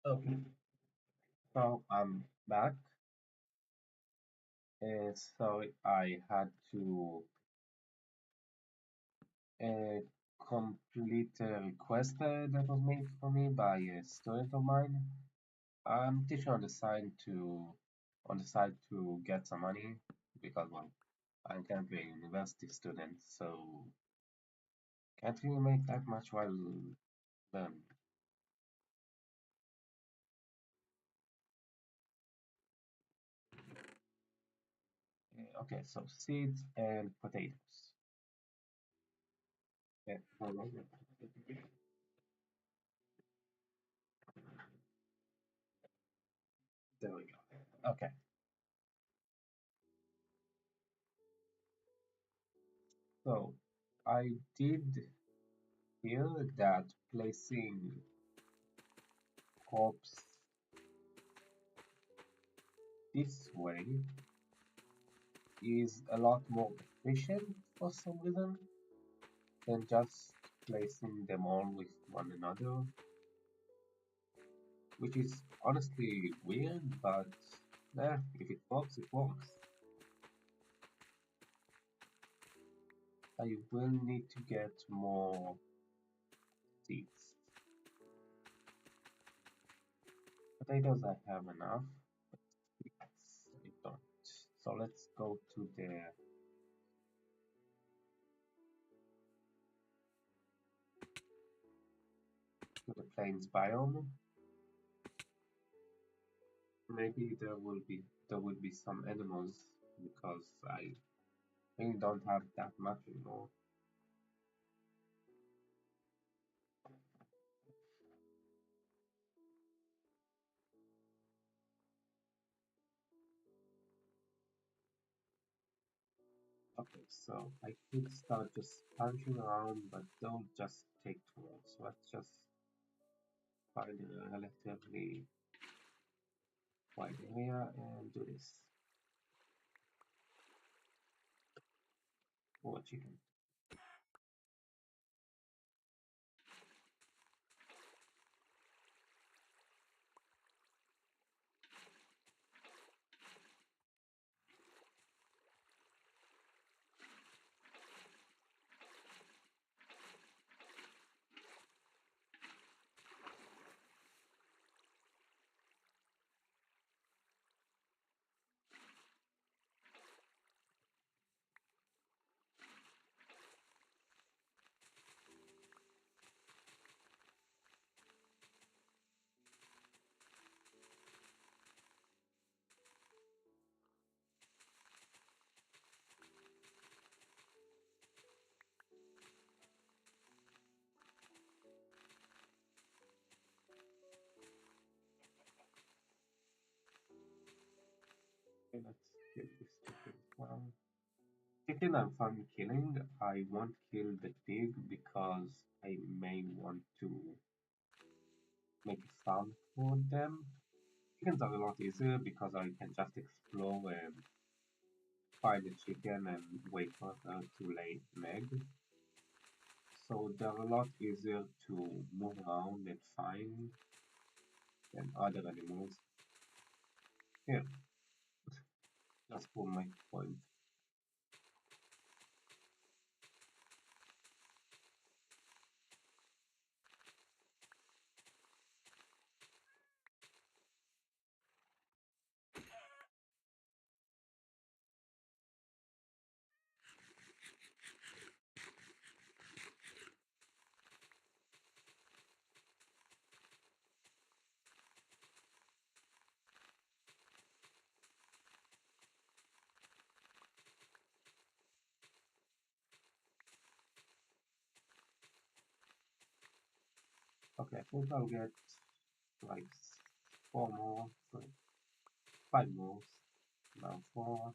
Okay, so I'm back. So I had to uh, complete a request that was made for me by a student of mine. I'm teaching on the side to get some money because well, I'm currently a university student, so can't really make that much while learning. Okay, so seeds and potatoes. Yeah, there we go. Okay, so I did hear that placing crops this way is a lot more efficient for some reason than just placing them all with one another, which is honestly weird, but if it works, it works. I will need to get more seeds. Potatoes I have enough, but seeds I don't. So let's go to the plains biome. Maybe there will be some animals because I really don't have that much anymore. Okay, so I could start just punching around, but don't just take too long. So let's just find a relatively wide area and do this. Oh, a chicken. Okay, let's kill this chicken as well. Chicken I'm fine killing. I won't kill the pig because I may want to make a farm for them. Chickens are a lot easier because I can just explore and find a chicken and wait for her to lay an egg. So they're a lot easier to move around and find than other animals. Here, just for my point. Okay, I think I'll get like four more, sorry, five more. Now four,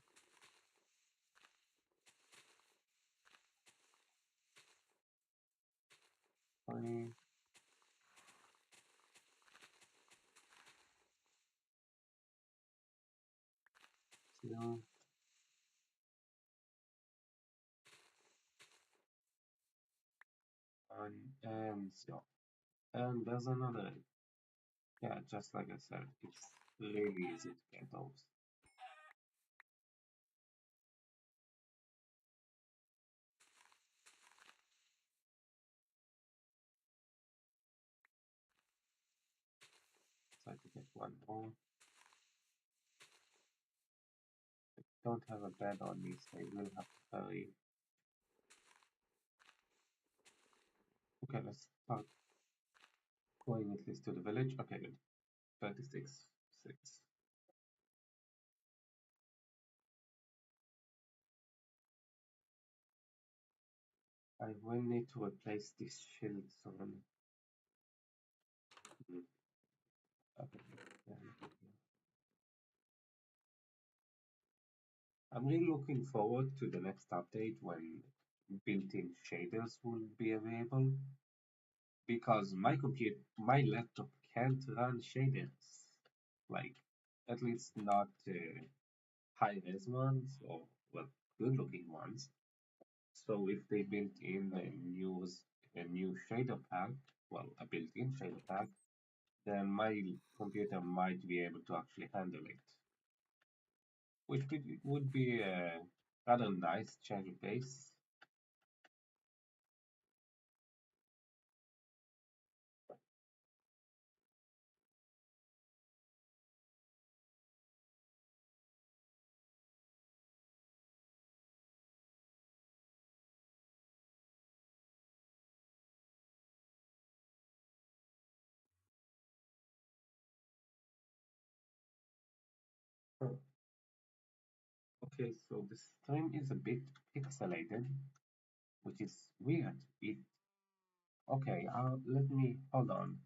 20, 2, and 0. And there's another egg. Yeah, just like I said, it's really easy to get those. Try to get one more. Don't have a bed on me, so I will have to hurry. Okay, let's start going at least to the village. Okay, good. 36, 6. I will need to replace this shield soon. Hmm, okay, yeah, I'm really looking forward to the next update when built-in shaders will be available because my laptop can't run shaders, like at least not high-res ones or well, good-looking ones. So if they built in a new shader pack, well, a built-in shader pack, then my computer might be able to actually handle it, which would be a rather nice change of pace. Huh. Okay, so the stream is a bit pixelated, which is weird. Okay, let me hold on.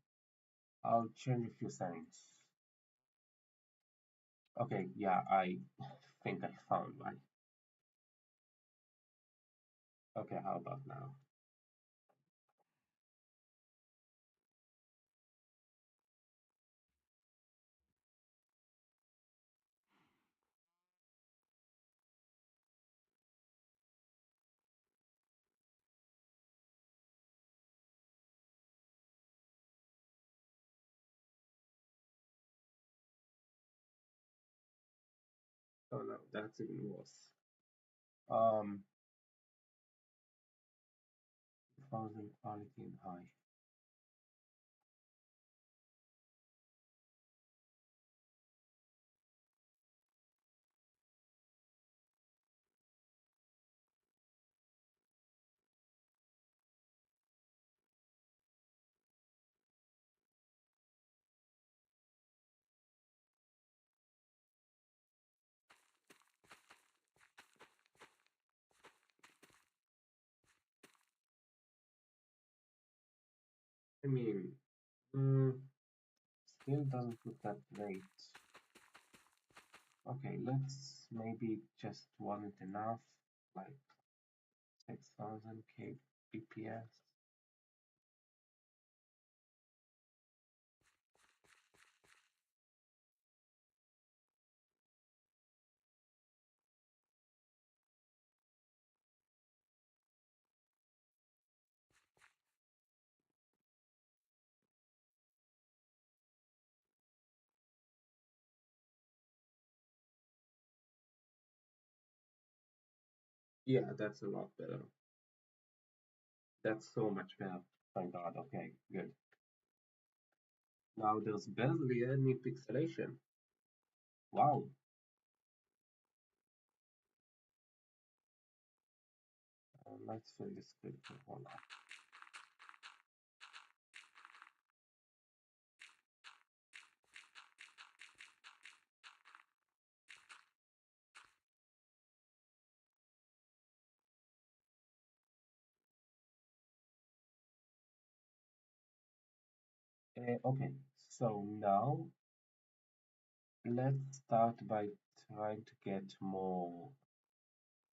I'll change a few settings. Okay, yeah, I think I found one. Okay, how about now? Oh no, that's even worse. 1000 quality and high. I mean, mm, still doesn't look that great. Okay, let's maybe just want it enough, like 6000 kbps. Yeah, that's a lot better. That's so much better. Thank God. Okay, good. Now there's barely any pixelation. Wow. Let's fill this script. Hold okay, so now let's start by trying to get more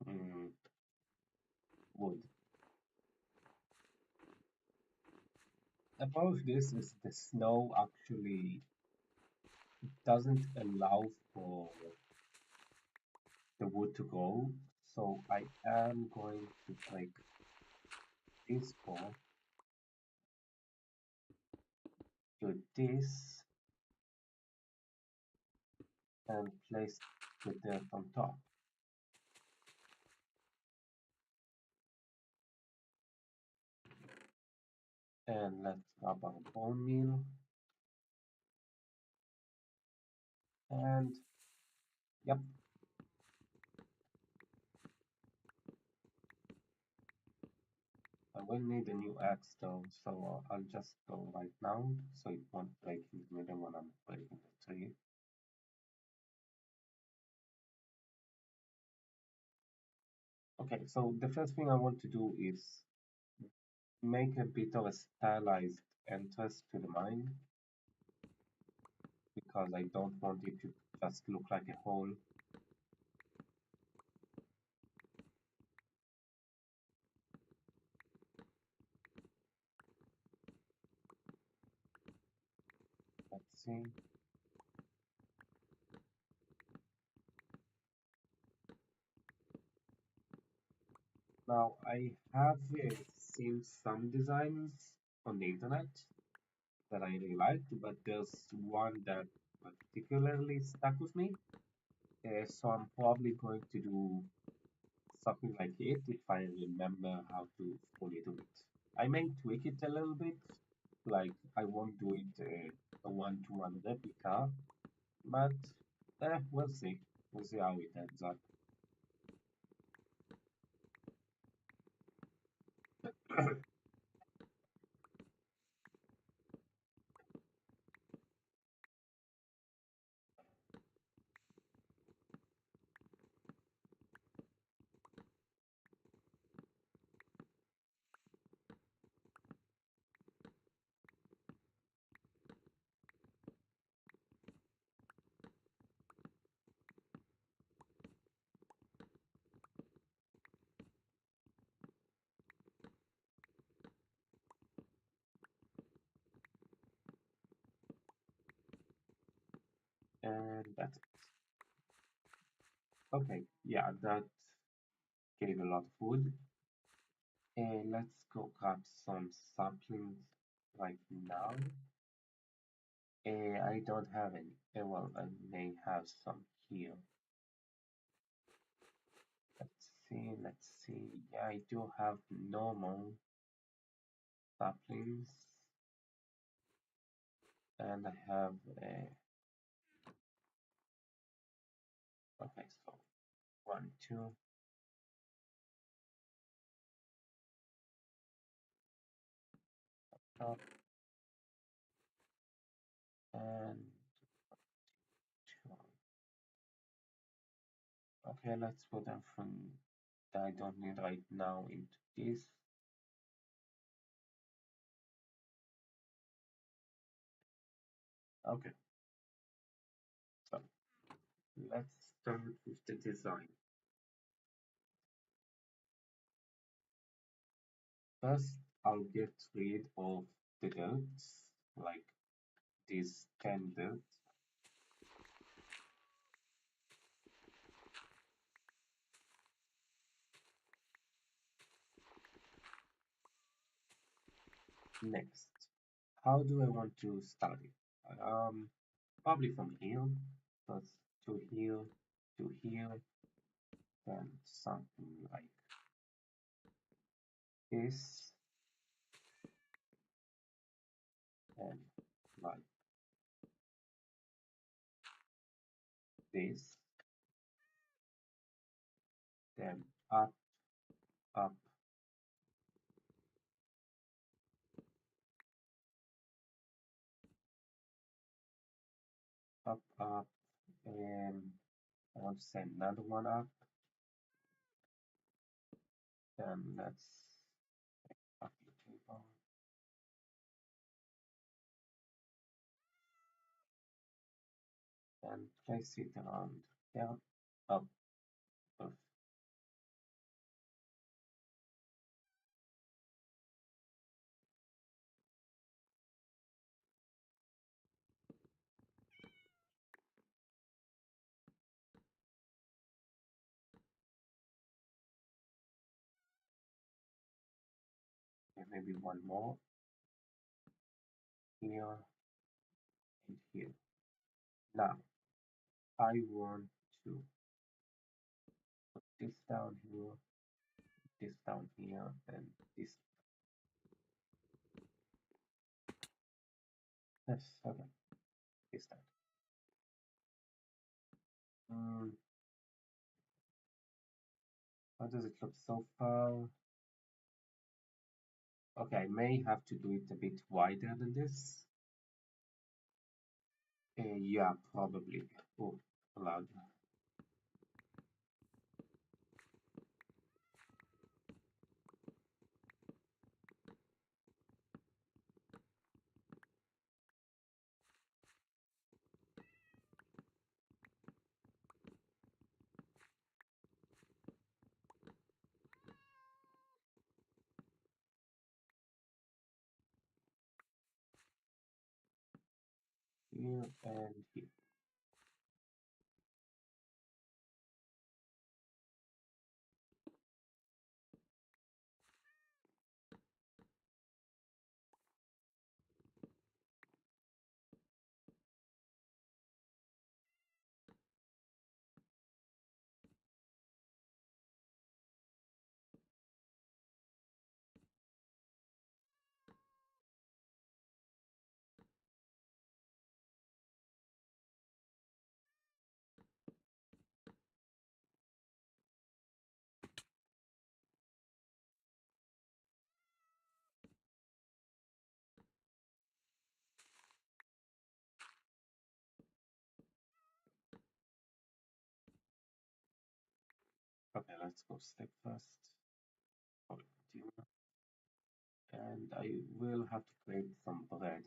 mm, wood. Above this is the snow actually doesn't allow for the wood to go, so I am going to break this core to this. and place the dirt on top. And let's grab our bone meal. And yep, I will need a new axe though, so I'll just go right now so it won't break in the middle when I'm breaking the tree. Okay, so the first thing I want to do is make a bit of a stylized entrance to the mine because I don't want it to just look like a hole. Let's see. Now I have seen some designs on the internet that I really liked, but there's one that particularly stuck with me. So I'm probably going to do something like it if I remember how to fully do it. I may tweak it a little bit, like I won't do it a one-to-one replica, but we'll see. We'll see how it ends up. And that's it. Okay, yeah, that gave a lot of wood. And let's go grab some saplings right now. I don't have any. Well, I may have some here. Let's see, let's see. Yeah, I do have normal saplings, and I have okay, so one, two, up, and two. Okay, let's put everything that I don't need right now into this. Okay, so let's start with the design. First, I'll get rid of the dirt, like this 10 dirt. Next, how do I want to start it? Probably from here. First to here, to here, then something like this, and like this, then up, up, up, up, and I want to send another one up. Then let's up the table and place it around there. Up, up. And maybe one more here and here. Now, I want to put this down here, this down here, and this. Yes, okay, this down. Mm, how does it look so far? Okay, I may have to do it a bit wider than this. Yeah, probably. Oh, allowed. Here and here. Okay, let's go step first. Continue. And I will have to create some bread.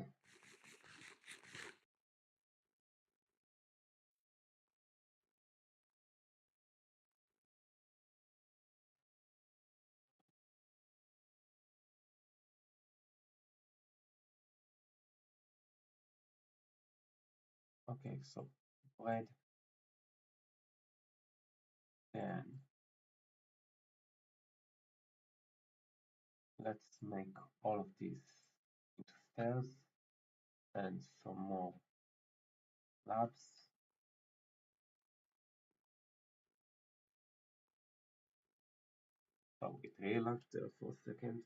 Okay, so bread, then let's make all of these into stairs and some more slabs. So it relaxed there for a second.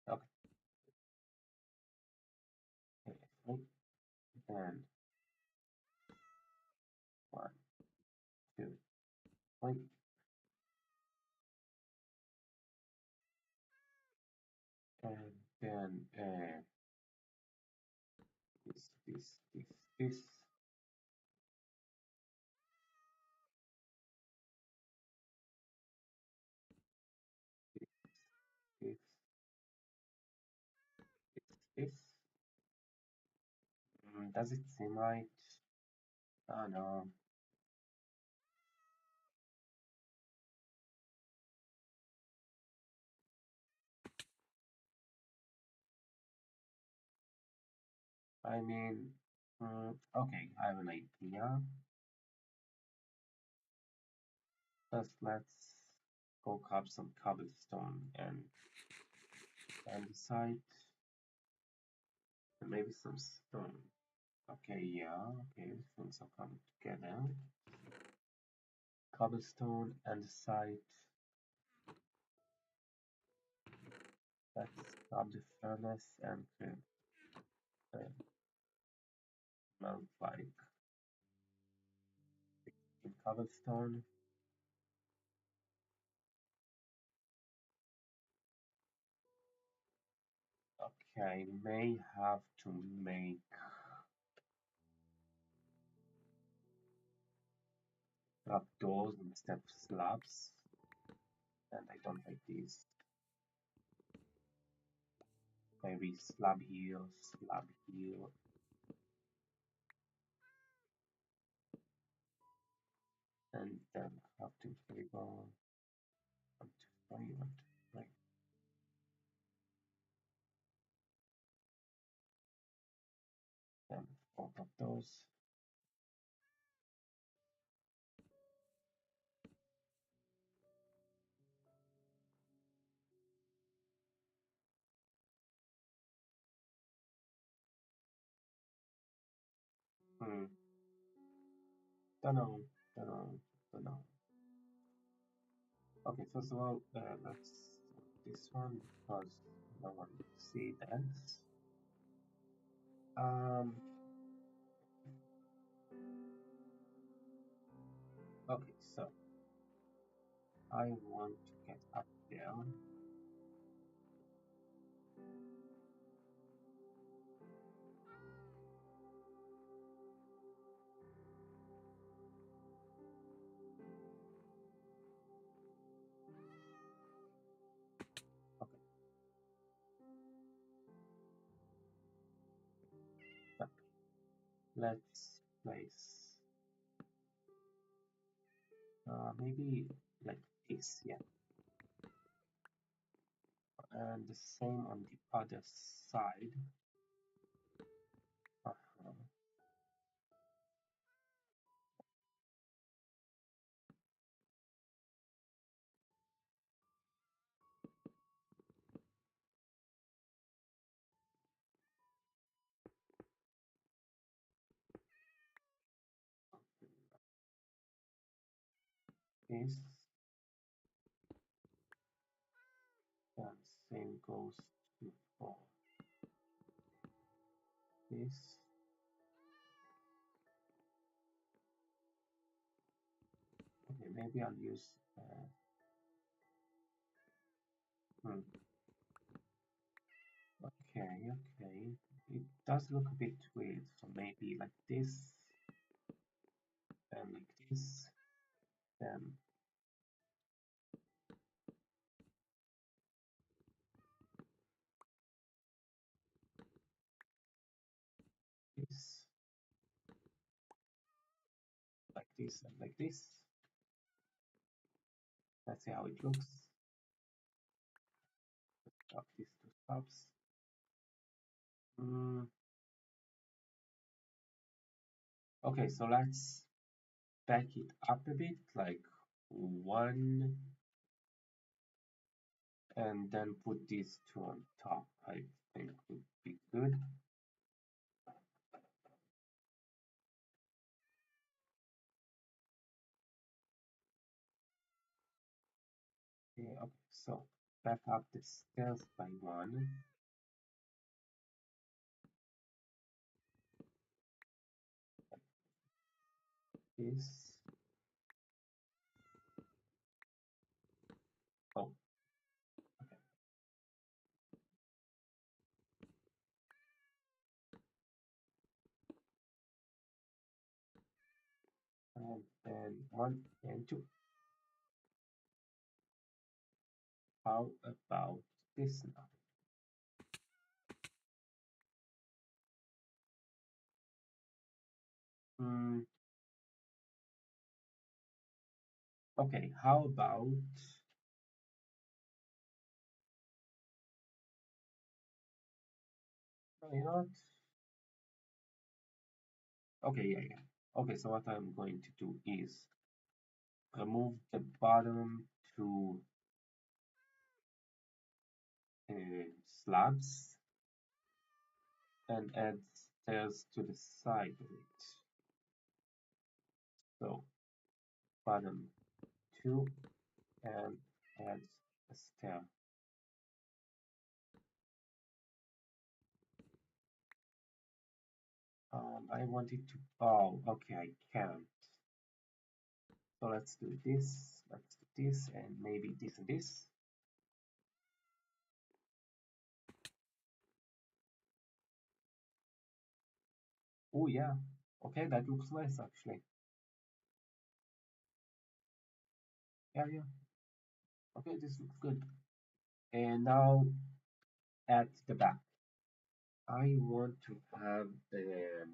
Okay, fine. And 1, 2, 3, and then this, this, this, this. Does it seem right? Oh no. I mean, okay, I have an idea. First, let's go grab some cobblestone and andesite, and maybe some stone. Okay, yeah, okay, things are coming together. Cobblestone, andesite. Let's grab the furnace and uh, melt like in cobblestone. Okay, may have to make trapdoors instead of slabs, and I don't like these. Maybe slab here, and then crafting table. Want to play, want to play. Then both of those. Hmm. Don't know. Don't know. Don't know. Okay, first of all, let's do this one because no one see that. Um. Okay, so I want to get up there. Okay, so let's place maybe like this, yeah, and the same on the other side. Uh-huh. This and same goes to for this. Okay, maybe I'll use. Hmm, okay, okay. It does look a bit weird, so maybe like this, then like this, then this, like this, and like this. Let's see how it looks. Up these two stops. Mm, okay, so let's back it up a bit, like one, and then put these two on top. I think would be good. Yeah, okay, so back up the stairs by one. This. Oh, okay. And then one and two. How about this now? Hmm. Okay, how about you know what? Okay, yeah, yeah. Okay, so what I'm going to do is remove the bottom two slabs and add stairs to the side of it. So bottom two and add a stair. I want it to. Oh, okay, I can't. So let's do this. Let's do this, and maybe this and this. Oh yeah. Okay, that looks nice actually. Yeah, yeah. Okay, this looks good. And now at the back, I want to have the.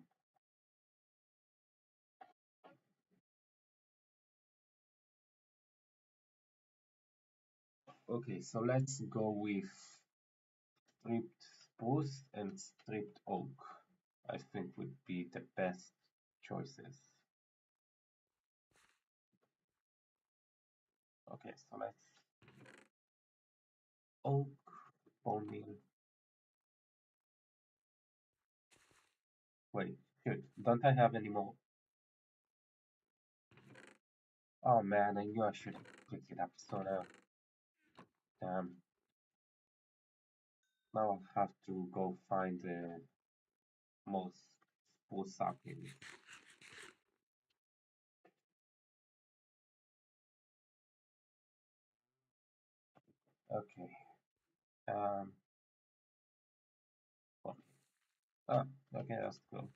Okay, so let's go with stripped spruce and stripped oak. I think would be the best choices. Okay, so let's oak, bone meal. Wait, Good. Don't I have any more? Oh man, I knew I should have picked it up sooner. Damn. Now I'll have to go find the most full saplings. Okay. Um. Well, ah, okay, let's go.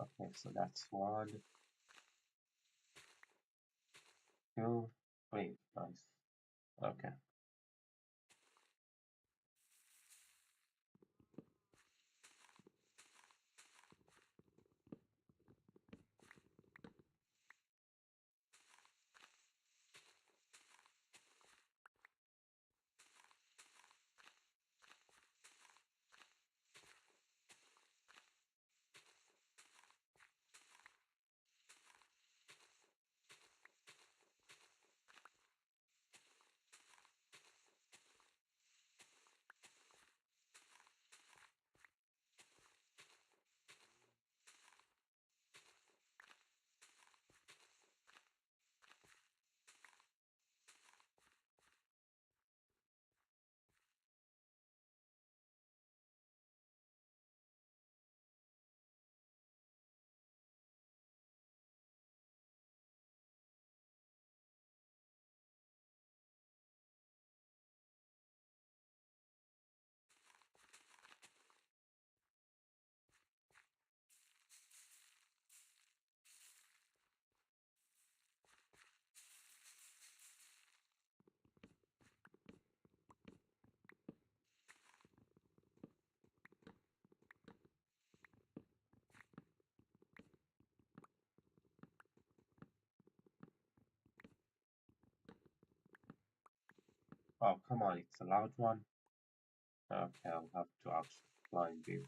Okay, so that's one, two, three. Nice. Okay. Oh, come on, it's a loud one. Okay, I'll have to actually climb this.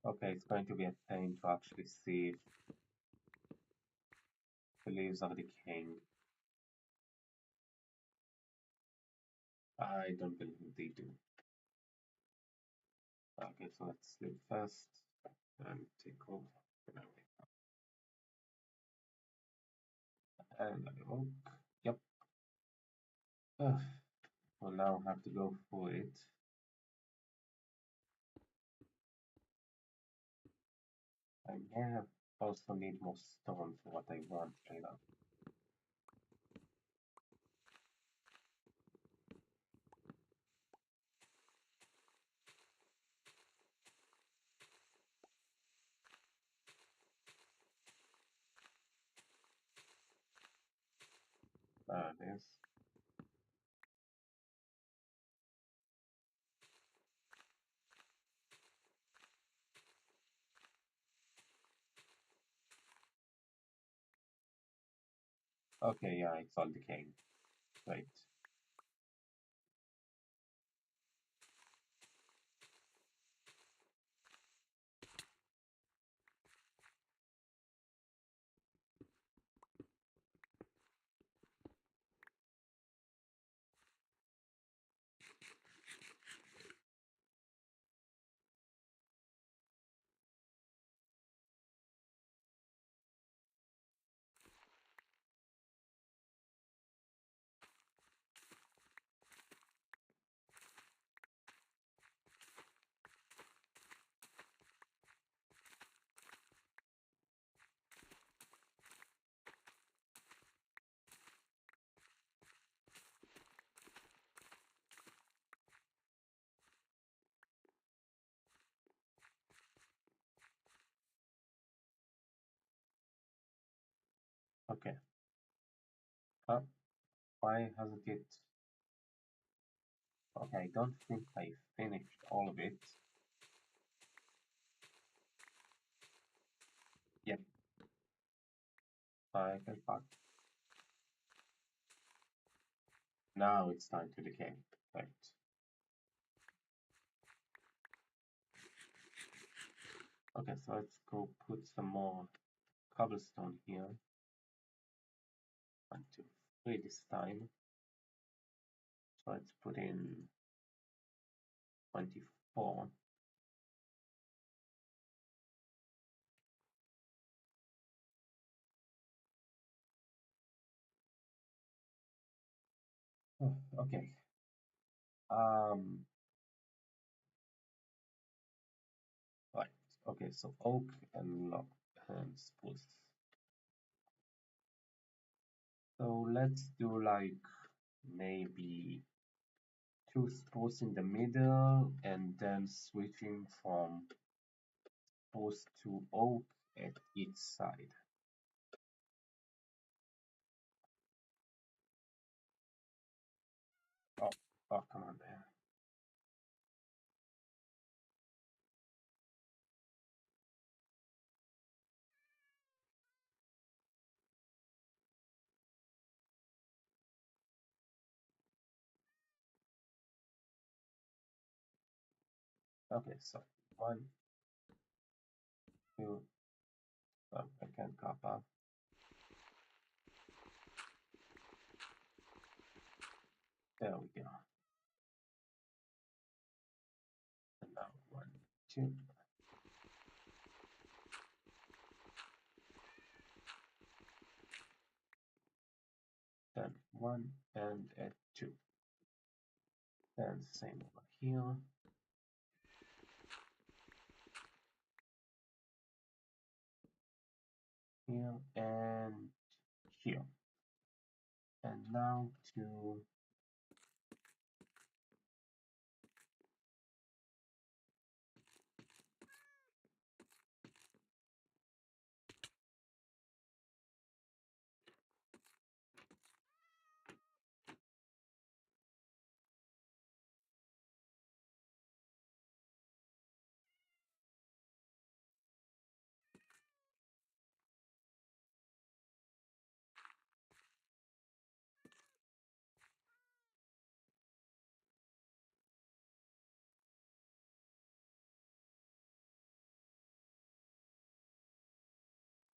Okay, it's going to be a pain to actually see if the leaves are decaying. I don't believe they do. Okay, so let's sleep first and take off. And I woke. Yep. Ugh. Well, now I have to go for it. I may have also need more stone for what I want later. There it is. Okay, yeah, it's all decaying. Right. Okay. Huh? Why hasn't it? Okay, I don't think I finished all of it. Yep, I can fuck. Now it's time to decay. Right. Okay, so let's go put some more cobblestone here. 1, 2, 3 this time. So let's put in 24. Oh, okay. Um, right. Okay, so oak and log and spruce. So let's do like maybe 2 spruce in the middle and then switching from spruce to oak at each side. Oh, oh, come on, man. Okay, so 1, 2, oh, I can't copper. There we go. And now 1, 2, then 1 and at 2. Then same over here. Here and here. And now to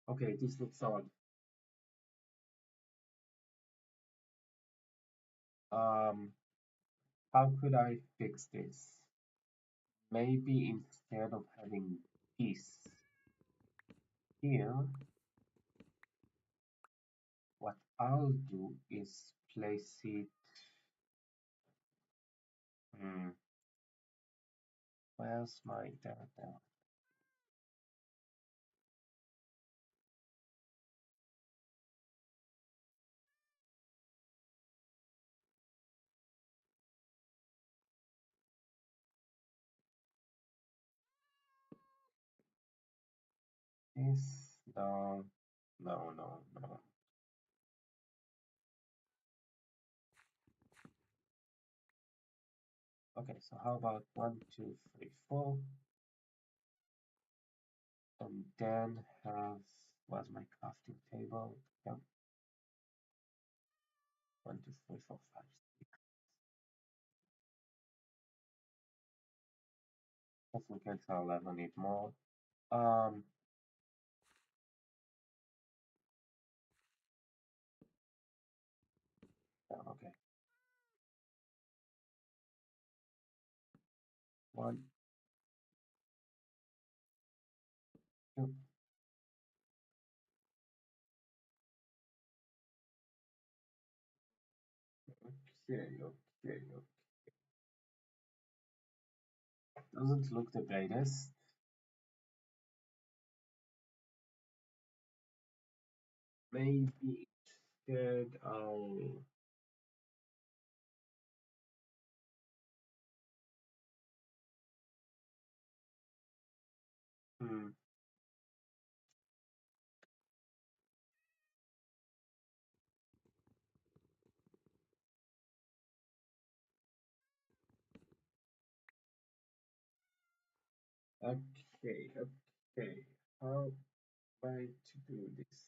okay, this looks odd. Um, how could I fix this? Maybe instead of having this here, what I'll do is place it. Hmm, where's my there? This no, no, no, no. Okay, so how about 1, 2, 3, 4, and then have where's my crafting table? Yeah, 1, 2, 3, 4, 5, 6. Guess we can tell 11 need more. Um, yeah, okay. 1, 2. Okay, okay, okay. Doesn't look the greatest. Maybe instead I'll hmm, Okay, okay. How am I to do this?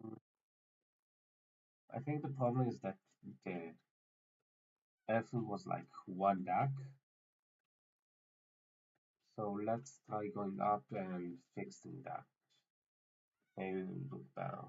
Mm, I think the problem is that the everything was like one deck. So let's try going up and fixing that. Maybe it will look better.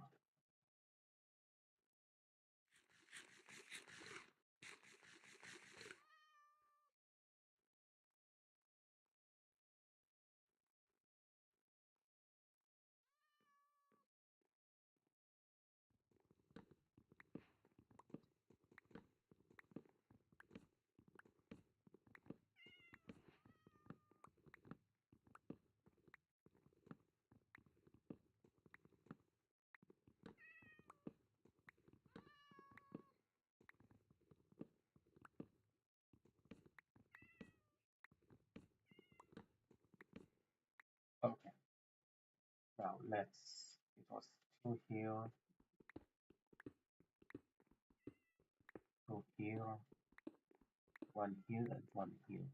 Okay, now let's. It was two here, two here, one here, and one here.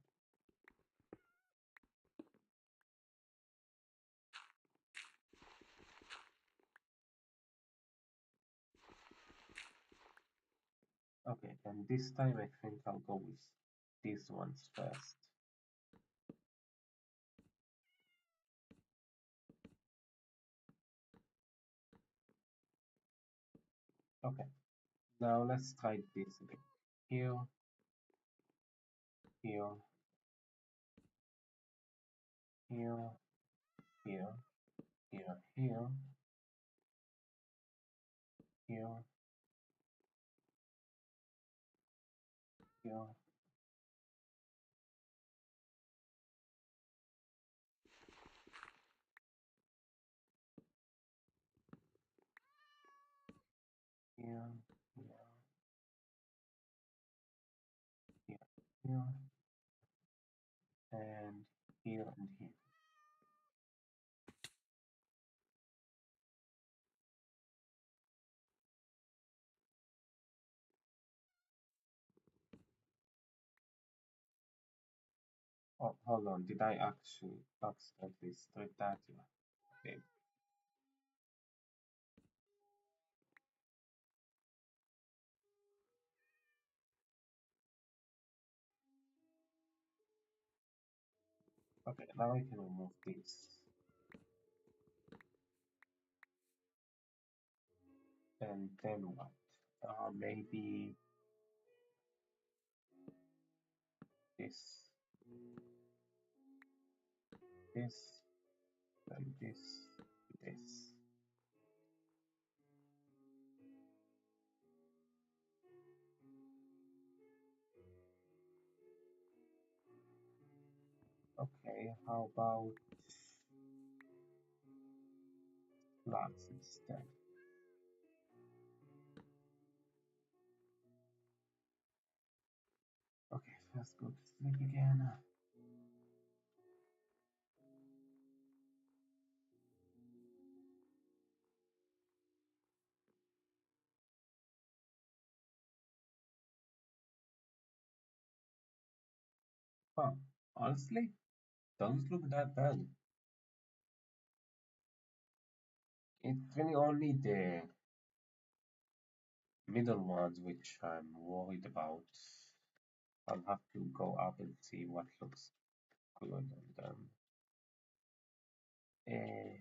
Okay, and this time I think I'll go with these ones first. Okay, now let's try this again. Here, here, here, here, here, here, here, here, here, here, here, here, and here and here. Oh, hold on. Did I actually accidentally strip that? Yeah. Okay. Okay, now I can remove this. And then what? Maybe this, this, and this. Okay, how about flats instead? Okay, let's go to sleep again. Huh, honestly, doesn't look that bad. It's really only the middle ones which I'm worried about. I'll have to go up and see what looks good on them. Eh,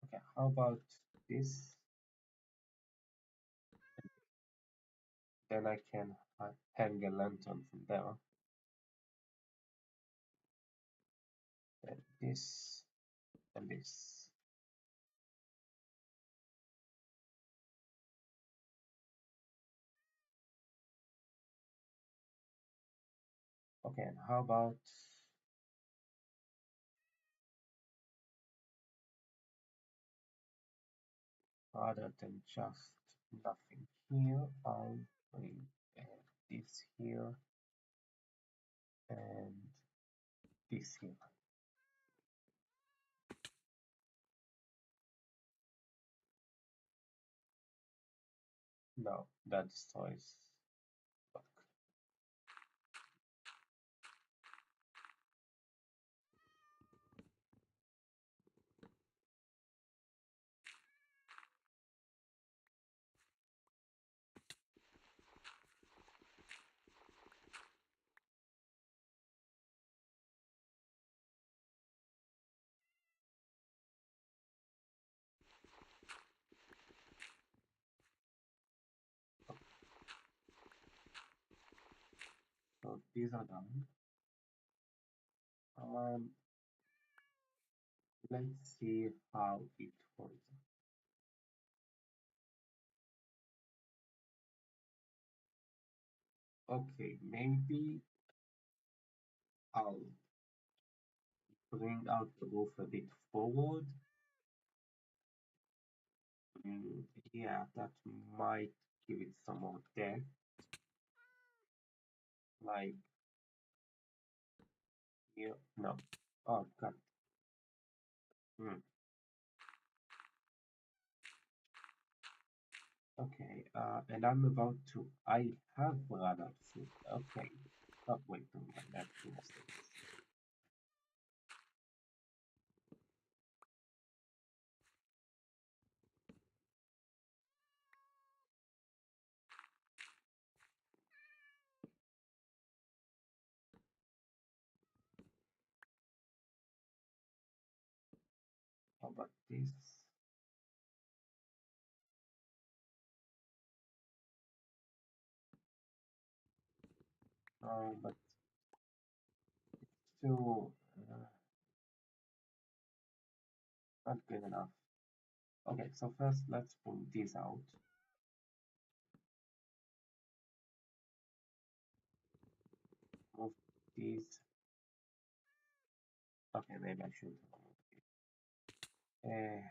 okay, how about this? Then I can hang a lantern from there. Then this and this. Okay, and how about rather than just nothing here, I'll bring this here and this here. No, that destroys block. So these are done. Um, let's see how it holds. Okay, maybe I'll bring out the roof a bit forward. Mm, yeah, that might give it some more depth. Like here, no. Oh, God. Hmm. Okay, and I'm about to. I have run out of food. Okay. Oh, wait, never mind. That's two mistakes. How about this? But still not good enough. Okay, so first let's pull this out. Move these. Okay, maybe I should remove it.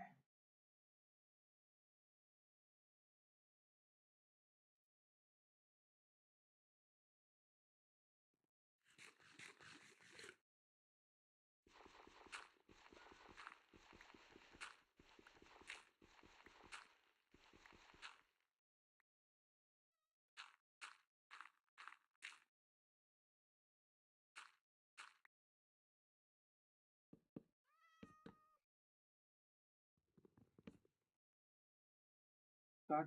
Cut.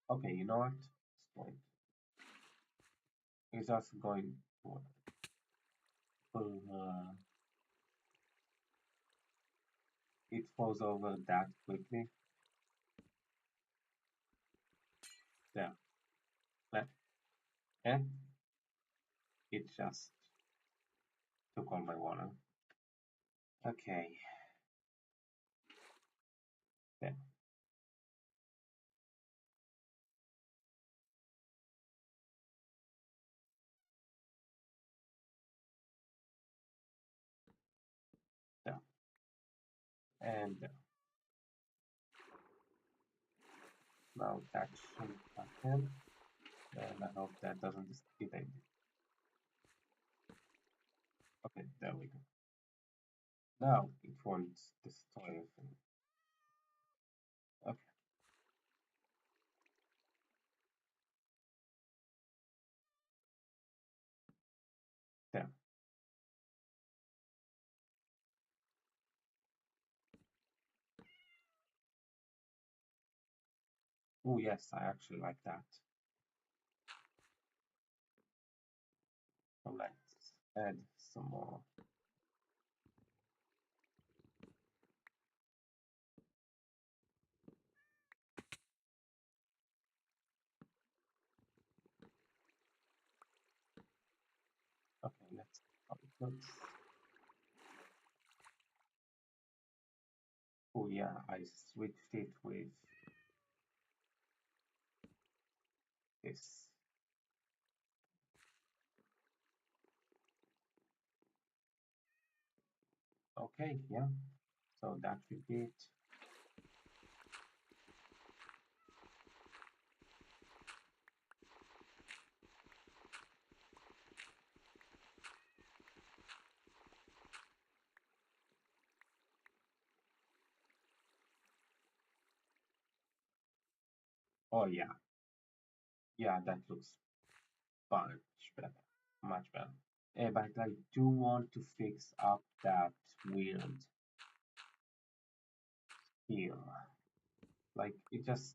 Okay, you know what? Point. It's just going for it falls over that quickly. There. Left. And it just took all my water. Okay. There. There. And there. Now that shouldn't happen. And I hope that doesn't detect it. Okay, there we go. Now it won't destroy everything. Okay, there. Oh yes, I actually like that. So let's add some more. Okay, let's see how it looks. Oh yeah, I switched it with this. Okay, yeah. So that should be it. Oh yeah, yeah, that looks much better, much better. But I do want to fix up that weird here. Like it just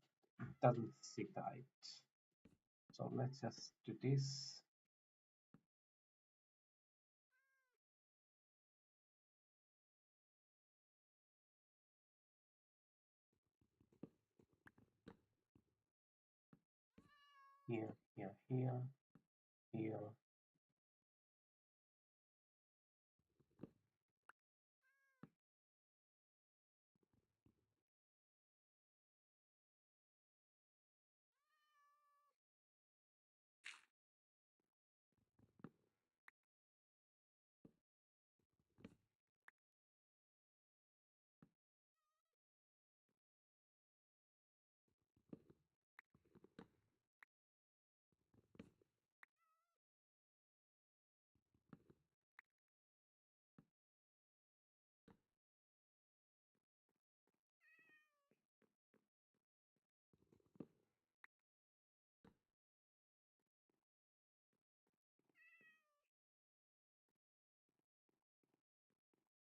doesn't sit right. So let's just do this here, here, here, here.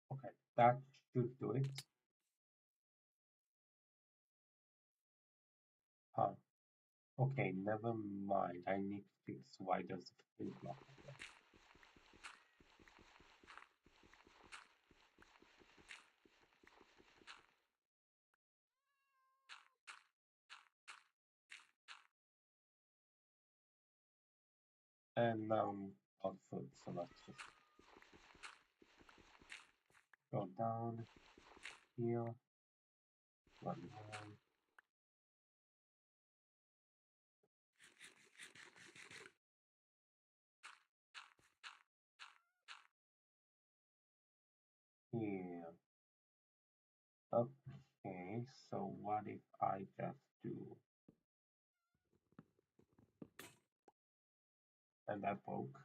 Okay, that should do it. Huh. Okay, never mind. I need to fix why there's a flip block. And on foot. So let's just go down here, one more here. Okay, so what if I just do and that poke?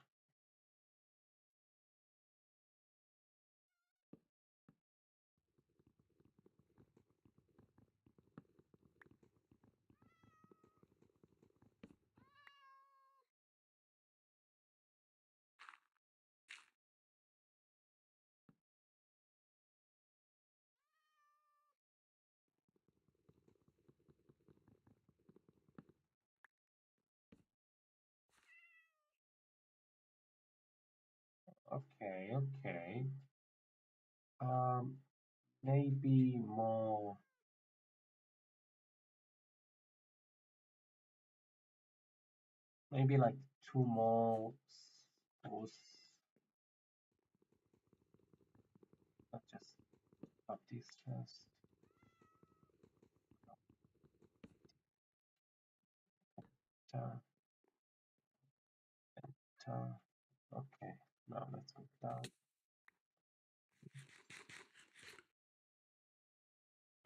Okay, okay. Um, maybe more, maybe like two more posts. Let's just up this first. Ta, ta. Okay, now let's go down.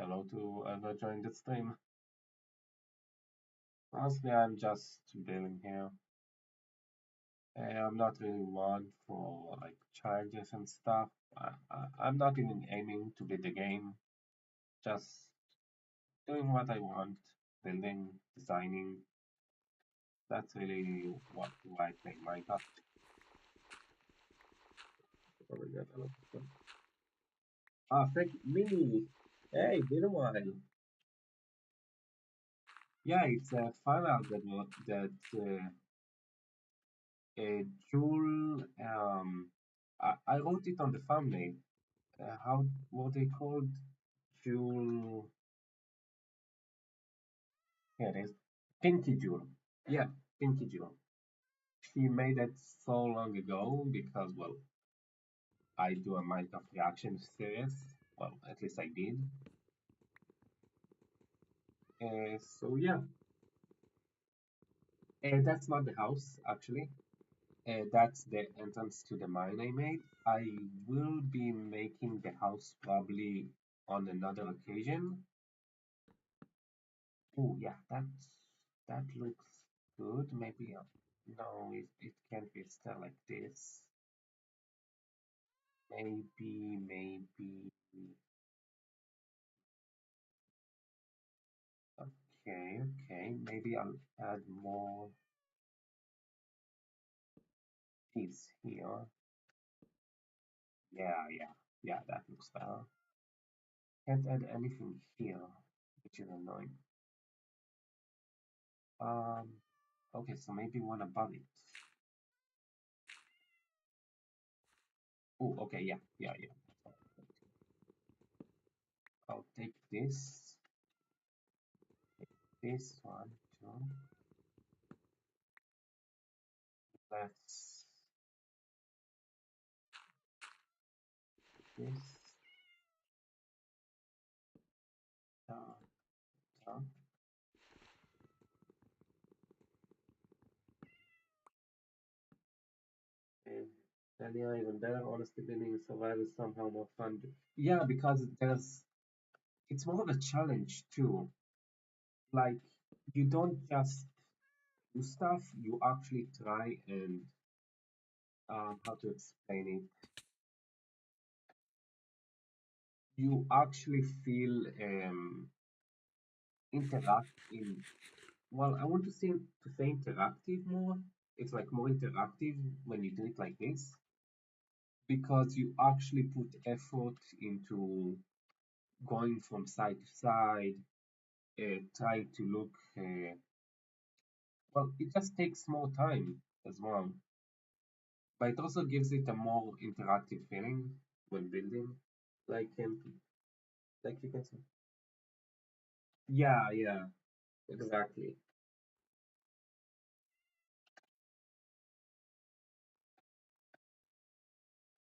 Hello to whoever joined the stream. Honestly, I'm just building here. I'm not really one for like charges and stuff. I'm not even aiming to beat the game. Just doing what I want, building, designing. That's really what why I play Minecraft. Oh my god, I love this one. Ah, thank me. Hey, been a while. Yeah, it's a fan art that Jewel. I wrote it on the thumbnail. How what they called Jewel? Here it is. Pinky Jewel. Yeah, Pinky Jewel. She made it so long ago because, well, I do a Minecraft reaction series. Well, at least I did. So yeah, that's not the house actually. That's the entrance to the mine I made. I will be making the house probably on another occasion. Oh yeah, that looks good. Maybe no, it can't be still like this. Maybe. Okay. Maybe I'll add more piece here. Yeah. That looks better. Can't add anything here, which is annoying. Um. Okay, so maybe one above it. Oh, okay. Yeah. I'll take this one too. Let's this down, down. And then yeah, even better. Honestly, building a survival is somehow more fun. Yeah, because it's more of a challenge too. Like you don't just do stuff, you actually try and how to explain it. You actually feel interact in well, I want to say interactive more. It's like more interactive when you do it like this because you actually put effort into going from side to side, trying to look. Well, it just takes more time as well, but it also gives it a more interactive feeling when building. Like like you can say. Yeah, exactly.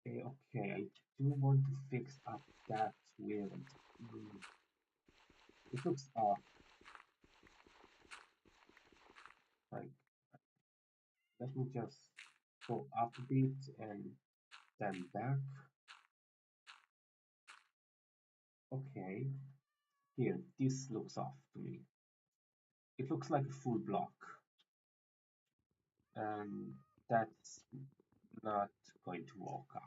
Okay, I do want to fix up that weird. Mm, it looks off. Like, let me just go up a bit and then back. Okay, here, this looks off to me. It looks like a full block, and that's not going to work out.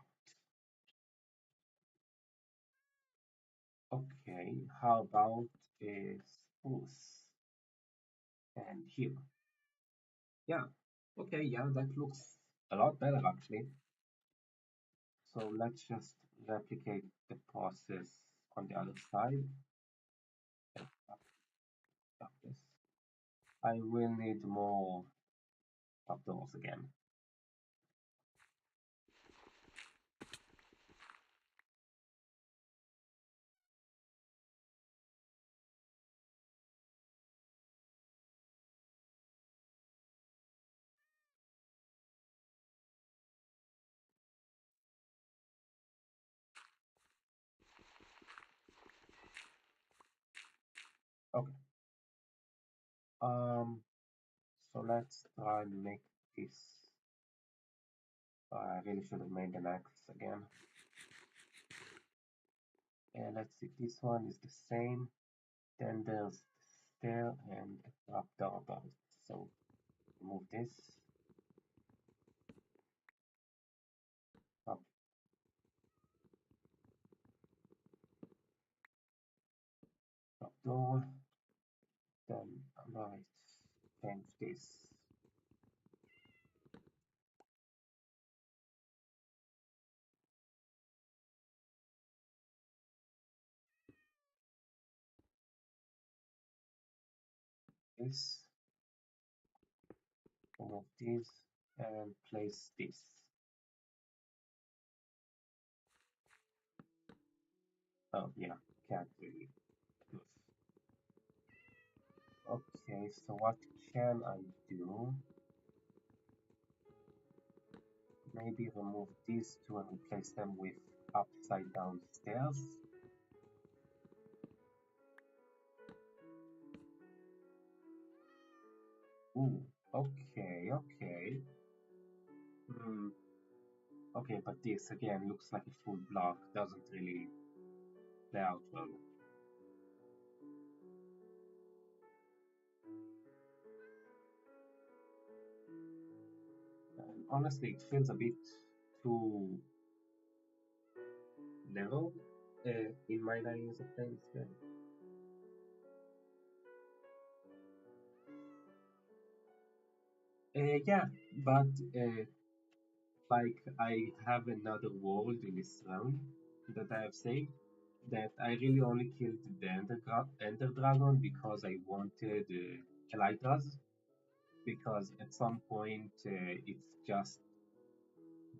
Okay, how about a spruce? And here. Yeah, okay, yeah, that looks a lot better actually. So let's just replicate the process on the other side. Like this. I will need more of those again. Okay. Um. So let's try and make this. I really should have made an axe again. And let's see. This one is the same. Then there's the stair and a trapdoor above it. So remove this. Up trapdoor. Then right. Change this. This. Remove this and place this. Oh yeah, can't really move. Okay, so what can I do? Maybe remove these two and replace them with upside down stairs. Ooh, okay. Hmm. Okay, but this again looks like a full block. Doesn't really play out well. And honestly, it feels a bit too level in my eyes of things. Yeah. Yeah, but like I have another world in this realm that I have saved that I really only killed the Ender Dragon because I wanted Elytras because at some point it's just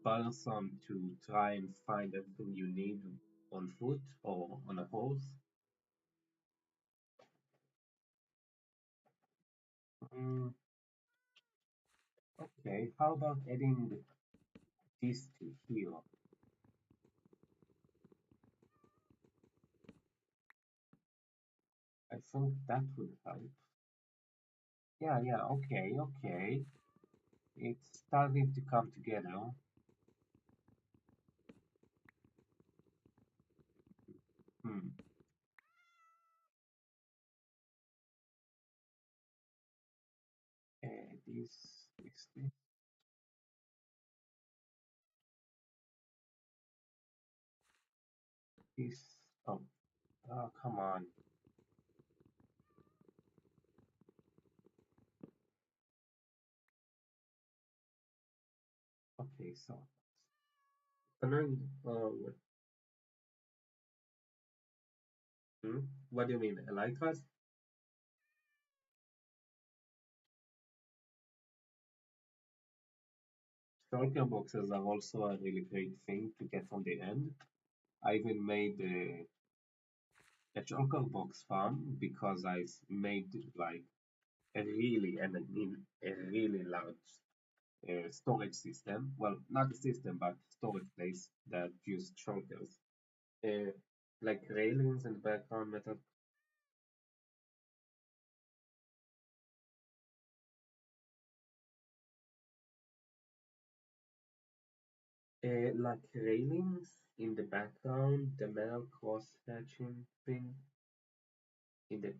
bothersome to try and find everything you need on foot or on a horse. Mm, okay, how about adding this to here? I think that would help. Yeah, yeah, okay, okay. It's starting to come together. Hmm. This, this. Oh, oh, come on. Okay, so. Annoying. Hmm? What do you mean? Elytras? Shulker boxes are also a really great thing to get on the end. I even made a shulker box farm because made like a really, and I mean a really large storage system. Well, not a system, but storage place that used shulkers. Uh, like railings in the background metal. Like railings in the background, the metal cross hatching thing in the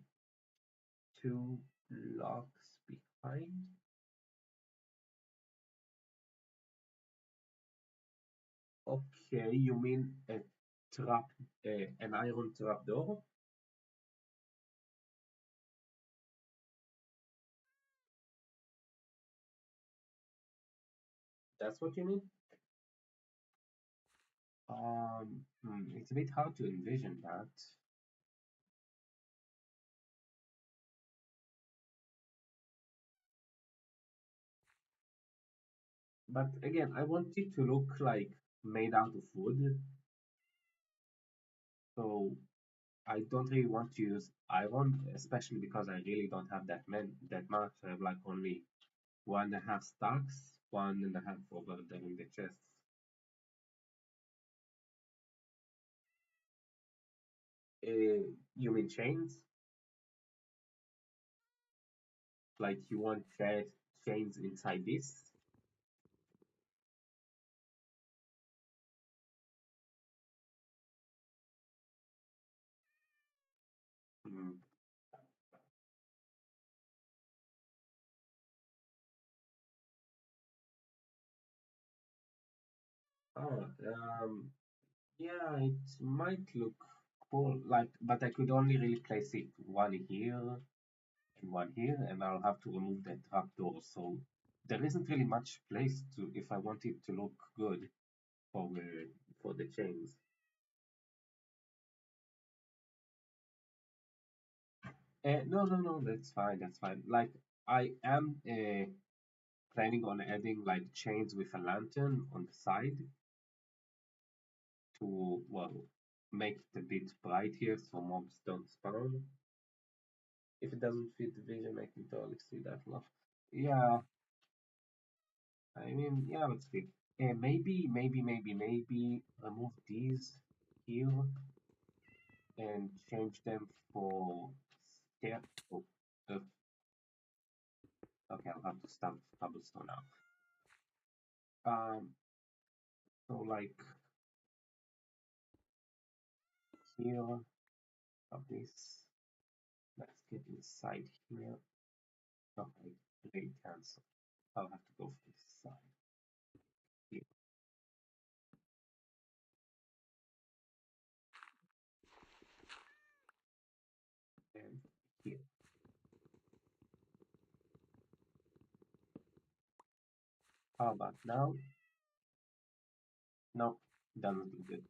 two blocks behind. Okay, you mean a trap, an iron trap door? That's what you mean? It's a bit hard to envision that. But again, I want it to look like made out of wood, so I don't really want to use iron, especially because I really don't have that much. I have like only 1.5 stacks, 1.5 over there in the chests. You mean chains? Like you want chains inside this? Mm. Oh, yeah, it might look cool. Like, but I could only really place it one here and one here, and I'll have to remove the trapdoor. So there isn't really much place to if I want it to look good for the chains. No, no, no, that's fine. That's fine. Like, I am planning on adding like chains with a lantern on the side to, well, make it a bit bright here so mobs don't spawn. If it doesn't fit the vision, I can totally see that now. Yeah, I mean, yeah, let's fit. Maybe remove these here and change them for step. Oh, uh, okay, I'll have to stop cobblestone now. Um, so like here of this, let's get inside here. Oh, I already cancel. I'll have to go for this side here and here. How about now? Nope, doesn't look good.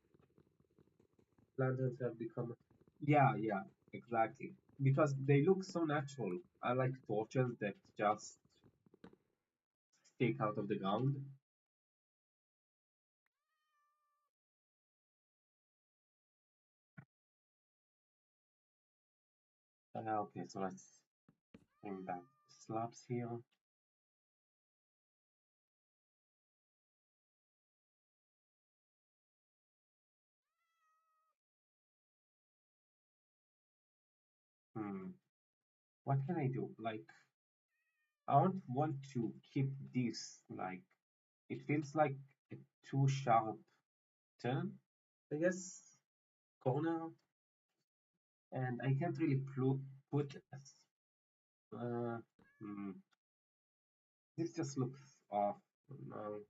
Lanterns have become. Yeah, yeah, exactly. Because they look so natural. I like torches that just stick out of the ground. Okay, so let's bring back slabs here. Hmm, what can I do? Like, I don't want to keep this. Like, it feels like a too sharp turn, I guess, corner, and I can't really put. Uh, hmm, this just looks off. No,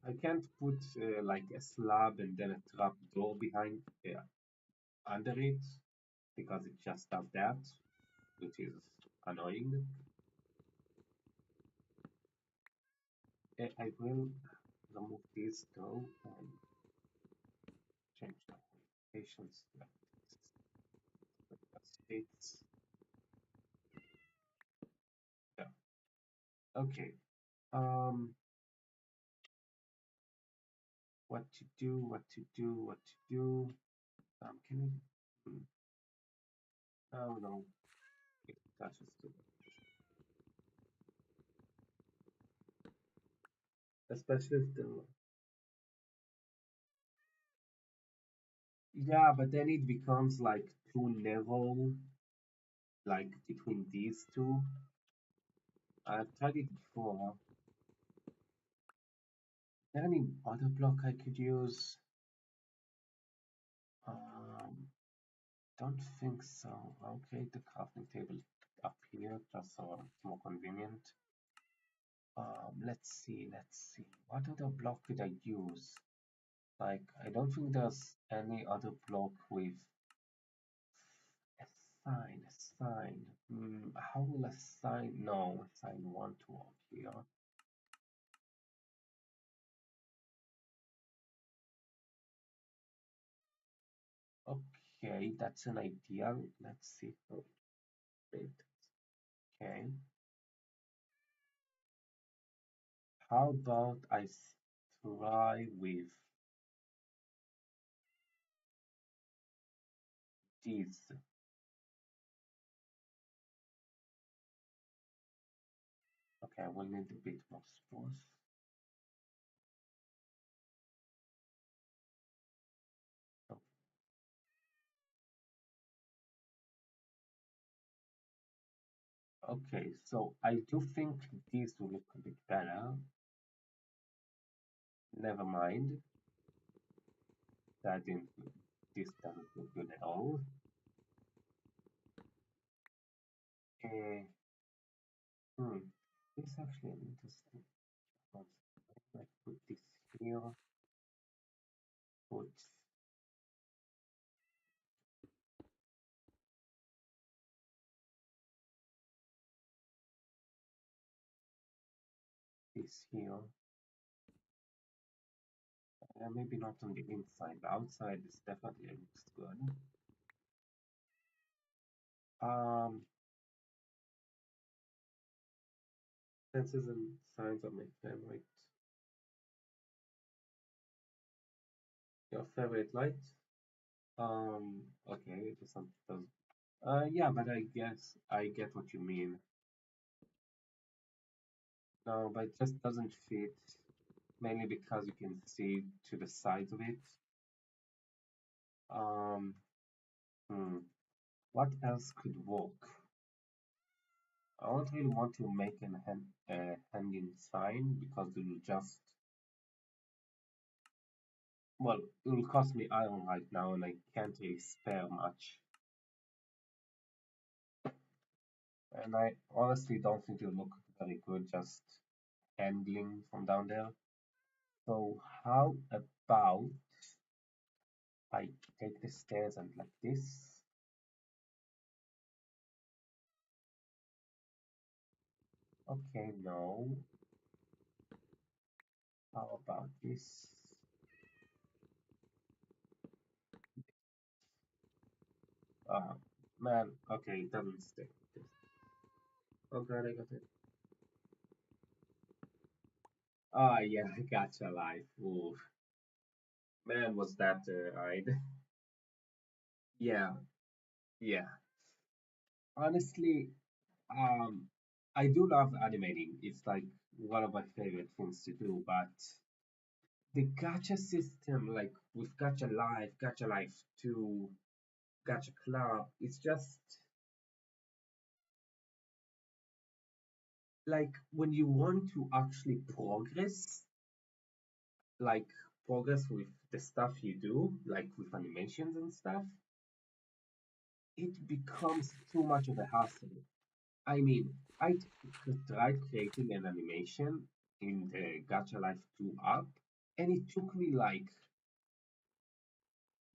I can't put like a slab and then a trap door behind under it because it just does that, which is annoying. I will remove this though and change the orientations like it's yeah. Okay. Um, what to do? What to do? What to do? Can I? No, no. It touches too much. Especially if the yeah, but then it becomes like too narrow, like between these two. I've tried it before. Is there any other block I could use? Um, don't think so. Okay, the crafting table up here, just so it's more convenient. Let's see, let's see. What other block could I use? Like, I don't think there's any other block with a sign, a sign. How will a sign? No, a sign one to up here. Okay, that's an idea. Let's see. Oh, wait. Okay. How about I try with this? Okay, I will need a bit more spruce. Oh, okay, so I do think this will look a bit better. Never mind. That didn't, this doesn't look good at all. Uh, hmm, this is actually an interesting concept. Like put this here, put this here. Maybe not on the inside. The outside is definitely looks good. Um, Senses and signs are my favorite. Your favorite light? Okay, just some does. Yeah, but I guess I get what you mean. No, but it just doesn't fit, mainly because you can see to the sides of it. Um, hmm, what else could work? I don't really want to make an hanging sign because it will just, well, it will cost me iron right now and I can't really spare much. And I honestly don't think it'll look very good just angling from down there. So how about I take the stairs and like this? Okay, no. How about this? Uh, man, okay, it doesn't stick. Oh god, I got it. Ah, yeah, I gotcha life. Ooh, man, was that right? Yeah, yeah. Honestly, um, I do love animating. It's like one of my favorite things to do, but the gacha system, like with Gacha Life 2, Gacha Club, it's just like when you want to actually like progress with the stuff you do, like with animations and stuff, it becomes too much of a hassle. I mean, tried creating an animation in the Gacha Life 2 app, and it took me like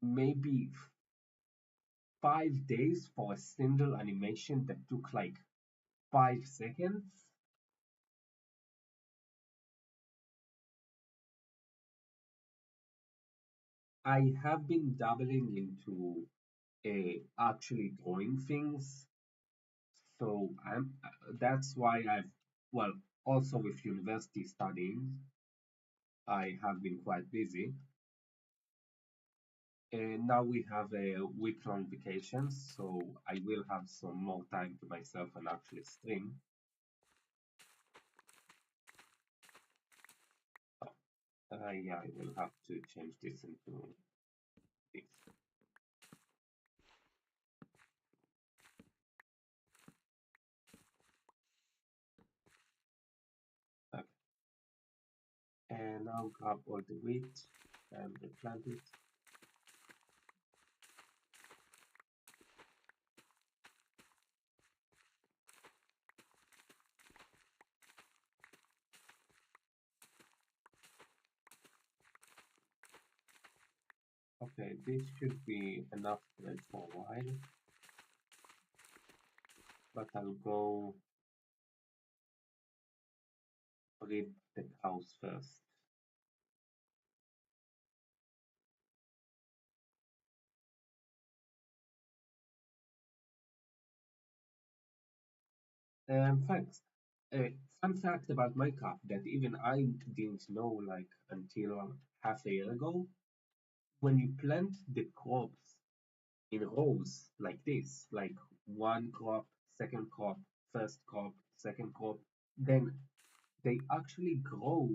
maybe 5 days for a single animation that took like 5 seconds. I have been dabbling into actually drawing things, so that's why well, also with university studying, I have been quite busy. And now we have a week-long vacation, so I will have some more time to myself and actually stream. Yeah, I will have to change this into this. Okay. And now grab all the wheat and replant it. Okay, this should be enough bread for a while, but I'll go breed the cows first. Thanks. A fun fact about Minecraft that even I didn't know like until half a year ago. When you plant the crops in rows like this, like one crop, second crop, first crop, second crop, then they actually grow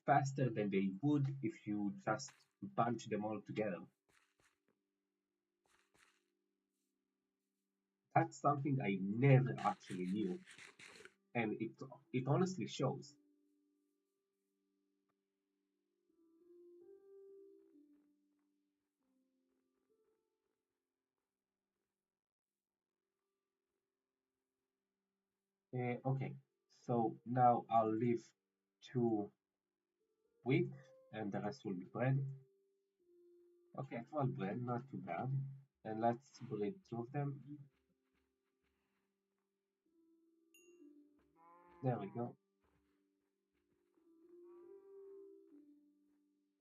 faster than they would if you just bunch them all together. That's something I never actually knew, and it honestly shows. Okay, so now I'll leave two wheat, and the rest will be bread. Okay, 12 bread, not too bad. And let's breed two of them. There we go.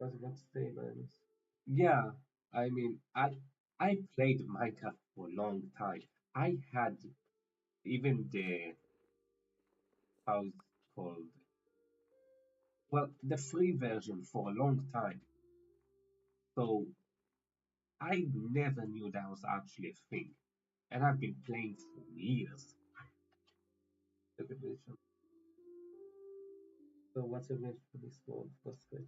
Let's get stables. Yeah, I mean, I played Minecraft for a long time. I had even the how's it called, well, the free version for a long time. So I never knew that was actually a thing, and I've been playing for years. Look at this. So what's your name for this one? What's good?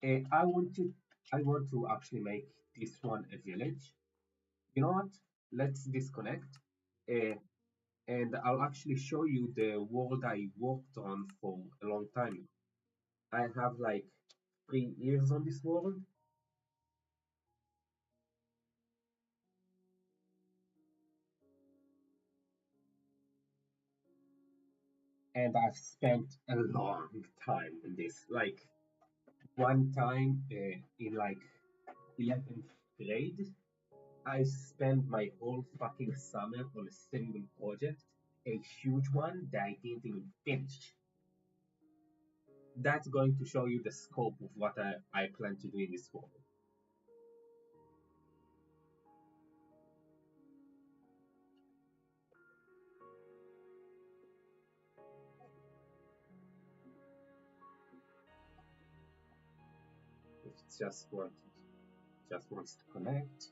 Uh, I want to I want to actually make this one a village. You know what? let's disconnect. Uh, and I'll actually show you the world I worked on for a long time. I have like 3 years on this world, and I've spent a long time in this. Like one time in like 11th grade, I spent my whole fucking summer on a single project, a huge one that I didn't even finish. That's going to show you the scope of what I plan to do in this world. It just wants to connect.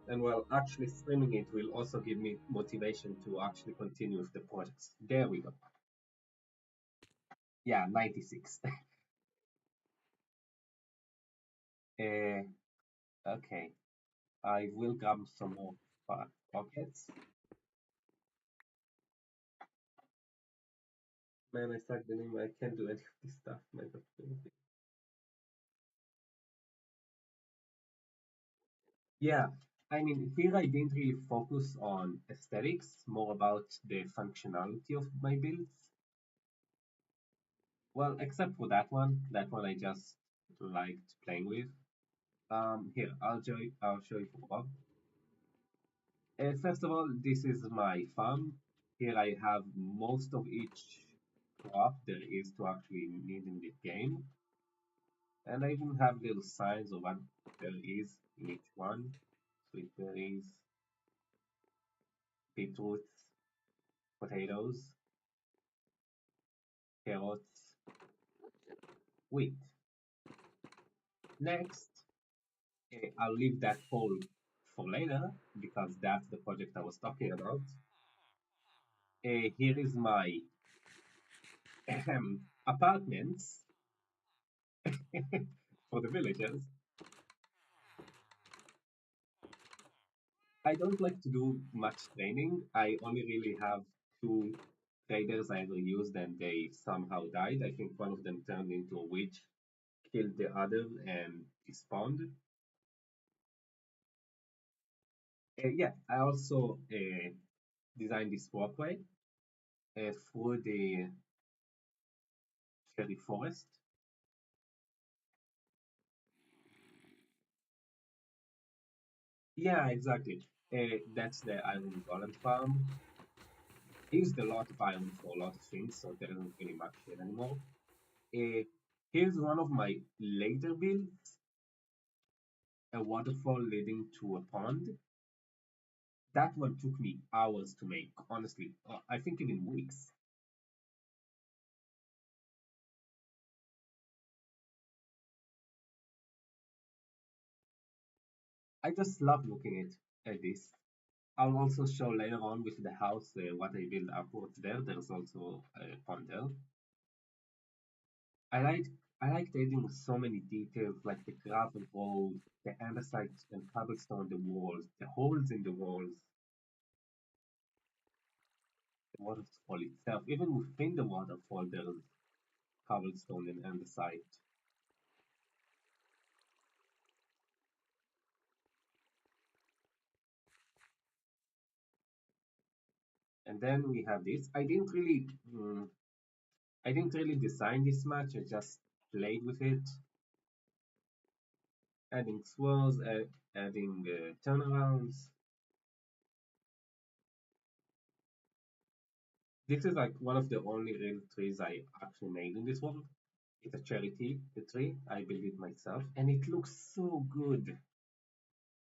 And well, actually streaming it will also give me motivation to actually continue with the projects. There we go. Yeah, 96. uh, okay, I will grab some more pockets. Man, I suck the name. I can't do any of this stuff. My God. Yeah, I mean, here I didn't really focus on aesthetics, more about the functionality of my builds. Well, except for that one. That one I just liked playing with. Here, I'll show you for Bob. First of all, this is my farm. Here I have most of each crop there is to actually need in this game. And I even have little signs of what there is in each one. Sweet berries, beetroots, potatoes, carrots, wheat. Next, I'll leave that poll for later because that's the project I was talking about. Here is my apartments for the villagers. I don't like to do much training. I only really have two traders I ever used and they somehow died. I think one of them turned into a witch, killed the other, and despawned. Yeah, I also designed this walkway through the cherry forest. Yeah, exactly. That's the iron golem farm. I used a lot of iron for a lot of things, so there isn't really much here anymore. Uh, Here's one of my later builds, a waterfall leading to a pond. That one took me hours to make, honestly. I think even weeks. I just love looking at this. I'll also show later on with the house what I built upwards there. There's also a pond there. I like I liked adding so many details like the gravel road, the andesite and cobblestone on the walls, the holes in the walls, the waterfall itself. Even within the waterfall, there's cobblestone and andesite. And then we have this. I didn't really design this much. I just played with it, adding swirls, adding turnarounds. This is like one of the only real trees I actually made in this world. It's a tree. I built it myself, and it looks so good.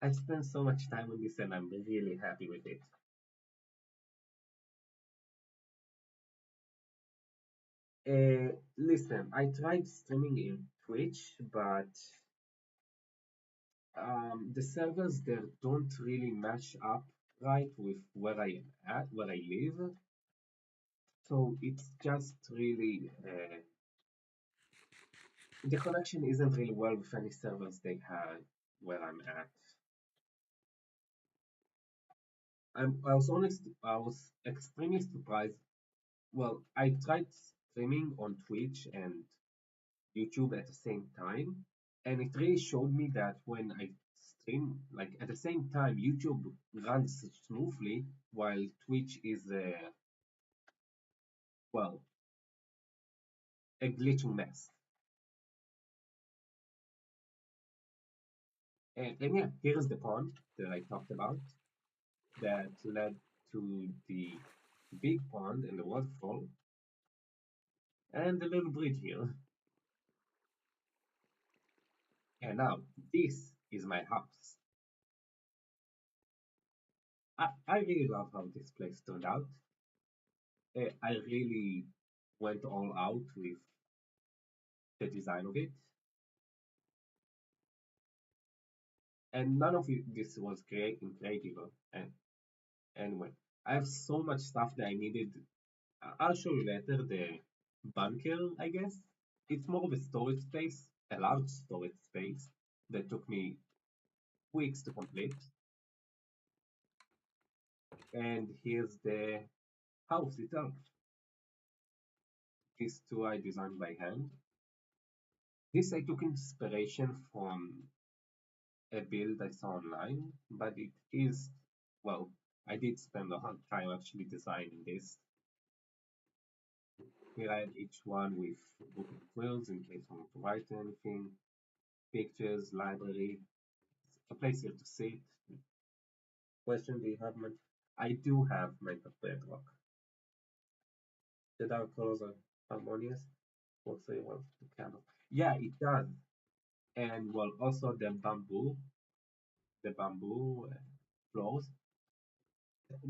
I spent so much time on this, and I'm really happy with it. Listen, I tried streaming in Twitch, but the servers there don't really match up right with where I am at, where I live. So it's just really The connection isn't really well with any servers they had where I'm at. I was extremely surprised. Well, I tried streaming on Twitch and YouTube at the same time, and it really showed me that when I stream, like at the same time, YouTube runs smoothly while Twitch is well, a glitching mess. And yeah, here's the pond that I talked about that led to the big pond and the waterfall and the little bridge here. And now this is my house. I really love how this place turned out. I really went all out with the design of it, and none of this was great and creative. And anyway, I have so much stuff that I needed. I'll show you later the bunker, I guess. It's more of a storage space, a large storage space that took me weeks to complete. And here's the house itself. These two I designed by hand. This I took inspiration from a build I saw online, but it is, well, I did spend a lot of time actually designing this. Here I have each one with book and quills in case I want to write anything, pictures, library, a place here to sit. Question, do you have my? I do have Minecraft Bedrock. The dark colors are harmonious. What say well the candle? Yeah, it does. And well, also the bamboo floors.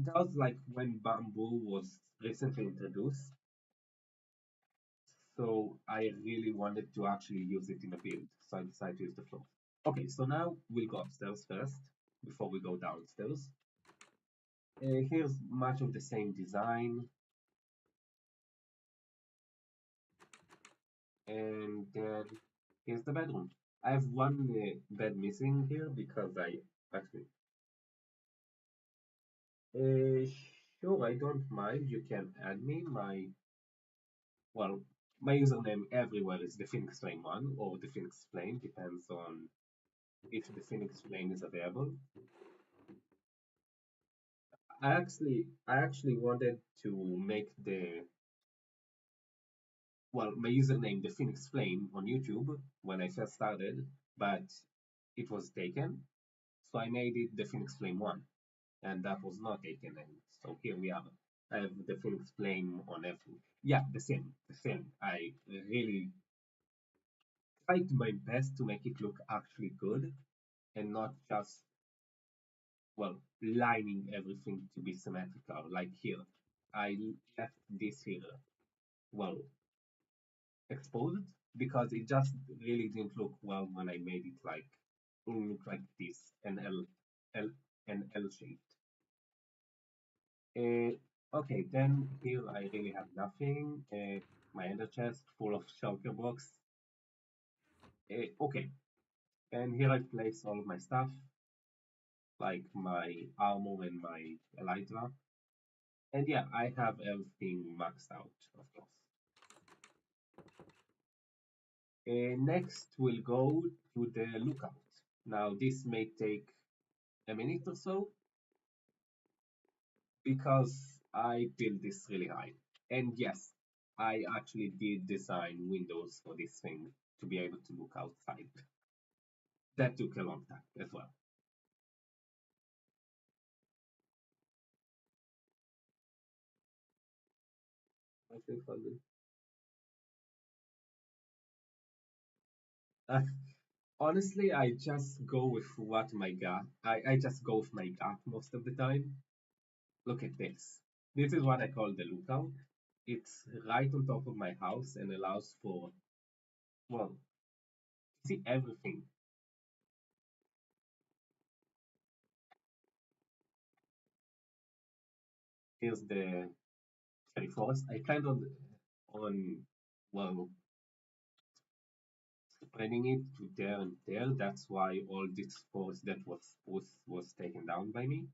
That was like when bamboo was recently introduced. So I really wanted to actually use it in a build. So I decided to use the floor. Okay, so now we'll go upstairs first before we go downstairs. Here's much of the same design. And then here's the bedroom. I have one bed missing here because I actually. Uh, sure, I don't mind. You can add me. Well, my username everywhere is the Phoenix Flame one or the Phoenix Flame, depends on if the Phoenix Flame is available. I actually wanted to make the well my username the Phoenix Flame on YouTube when I first started, but it was taken, so I made it the Phoenix Flame one, and that was not taken, and so here we are. I have the Phoenix Flame on everything. Yeah, the same. I really tried my best to make it look actually good and not just well lining everything to be symmetrical. Like here, I left this here well exposed because it just really didn't look well when I made it like look like this L an L shaped. Okay, then here I really have nothing. My ender chest full of shulker box. Okay, and here I place all of my stuff, like my armor and my elytra. And yeah, I have everything maxed out, of course. Next, we'll go to the lookout. Now, this may take a minute or so because I built this really high. And yes, I actually did design windows for this thing to be able to look outside. That took a long time as well. I think I will. Uh, Honestly, I just go with what my gut. I just go with my gut most of the time. Look at this. This is what I call the lookout. It's right on top of my house and allows for, well, see everything. Here's the cherry forest. I planned on, well, spreading it to there and there. That's why all this forest that was taken down by me.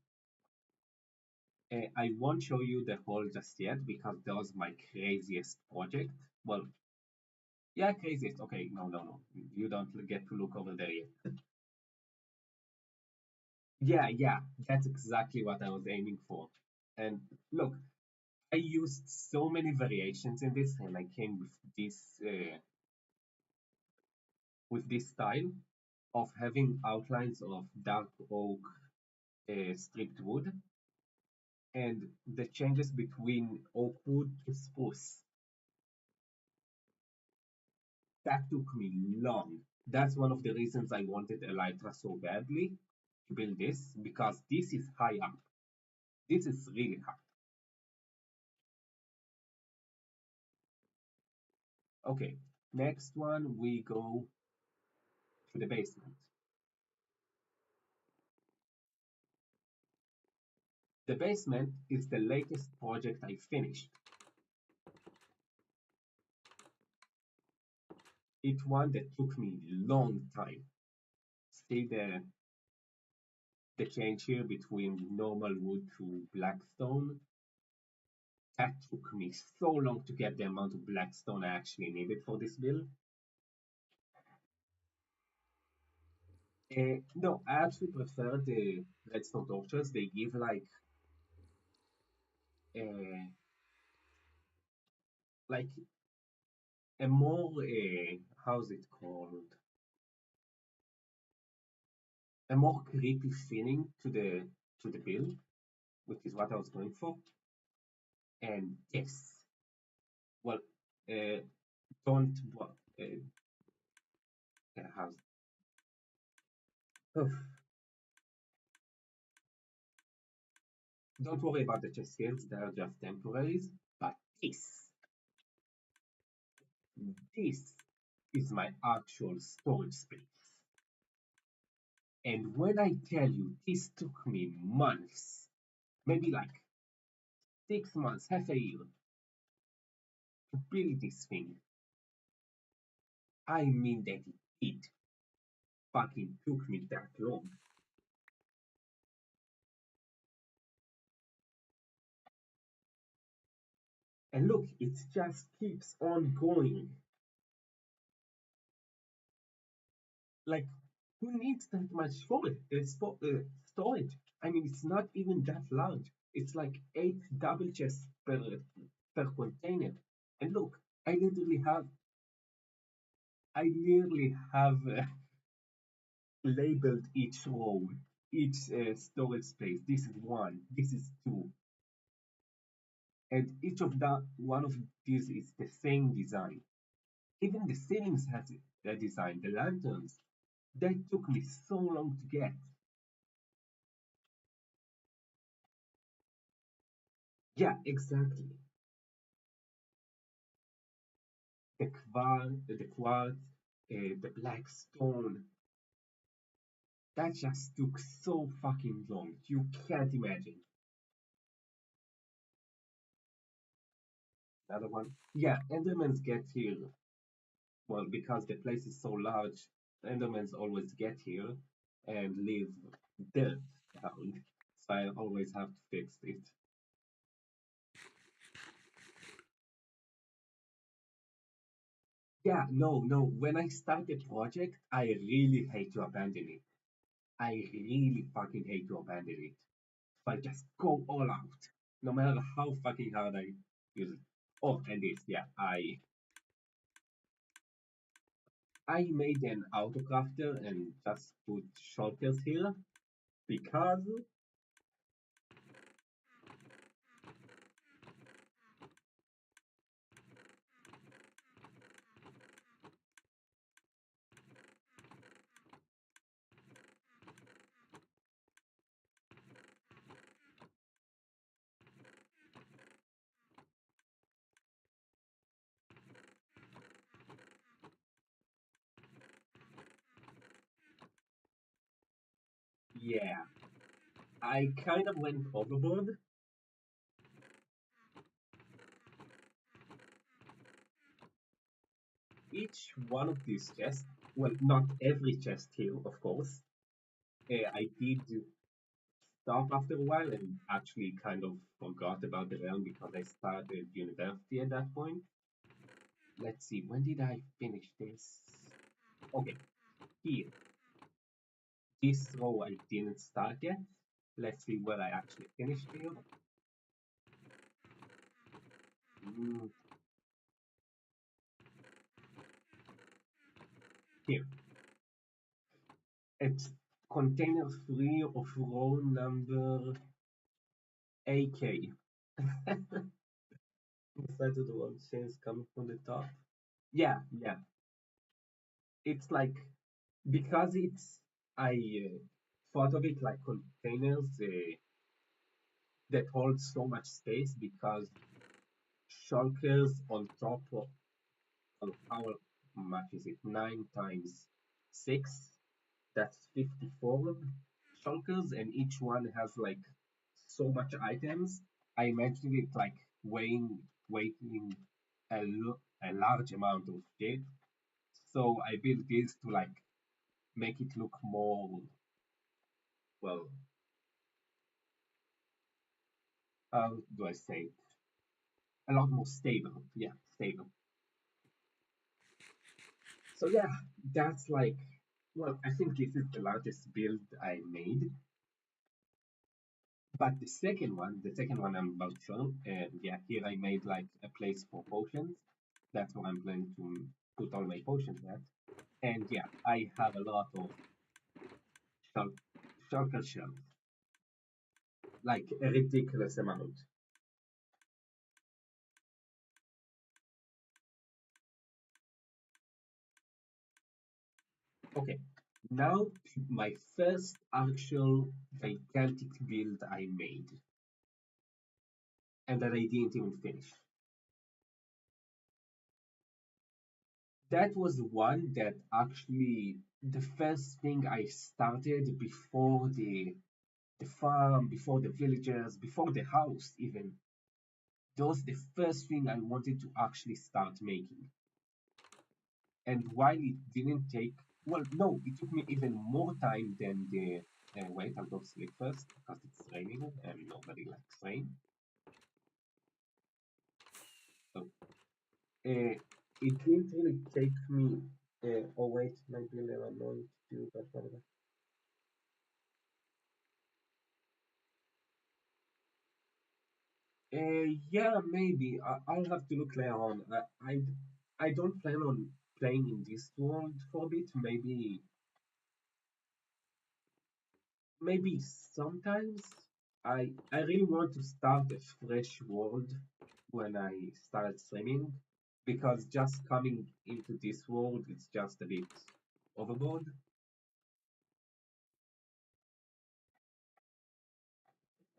I won't show you the whole just yet because that was my craziest project. Well, yeah, craziest. Okay, no, no, no. You don't get to look over there yet. Yeah, yeah, that's exactly what I was aiming for. And look, I used so many variations in this, and I came with this style of having outlines of dark oak stripped wood, and the changes between oak wood to spruce. That took me long. That's one of the reasons I wanted Elytra so badly to build this, because this is high up. This is really high. Okay, next one we go to the basement. The basement is the latest project I finished. It's one that took me a long time. See the change here between normal wood to blackstone? That took me so long to get the amount of blackstone I actually needed for this build. No, I actually prefer the redstone torches. They give uh, like a more how's it called? A more creepy feeling to the build, which is what I was going for. And yes, well, uh, don't how's oh, don't worry about the chest skills; they are just temporaries. But this is my actual storage space. And when I tell you this took me months, maybe like 6 months, half a year to build this thing, I mean that it fucking took me that long. And look, it just keeps on going. Like, who needs that much storage? I mean, it's not even that large. It's like 8 double chests per container. And look, I literally have labeled each row, each storage space. This is one, this is two, and each of that one of these is the same design. Even the ceilings has a design. The lanterns, they took me so long to get. Yeah, exactly. The quartz, the black stone. That just took so fucking long. You can't imagine. Another one. Yeah, Endermans get here. Well, because the place is so large, Endermans always get here and leave dirt around. So I always have to fix it. Yeah, no, no. When I start a project, I really hate to abandon it. I really fucking hate to abandon it. So I just go all out, no matter how fucking hard I use it. Oh, and this, yeah, I made an autocrafter and just put shulkers here because yeah, I kind of went overboard. each one of these chests, well, not every chest here, of course, I did stop after a while and actually kind of forgot about the realm because I started university at that point. Let's see, when did I finish this? Okay, here. This row I didn't start yet. Let's see where I actually finished here. Mm, here. It's container free of row number AK. Decided the one since coming from the top. Yeah, yeah. It's like because it's I thought of it like containers that hold so much space because shulkers on top of how much is it? 9 times 6. That's 54 shulkers, and each one has like so much items. I imagined it like weighing a large amount of shit. So I built this to like make it look more, well, how do I say it? A lot more stable. Yeah, stable. So yeah, that's like, well, I think this is the largest build I made. But the second one I'm about to show, and yeah, here I made like a place for potions. That's where I'm planning to put all my potions at. And yeah, I have a lot of shul- shulker shells, like a ridiculous amount. Okay, now my first actual gigantic build I made, and that I didn't even finish. That was one that actually the first thing I started before the farm, before the villagers, before the house even. That was the first thing I wanted to actually start making. And while it didn't take, well, no, it took me even more time than the. Wait, I'll go sleep first because it's raining and nobody likes rain. So it didn't really take me. Oh wait, maybe a little annoying to do, but whatever. Yeah, maybe. I'll have to look later on. I don't plan on playing in this world for a bit. Maybe sometimes. I really want to start a fresh world when I start streaming because just coming into this world it's just a bit overboard.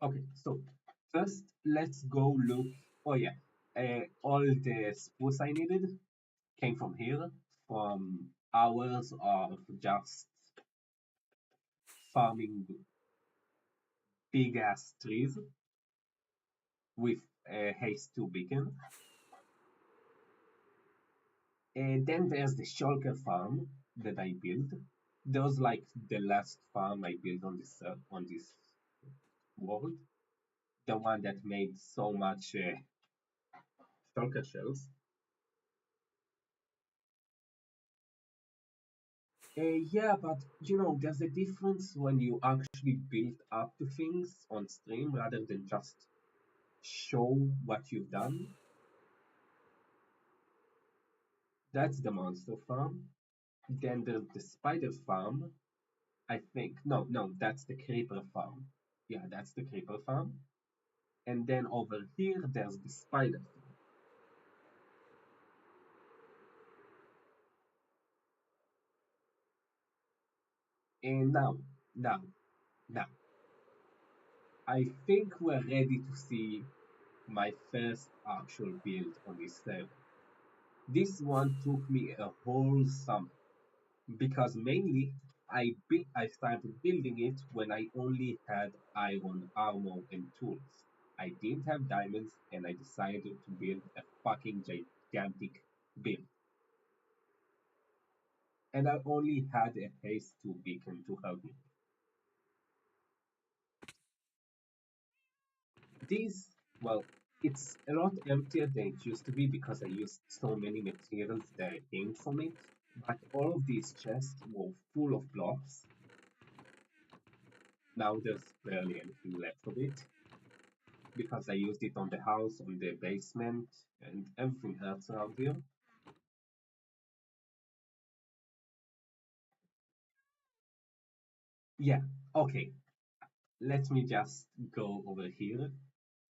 Okay, so first let's go look. Oh yeah, all the spruce I needed came from here, from hours of just farming big ass trees with haste to beacon. And then there's the shulker farm that I built. That was like the last farm I built on this world. The one that made so much shulker shells. Yeah, but there's a difference when you actually build up to things on stream rather than just show what you've done. That's the monster farm. Then there's the spider farm. I think. No, no, that's the creeper farm. Yeah, that's the creeper farm. And then over here, there's the spider farm. And now, now, I think we're ready to see my first actual build on this server. This one took me a whole summer because mainly I started building it when I only had iron armor and tools. I didn't have diamonds and I decided to build a fucking gigantic build. and I only had a haste to beacon to help me. These, well, it's a lot emptier than it used to be because I used so many materials that came from it. But all of these chests were full of blocks. Now there's barely anything left of it because I used it on the house, on the basement, and everything else around here. Yeah, okay, let me just go over here.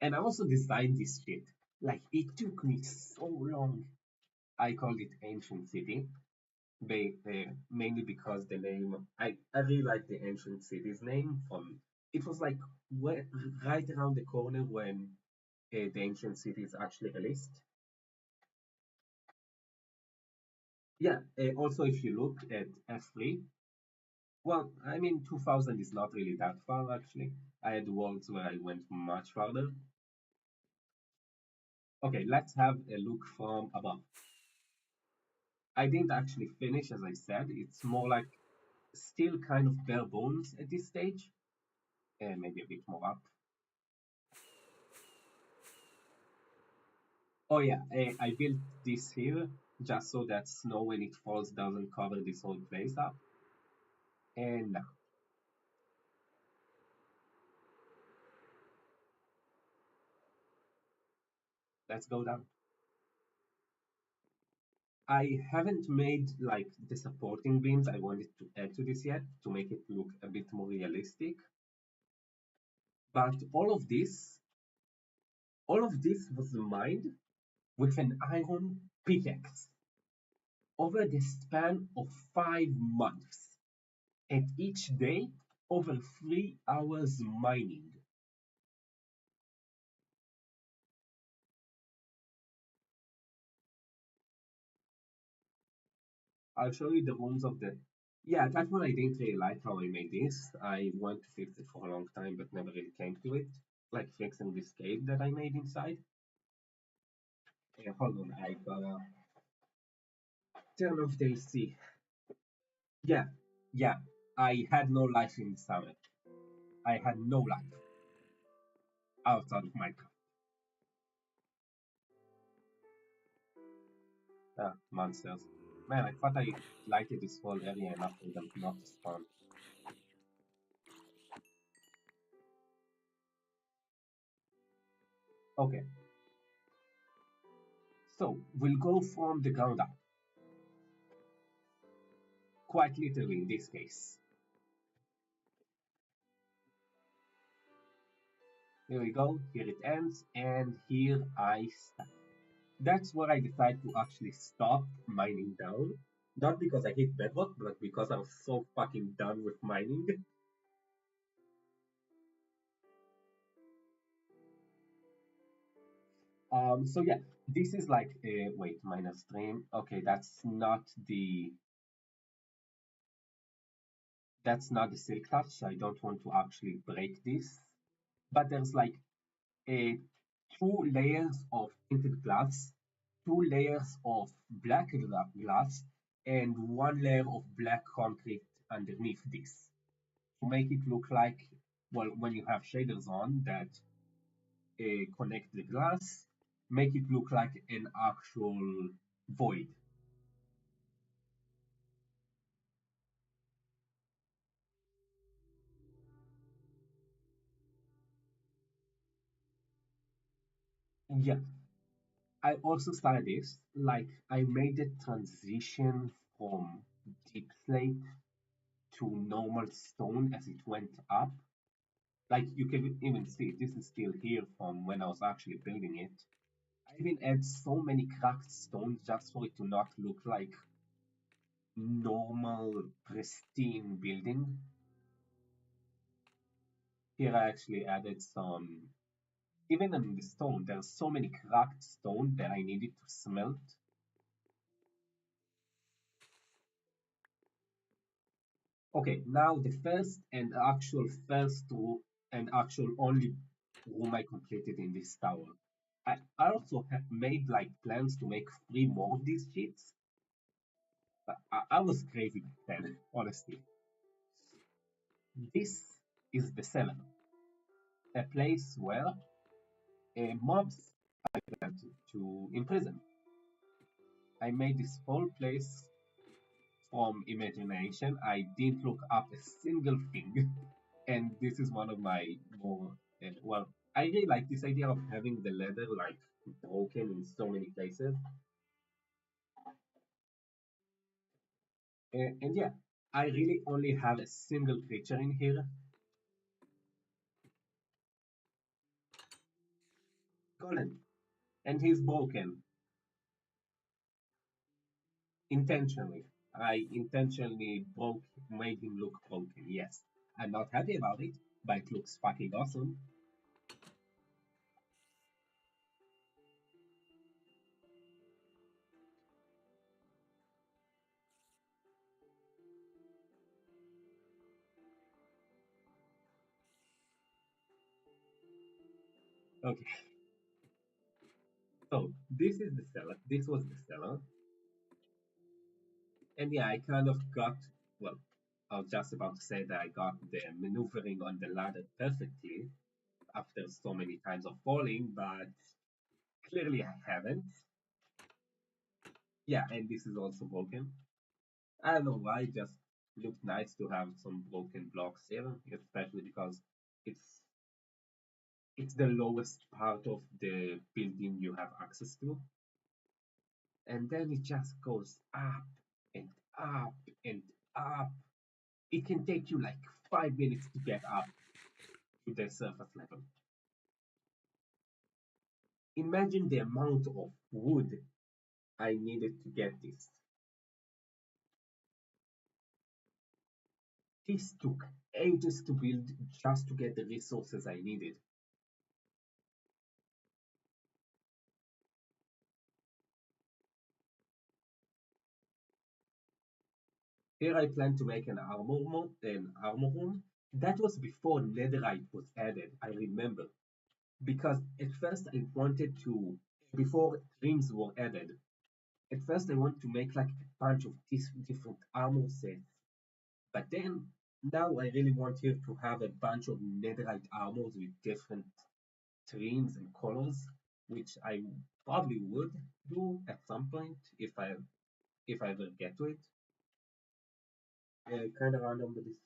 And I also designed this shit. Like, it took me so long. I called it Ancient City, mainly because the name, I really like the Ancient City's name. It was like where, right around the corner when the Ancient City is actually released. Yeah, also if you look at F3, well, I mean, 2000 is not really that far actually. I had worlds where I went much farther. Okay, let's have a look from above. I didn't actually finish, as I said. It's more like still kind of bare bones at this stage, and maybe a bit more up. Oh yeah, I built this here just so that snow when it falls doesn't cover this whole place up. And now, let's go down. I haven't made like the supporting beams I wanted to add to this yet to make it look a bit more realistic. But all of this was mined with an iron pickaxe over the span of 5 months, and each day over 3 hours mining. I'll show you the rooms of the. Yeah, that one I didn't really like how I made this. I want to fix it for a long time, but never really came to it. Like fixing this cave that I made inside. Hold on, I gotta turn off the AC. Yeah, yeah. I had no life in the summer. I had no life outside of Minecraft. Monsters. Man, I thought I lighted this whole area enough for them not to spawn. Okay, so we'll go from the ground up. Quite literally in this case. Here we go, here it ends, and here I stop. That's where I decided to actually stop mining down. Not because I hate bedrock, but because I was so fucking done with mining. So yeah, this is like a wait, minus stream. Okay, that's not the silk touch, so I don't want to actually break this. But there's like a 2 layers of tinted glass, 2 layers of black glass, and 1 layer of black concrete underneath this to make it look like, well, when you have shaders on that connect the glass, make it look like an actual void. Yeah, I also started this, like, I made the transition from deep slate to normal stone as it went up. Like you can even see this is still here from when I was actually building it. I even add so many cracked stones just for it to not look like normal pristine building. Here I actually added some, even in the stone, there's so many cracked stone that I needed to smelt. Okay, now the first and actual only room I completed in this tower. I also have made like plans to make 3 more of these sheets. I was crazy back then, honestly. This is the cellar, a place where mobs are to imprison. I made this whole place from imagination. I didn't look up a single thing. And this is one of my more, well, I really like this idea of having the leather like broken in so many places. And yeah, I really only have a single creature in here, Golem, and he's broken intentionally. I intentionally made him look broken. Yes, I'm not happy about it, but it looks fucking awesome. Okay, so this is the cellar. This was the cellar, and yeah, I kind of got, well, I was just about to say that I got the maneuvering on the ladder perfectly after so many times of falling, but clearly I haven't. Yeah, and this is also broken. I don't know why, it just looked nice to have some broken blocks here, especially because it's it's the lowest part of the building you have access to. And then it just goes up and up and up. It can take you like 5 minutes to get up to the surface level. Imagine the amount of wood I needed to get this. This took ages to build just to get the resources I needed. Here I plan to make an armor room. That was before netherite was added, I remember. Because at first I wanted to, before dreams were added, at first I wanted to make like a bunch of these different armor sets. But then now I really want here to have a bunch of netherite armors with different trims and colors, which I probably would do at some point if I ever get to it. Kind of random, but this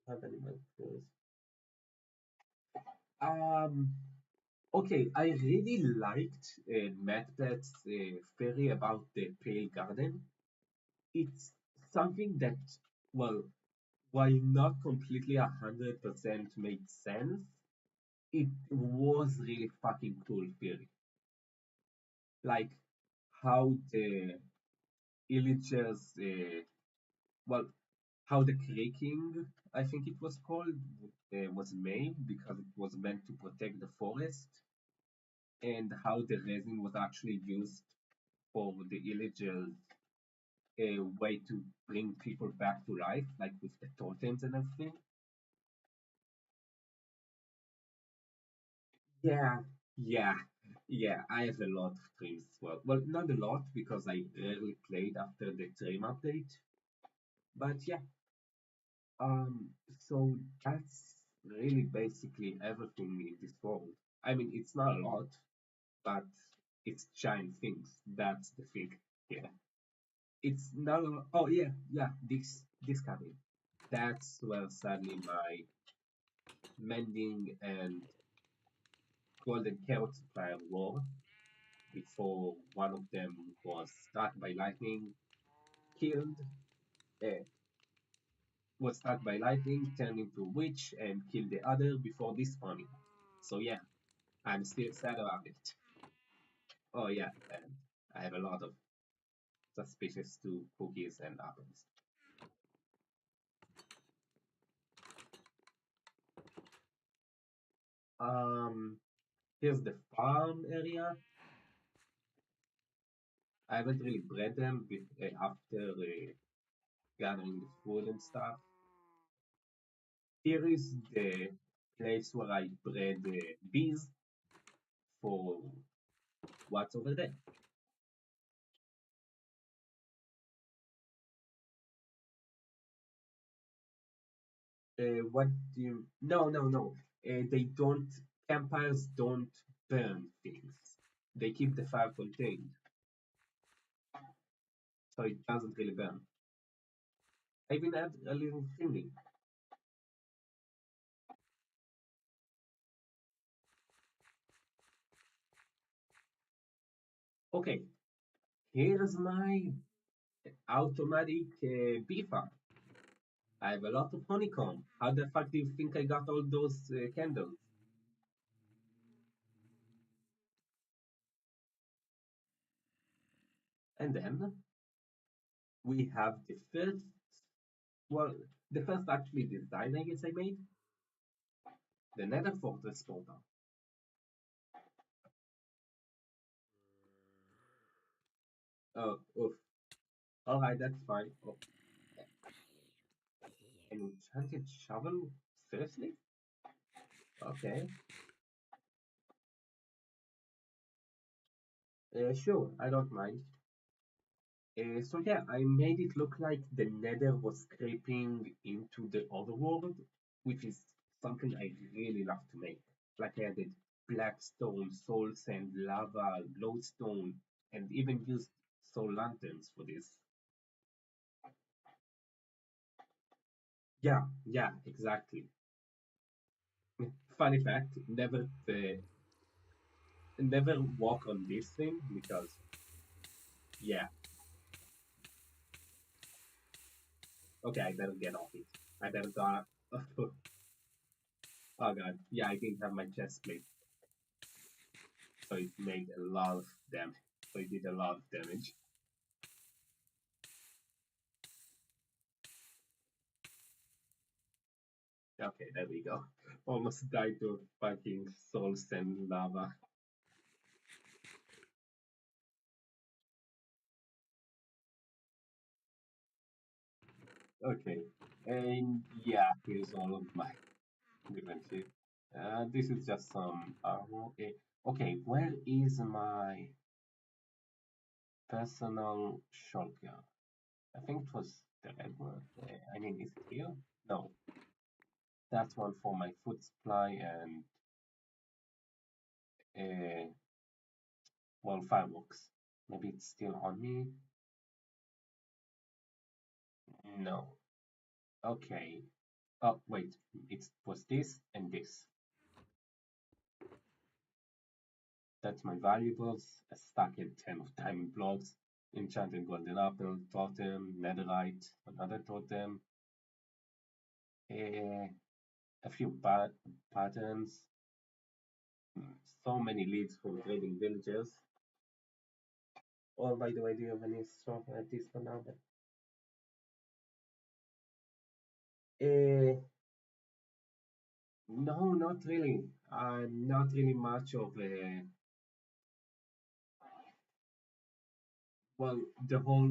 have animal clothes. Um, okay, I really liked Macbeth's theory about the Pale Garden. It's something that, well, while not completely 100% made sense, it was really fucking cool theory. Like how the villagers, well, how the creaking, I think it was called, was made because it was meant to protect the forest, and how the resin was actually used for the villagers a way to bring people back to life, like with the totems and everything. Yeah, yeah, yeah. I have a lot of dreams as well. Well, not a lot because I rarely played after the dream update. But yeah, so that's really basically everything in this world. I mean, it's not a lot, but it's giant things. That's the thing. Yeah, it's not. Oh yeah, yeah. This cabin. That's where sadly my mending and golden carrot supplier were before one of them was struck by lightning, killed, uh, was struck by lightning, turned into a witch, and killed the other before despawning. So yeah, I'm still sad about it. Oh yeah, and I have a lot of suspicious to cookies and apples. Um, Here's the farm area. I haven't really bred them after gathering the food and stuff. Here is the place where I bred the bees for what's over there. What do you? No, no, no. They don't. Campfires don't burn things. They keep the fire contained, so it doesn't really burn. I even add a little chimney. Okay, here's my automatic bee farm. I have a lot of honeycomb. How the fuck do you think I got all those candles? And then we have the first, well, the first actually design I guess I made, the Nether Fortress portal. Oh, oof. All right, that's fine. Oh, an enchanted shovel? Seriously? Okay. Sure, I don't mind. So yeah, I made it look like the Nether was creeping into the other world, which is something I really love to make. Like I added black stone, soul sand, lava, glowstone, and even used soul lanterns for this. Yeah, yeah, exactly. Funny fact, never walk on this thing because yeah, okay, I better get off it. I better go. Oh god, yeah, I didn't have my chest plate, so it made a lot of damage. So it did a lot of damage. Okay, there we go. Almost died to fucking soul sand lava. Okay, and yeah, here's all of my different shit. This is just some armor. Okay, where is my personal shotgun? I think it was the red one. I mean, is it here? No, that's one for my food supply and uh, well, fireworks. Maybe it's still on me. No. Okay. Oh wait, it was this and this. That's my valuables. A stack and 10 of diamond blocks, enchanted golden apple, totem, netherite, another totem, eh, a few patterns, so many leads from trading villagers. Oh, by the way, do you have any sort of this for now? Uh, no, not really. I'm not really much of a well, the whole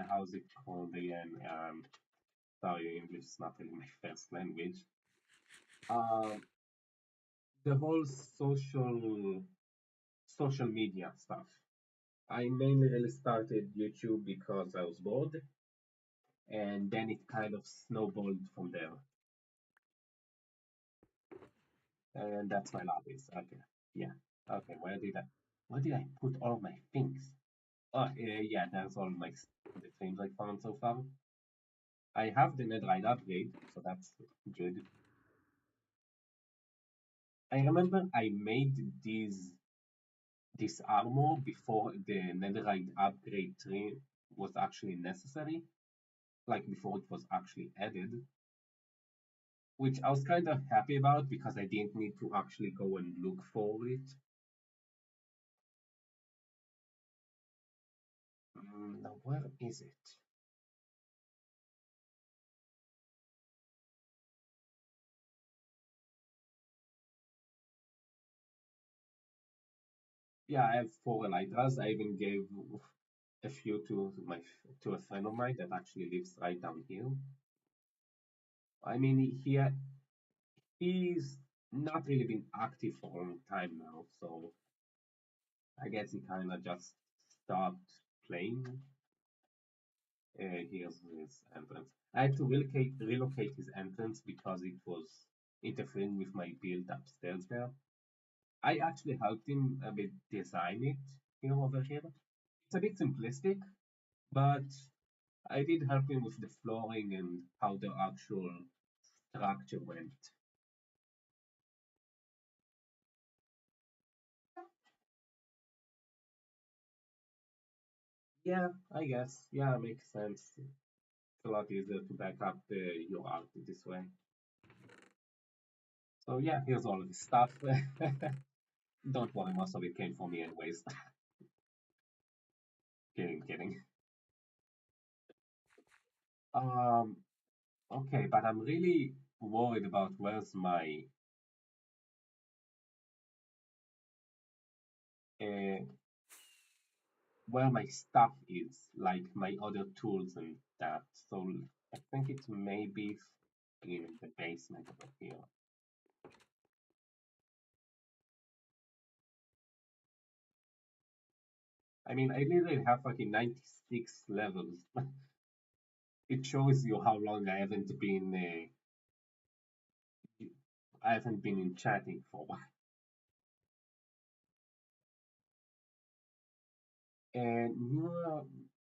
how's it called again? Sorry, English is not really my first language. Um, the whole social media stuff. I mainly really started YouTube because I was bored, and then it kind of snowballed from there. And that's my lobbies. Okay, yeah. Okay, where did I put all my things? Oh, yeah, that's all the things I found so far. I have the netherite upgrade, so that's good. I remember I made this armor before the netherite upgrade tree was actually necessary, like before it was actually added, which I was kind of happy about because I didn't need to actually go and look for it. Now, where is it? Yeah, I have four elytras. I even gave a few to a friend of mine that actually lives right down here. I mean, he's not really been active for a long time now, so I guess he kind of just stopped playing. Here's his entrance. I had to relocate his entrance because it was interfering with my build upstairs there. I actually helped him a bit design it here over here. It's a bit simplistic, but I did help him with the flooring and how the actual structure went. Yeah, I guess. Yeah, makes sense. It's a lot easier to back up your art this way. So yeah, here's all of the stuff. Don't worry, most of it came from me anyways. Kidding, kidding. Um, okay, but I'm really worried about uh, where my stuff is, like my other tools and that. So I think it may be in the basement over here. I mean, I literally have fucking 96 levels. It shows you how long I haven't been in chatting for a while. And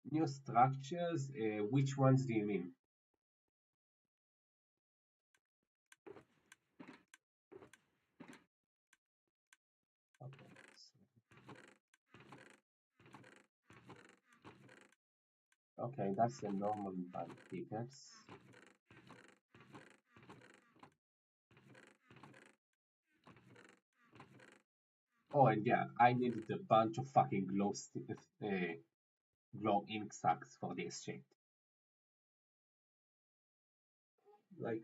new structures. Which ones do you mean? Okay, okay, that's the normal bank tickets. Oh, and yeah, I needed a bunch of fucking glow ink sacks for this shit. Like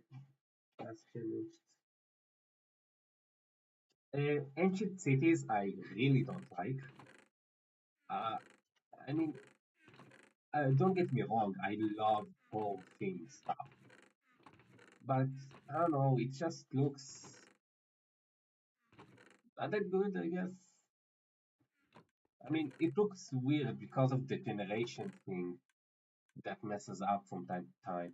that's finished. Ancient cities, I really don't like. Uh, I mean, don't get me wrong, I love whole thing stuff, but I don't know, it just looks not that good, I guess. I mean, it looks weird because of the generation thing that messes up from time to time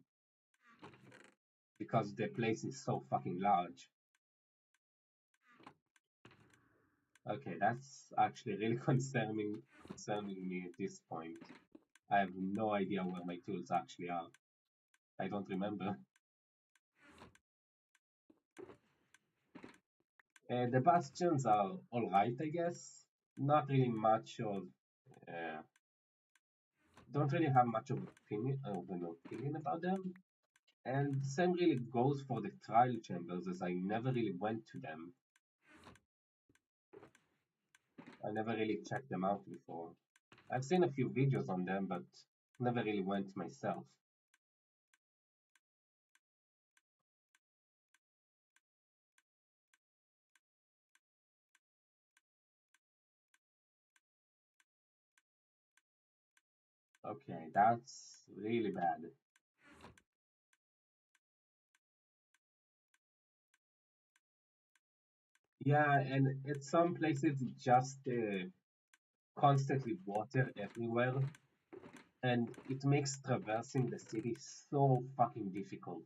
because the place is so fucking large. Okay, that's actually really concerning me at this point. I have no idea where my tools actually are. I don't remember. The bastions are alright, I guess. Not really much of, uh, don't really have much of an opinion about them. And the same really goes for the trial chambers, as I never really went to them. I never really checked them out before. I've seen a few videos on them, but never really went myself. Okay, that's really bad. Yeah, and at some places it's just constantly water everywhere, and it makes traversing the city so fucking difficult.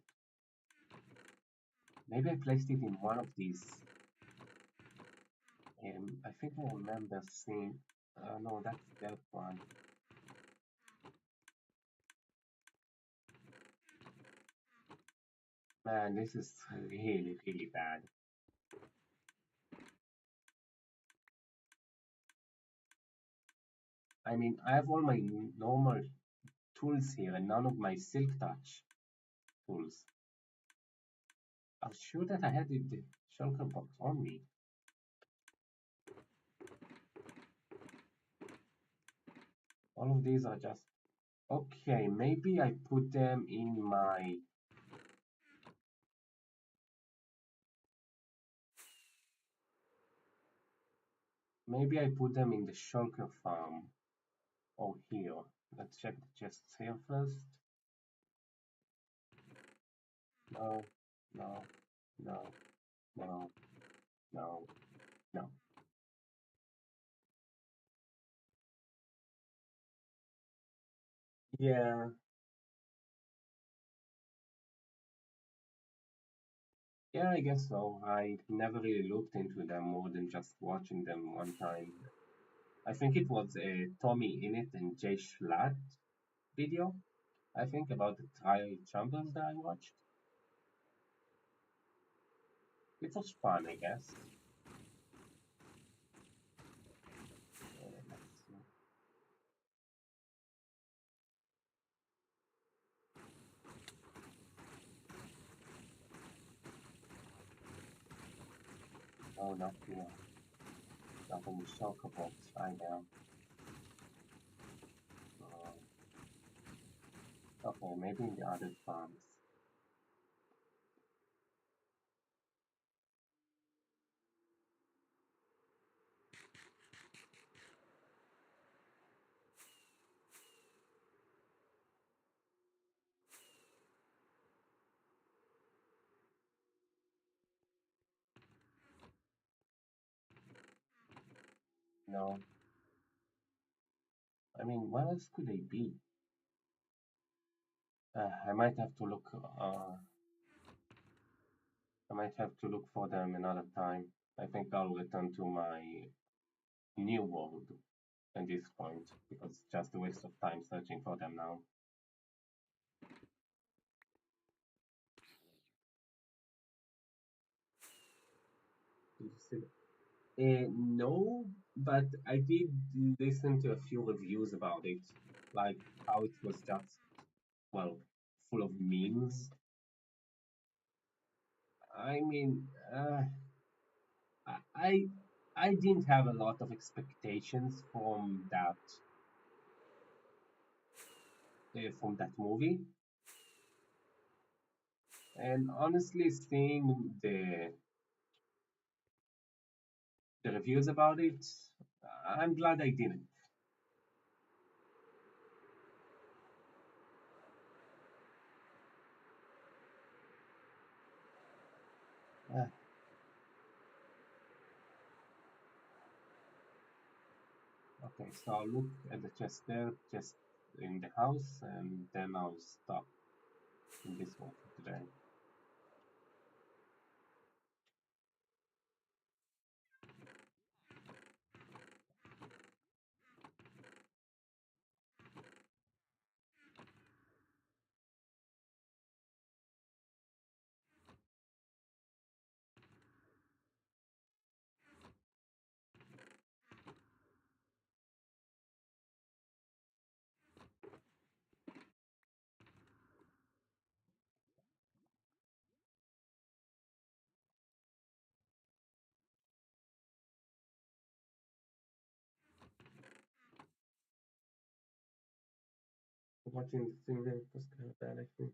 Maybe I placed it in one of these. I think I remember seeing. No, that's that one. Man, this is really, really bad. I mean, I have all my normal tools here and none of my silk touch tools. I'm sure that I had the shulker box on me. All of these are just okay. Maybe I put them in my. Maybe I put them in the shulker farm. Oh, here. Let's check the chests here first. No, no, no, no, no, no. Yeah. Yeah, I guess so. I never really looked into them more than just watching them one time. I think it was a Tommy Innit and Jay Schlatt video. I think about the trial chambers that I watched. It was fun, I guess. Let's see. No, not here. Not in the soccer box. I know. Okay, maybe in the other farms. No. I mean, what else could they be? I might have to look. I might have to look for them another time. I think I'll return to my new world at this point because it's just a waste of time searching for them now. Did you see that? No, but I did listen to a few reviews about it, like how it was just, well, full of memes. I mean, I I didn't have a lot of expectations from that movie, and honestly, seeing the reviews about it, I'm glad I didn't. Uh, okay, so I'll look at the chest there, just in the house, and then I'll stop in this one for today. Watching the thing there was kind of bad, I think.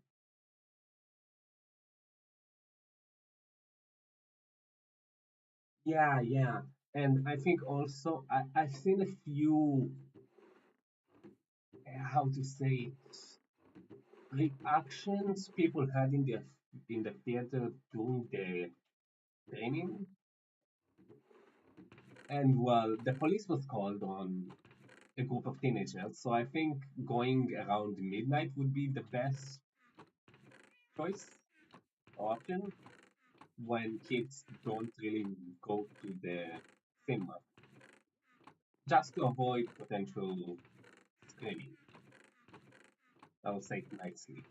Yeah, yeah. And I think also I've seen a few, how to say it, reactions people had in the theater during the training. And well, the police was called on a group of teenagers, so I think going around midnight would be the best choice or option when kids don't really go to the cinema, just to avoid potential screaming. I'll say it nicely.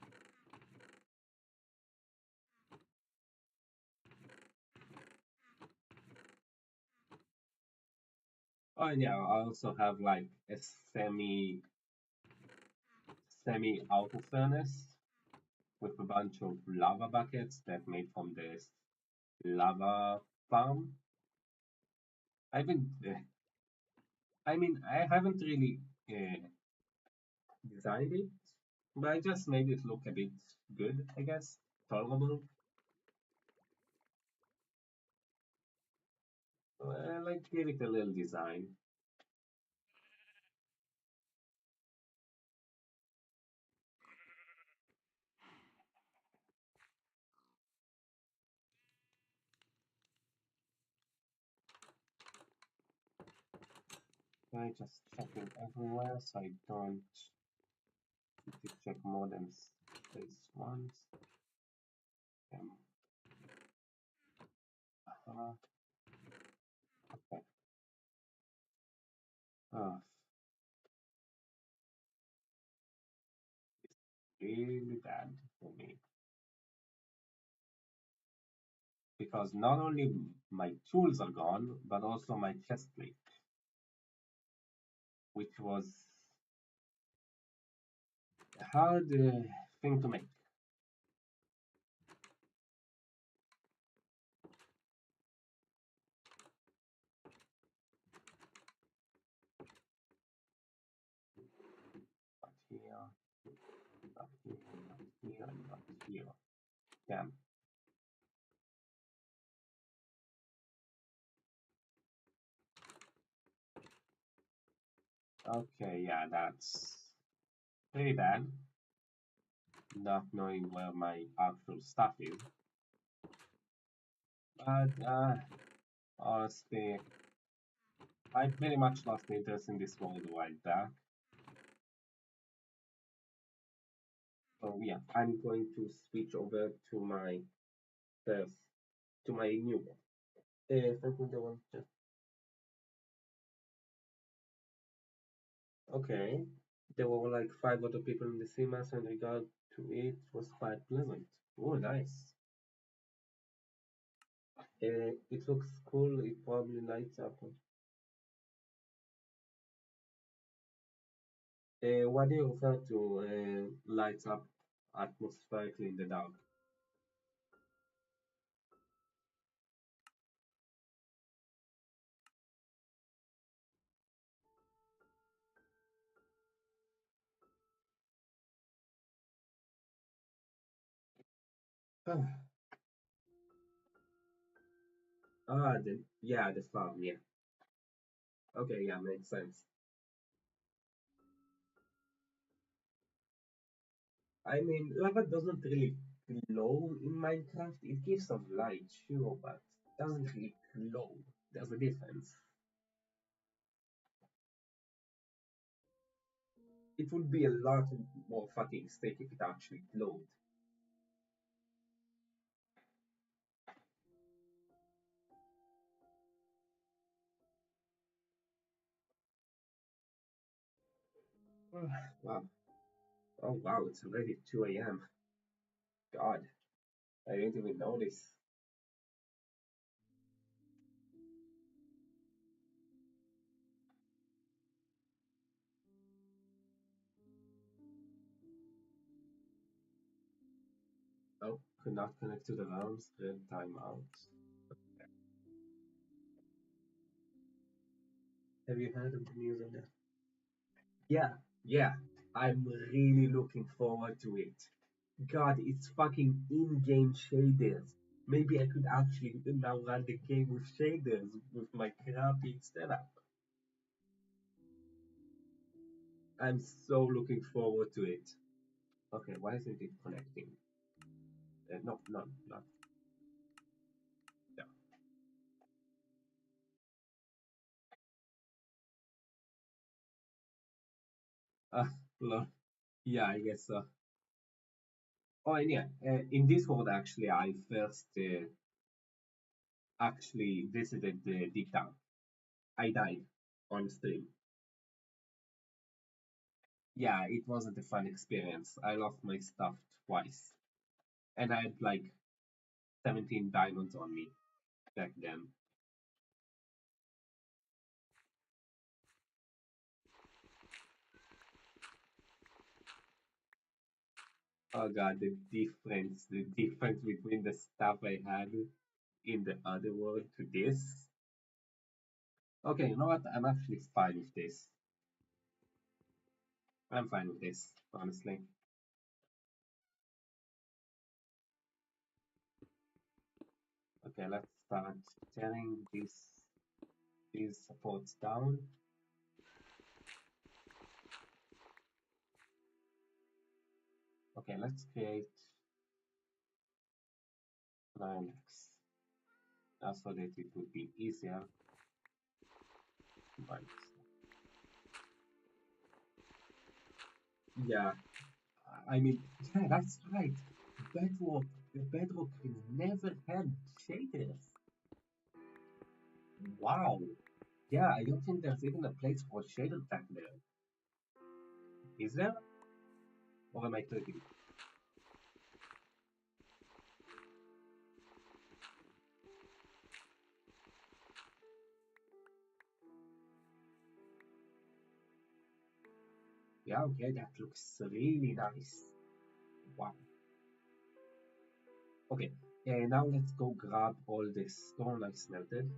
Oh yeah, I also have like a semi auto furnace with a bunch of lava buckets that made from this lava farm. I haven't, I mean, I haven't really uh, designed it, but I just made it look a bit good, I guess, tolerable. Like give it a little design. I just checking everywhere so I don't need to check more than space once. Um, Okay. Uh, really bad for me because not only my tools are gone, but also my chest plate, which was a hard thing to make. Not here, not here, not here, not here. Damn. Okay, yeah, that's pretty bad. Not knowing where my actual stuff is. But honestly, I pretty much lost interest in this world a while back. So yeah, I'm going to switch over to my first, to my new one. Something that was just okay. There were like five other people in the cinemas, and regard to it was quite pleasant. Oh, nice. It looks cool. It probably lights up. What do you refer to? Lights up atmospherically in the dark. Yeah, the farm. Yeah. Okay, yeah, makes sense. I mean, lava doesn't really glow in Minecraft. It gives some light, sure, but doesn't really glow. There's a difference. It would be a lot more fucking steak if it actually glowed. Wow. Oh wow, it's already 2 a.m. God, I didn't even notice. Oh, could not connect to the realms. Real timeout. Have you heard of the news on that? Yeah, yeah. I'm really looking forward to it. God, it's fucking in-game shaders. Maybe I could actually now run the game with shaders with my crappy setup. I'm so looking forward to it. Okay, why isn't it connecting? No, no, not. No. Uh, no. Yeah, I guess so. Oh, and yeah, in this world, actually, I first actually visited the deep down. I died on stream. Yeah, it wasn't a fun experience. I lost my stuff twice, and I had like 17 diamonds on me back then. Oh god, the difference between the stuff I had in the other world to this. Okay, you know what? I'm actually fine with this. I'm fine with this, honestly. Okay, let's start tearing these supports down. Okay, let's create Linux so that it would be easier to buy stuff. Yeah, I mean, yeah, that's right. Bedrock, the Bedrock never had shaders. Wow. Yeah, I don't think there's even a place for shaded back there. Is there? Or am I tripping? Yeah, okay, that looks really nice. Wow. Okay, now let's go grab all the stone I smelted.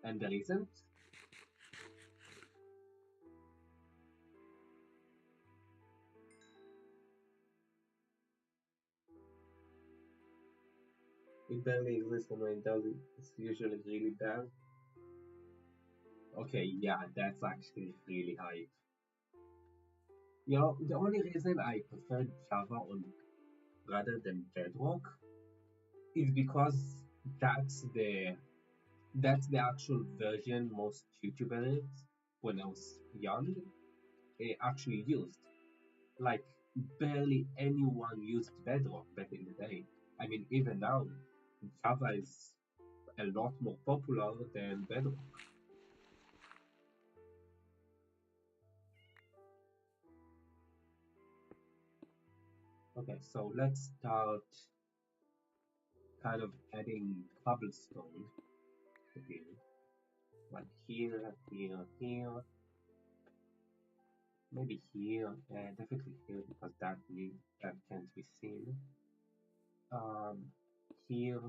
And there isn't. It barely exists, and when it does, it's usually really bad. Okay, yeah, that's actually really high. You know, the only reason I prefer Java on rather than Bedrock is because that's the that's the actual version most YouTubers when I was young actually used. Like barely anyone used Bedrock back in the day. I mean, even now, Java is a lot more popular than Bedrock. Okay, so let's start kind of adding cobblestone to here. Like here, maybe here, definitely here because that can't be seen. Um, here,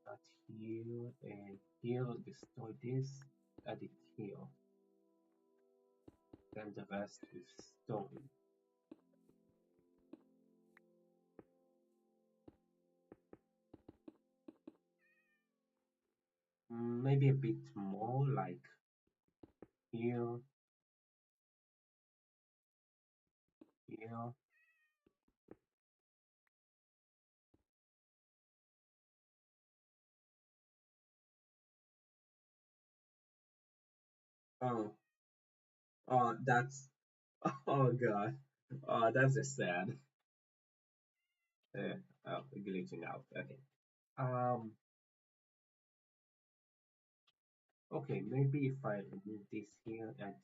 not here, and here. Destroy this. Add it here. Then the rest with stone. Maybe a bit more, like here, here. Oh, that's oh god. That's just sad. Uh, glitching out. Okay. Um. Okay. Maybe if I remove this here and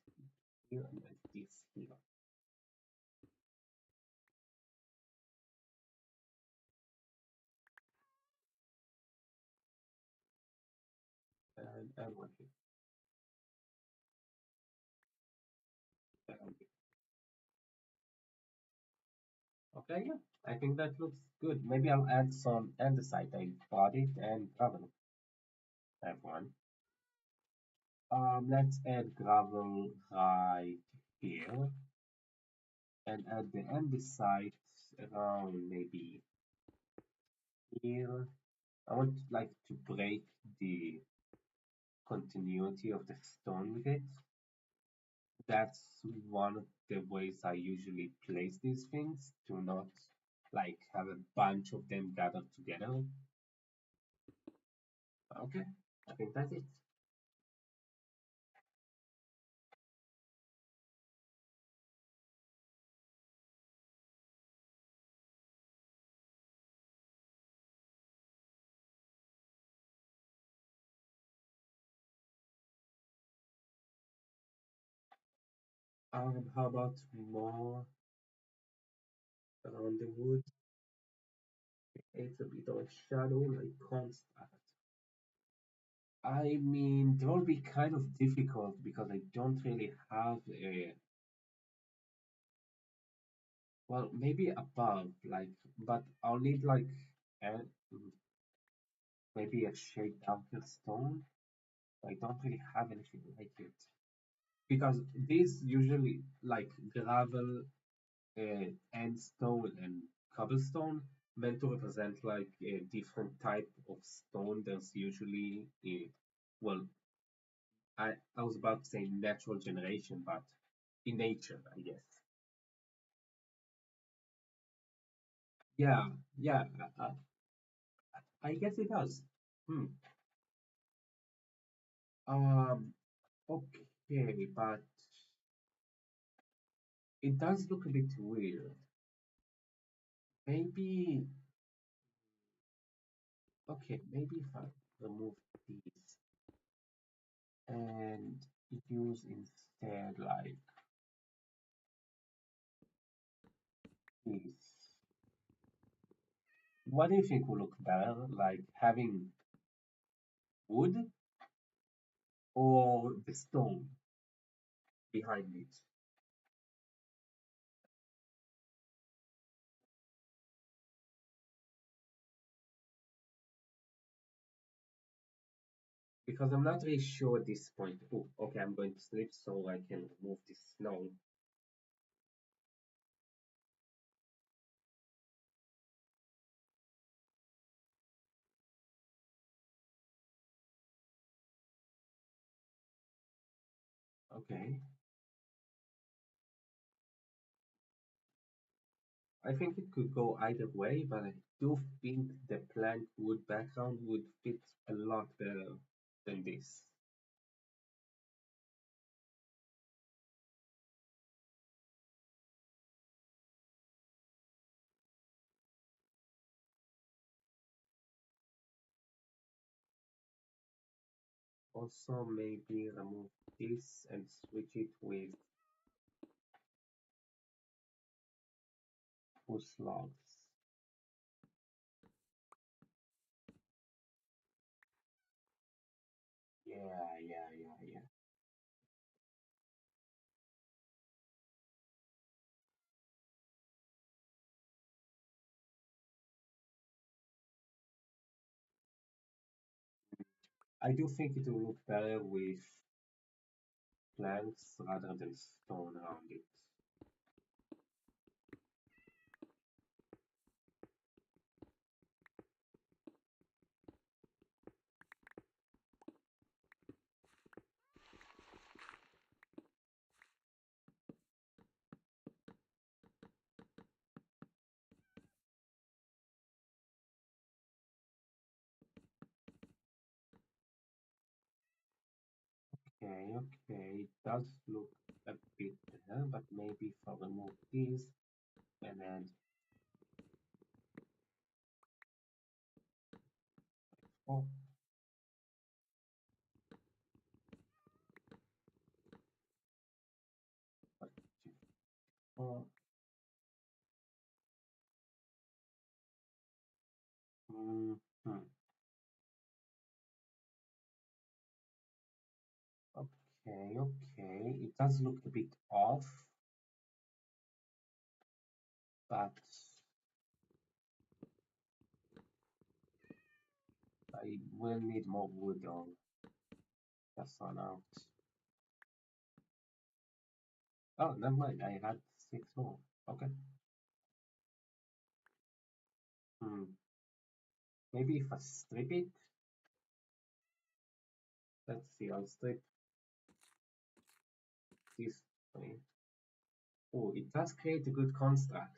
here and then this here and one here. And okay. Yeah. I think that looks good. Maybe I'll add some andesite. I bought it and gravel. I have one. Let's add gravel right here and add the andesite around maybe here. I want like to break the continuity of the stone with it. That's one of the ways I usually place these things to not like have a bunch of them gathered together. Okay, I think that's it. How about more around the wood? It's a bit of shadow, like constant. I mean, that will be kind of difficult because I don't really have a, well, maybe above, like, but I'll need like a, maybe a shade darker stone. I don't really have anything like it because these usually like gravel and stone and cobblestone meant to represent like a different type of stone. There's usually a, well, I was about to say natural generation, but in nature, I guess. Yeah, yeah, I guess it does. Hmm. Um, okay, but It does look a bit weird. Maybe, okay, maybe if I remove these and use instead like this. What do you think will look better? Like having wood or the stone behind it? Because I'm not really sure at this point. Oh, okay, I'm going to sleep so I can remove this snow. Okay. I think it could go either way, but I do think the plank wood background would fit a lot better than this. Also, maybe remove this and switch it with spruce logs. Yeah. I do think it will look better with planks rather than stone around it. Okay. It does look a bit better, but maybe if I remove this and add four, but four, mm, hmm. Okay. It does look a bit off, but I will need more wood on just run out. Oh, never mind. I had six more. Okay. Hmm. Maybe if I strip it, let's see. I'll strip this way. Oh, it does create a good construct.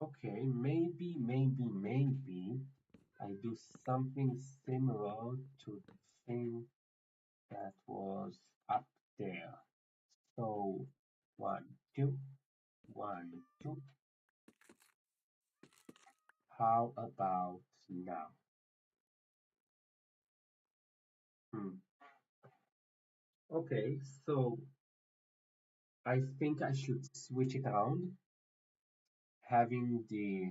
Okay, maybe I do something similar to the thing that was up there. So, one, two, one, two. How about now? Hmm. Okay, so I think I should switch it around, having the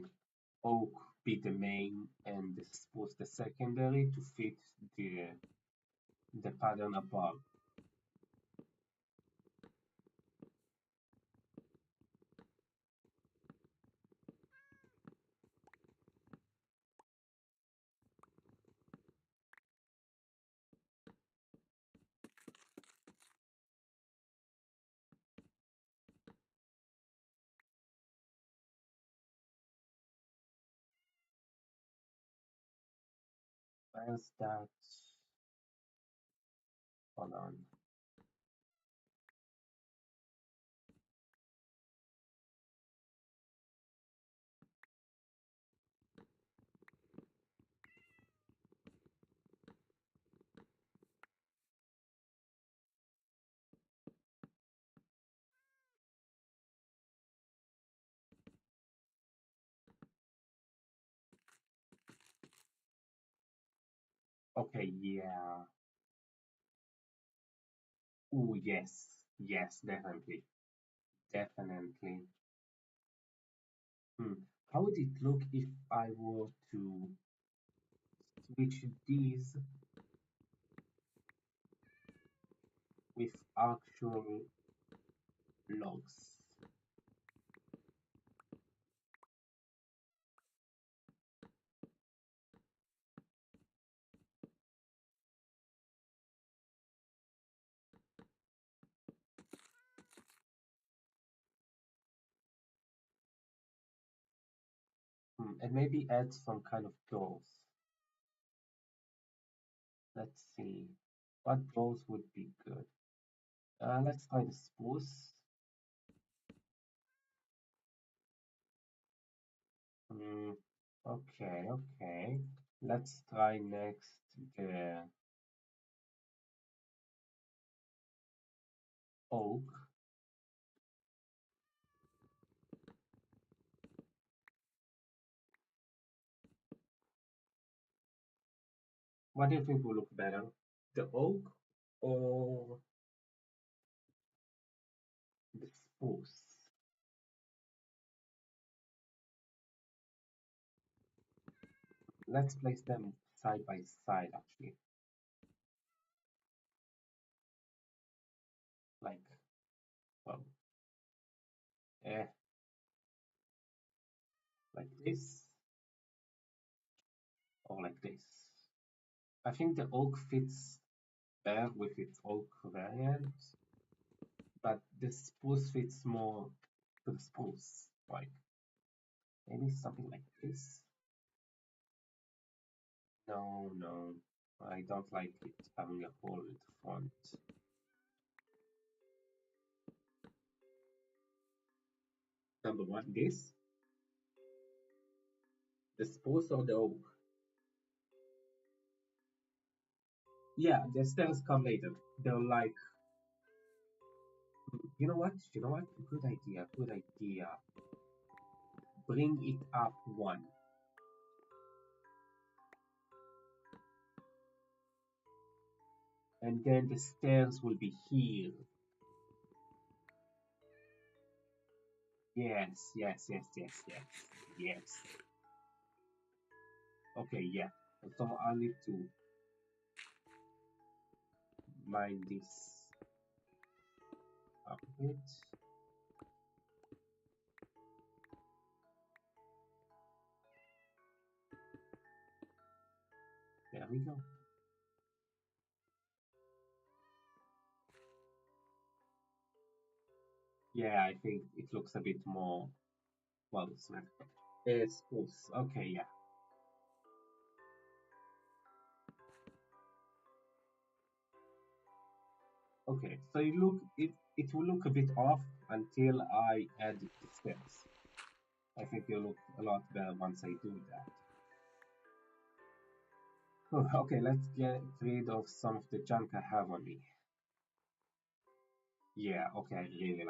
oak be the main and the spruce the secondary to fit the pattern above. Where's that? Hold on. Okay, yeah. Oh, yes. Yes, definitely. Definitely. Hmm. How would it look if I were to switch these with actual logs? And maybe add some kind of doors. Let's see. What doors would be good? Let's try the spruce. Mm, okay, okay. Let's try next the oak. What do you think will look better? The oak or the spruce? Let's place them side by side actually. Like, well, eh, like this or like this. I think the oak fits better with its oak variant, but the spruce fits more to the spruce. Like maybe something like this. No, no, I don't like it having a hole in the front. Number one, this, the spruce or the oak. Yeah, the stairs come later. They're like, you know what? You know what? Good idea. Good idea. Bring it up one, and then the stairs will be here. Yes, yes, yes, yes, yes, yes. Okay, yeah. So I need to mine this up a bit. There we go. Yeah, I think it looks a bit more well smooth. It's smooth. Okay, yeah. Okay, so it will look a bit off until I add the steps. I think it'll look a lot better once I do that. Oh, okay, let's get rid of some of the junk I have on me. Yeah, okay, I really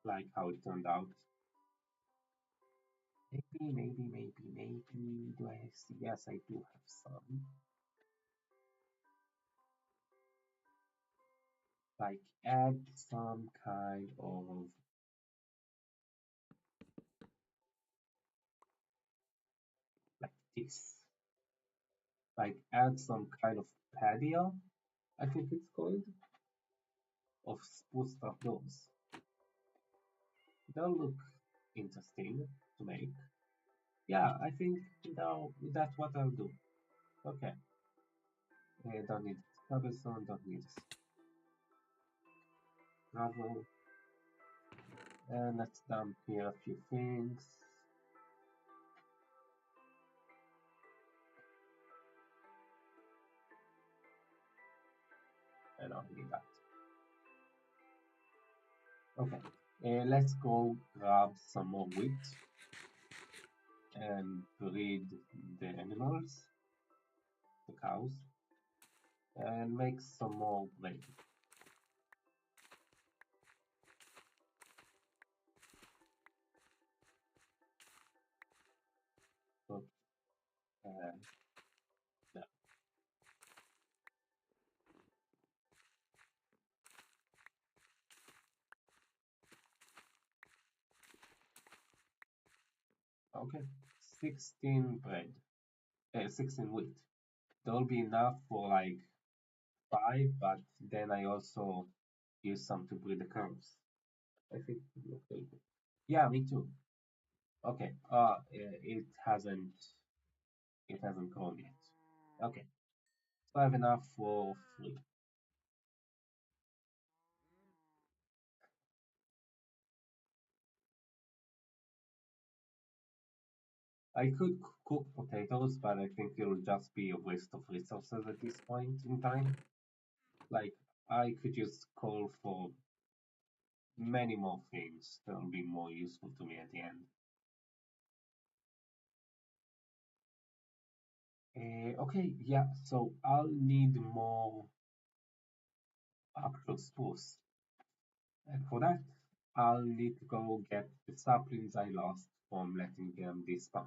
like how it turned out. Maybe. Do I have? Yes, I do have some. Like add some kind of like this. Like add some kind of patio, I think it's called, of spruce stuff doors. They'll look interesting to make. Yeah, I think that's what I'll do. Okay. Don't need cobblestone, don't need gravel. And let's dump here a few things. I don't need that. Okay. Let's go grab some more wheat and breed the animals, the cows, and make some more bread. But, uh, yeah. Okay, 16 bread, 16 wheat. That'll be enough for like five, but then I also use some to breed the cows. I think it looks very good. Yeah, me too. Okay, it hasn't grown yet. Okay, so I have enough for three. I could cook potatoes, but I think it'll just be a waste of resources at this point in time. Like, I could just call for many more things that will be more useful to me at the end. Okay, yeah, so I'll need more actual spruce. And for that, I'll need to go get the saplings I lost from letting them despawn.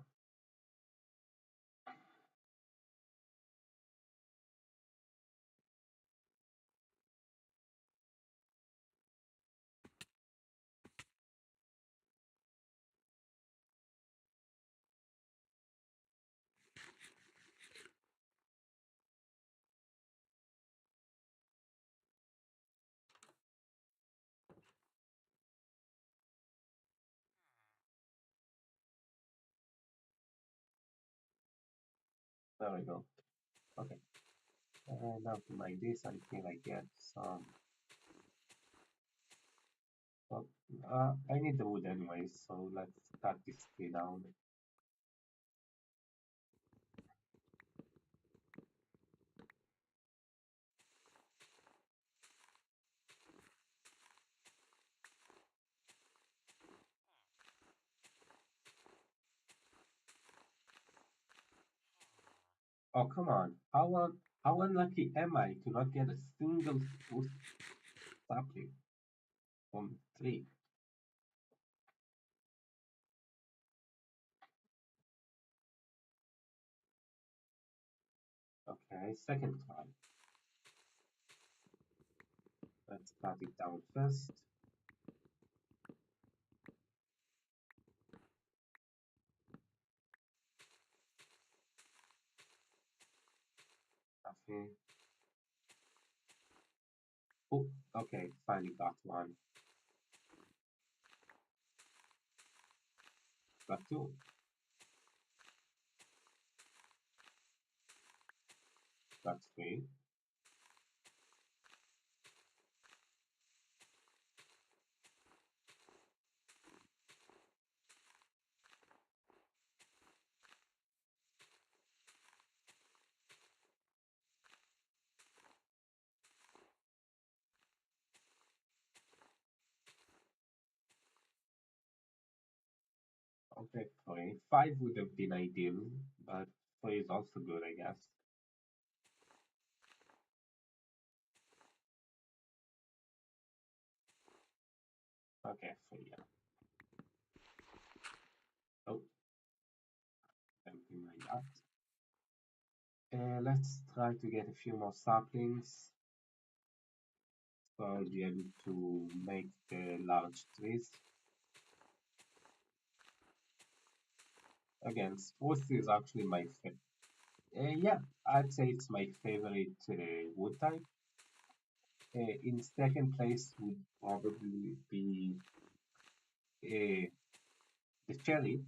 There we go. Okay, now to my this, I think I get some. Well, I need the wood anyway, so let's cut this tree down. Oh, come on. How unlucky am I to not get a single spruce sapling from the tree? Okay, second try. Let's cut it down first. Nothing. Oh, okay, finally got one. Got two. Got three. Okay, three. Five would have been ideal, but three is also good, I guess. Okay, three, yeah. Oh, something like that. Let's try to get a few more saplings so I'll be able to make the large trees. Again, spruce is actually my favorite. Yeah, I'd say it's my favorite wood type. In second place would probably be uh, the cherry,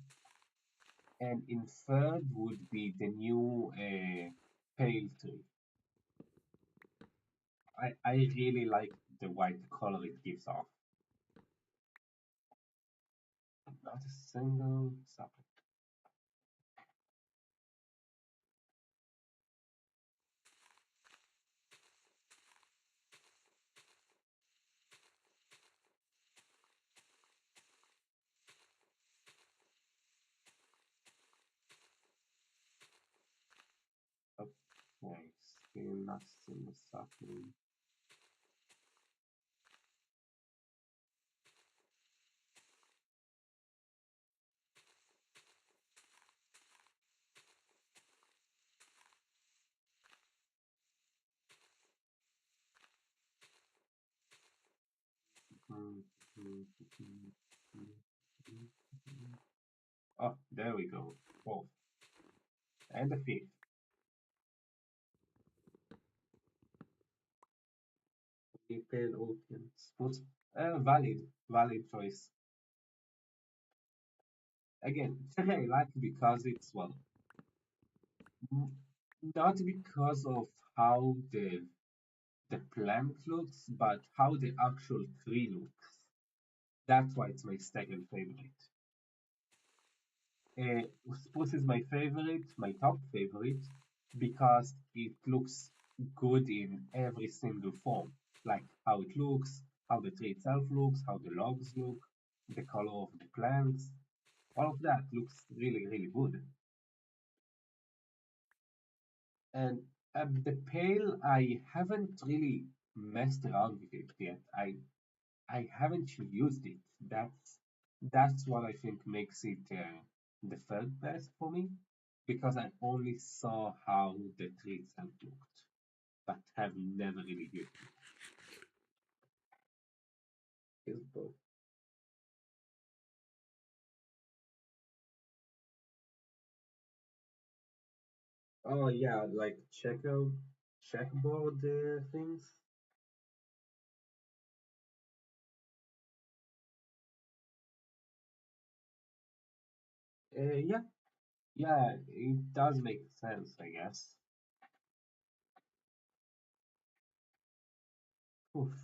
and in third would be the new pale tree. I really like the white color it gives off. Not a single sapling. Okay, still not a single sapling. Oh, there we go. Fourth. And the fifth. Detailed audience. But valid choice. Again, I like it because it's, well, n- not because of how the plant looks, but how the actual tree looks. That's why it's my second favorite. Spruce is my favorite, my top favorite, because it looks good in every single form. Like how it looks, how the tree itself looks, how the logs look, the color of the plants. All of that looks really, really good. And the pale, I haven't really messed around with it yet. I haven't used it. That's what I think makes it the third best for me, because I only saw how the tree itself looked, but have never really used it. It's both. Oh yeah, like checkerboard things. Yeah, yeah, it does make sense, I guess. Oof.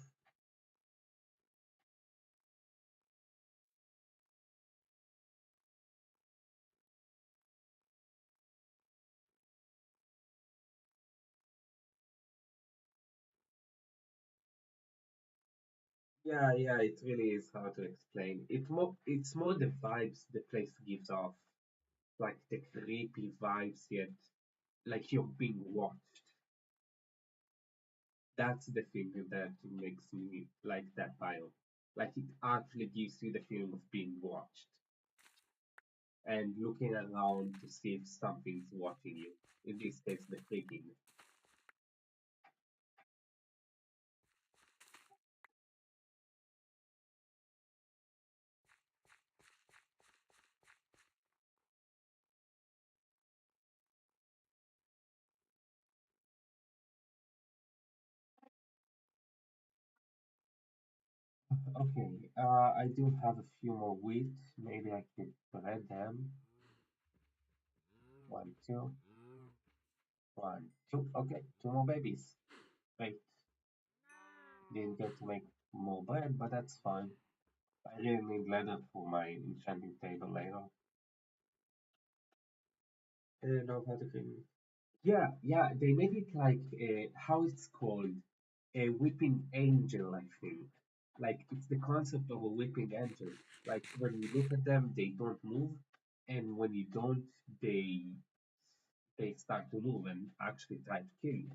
Yeah, yeah, it really is hard to explain. It's more the vibes the place gives off, like the creepy vibes, yet like you're being watched. That's the thing that makes me like that bio. Like it actually gives you the feeling of being watched and looking around to see if something's watching you. In this case, the freaking. Okay, I do have a few more wheat. Maybe I could bread them. One, two, one, two. Okay, two more babies. Great. Didn't get to make more bread, but that's fine. I really need leather for my enchanting table later. I don't know how to clean it. Yeah, yeah, they made it like how it's called, a whipping angel, I think. Like it's the concept of a whipping angel. Like when you look at them, they don't move, and when you don't, they start to move and actually try to kill you.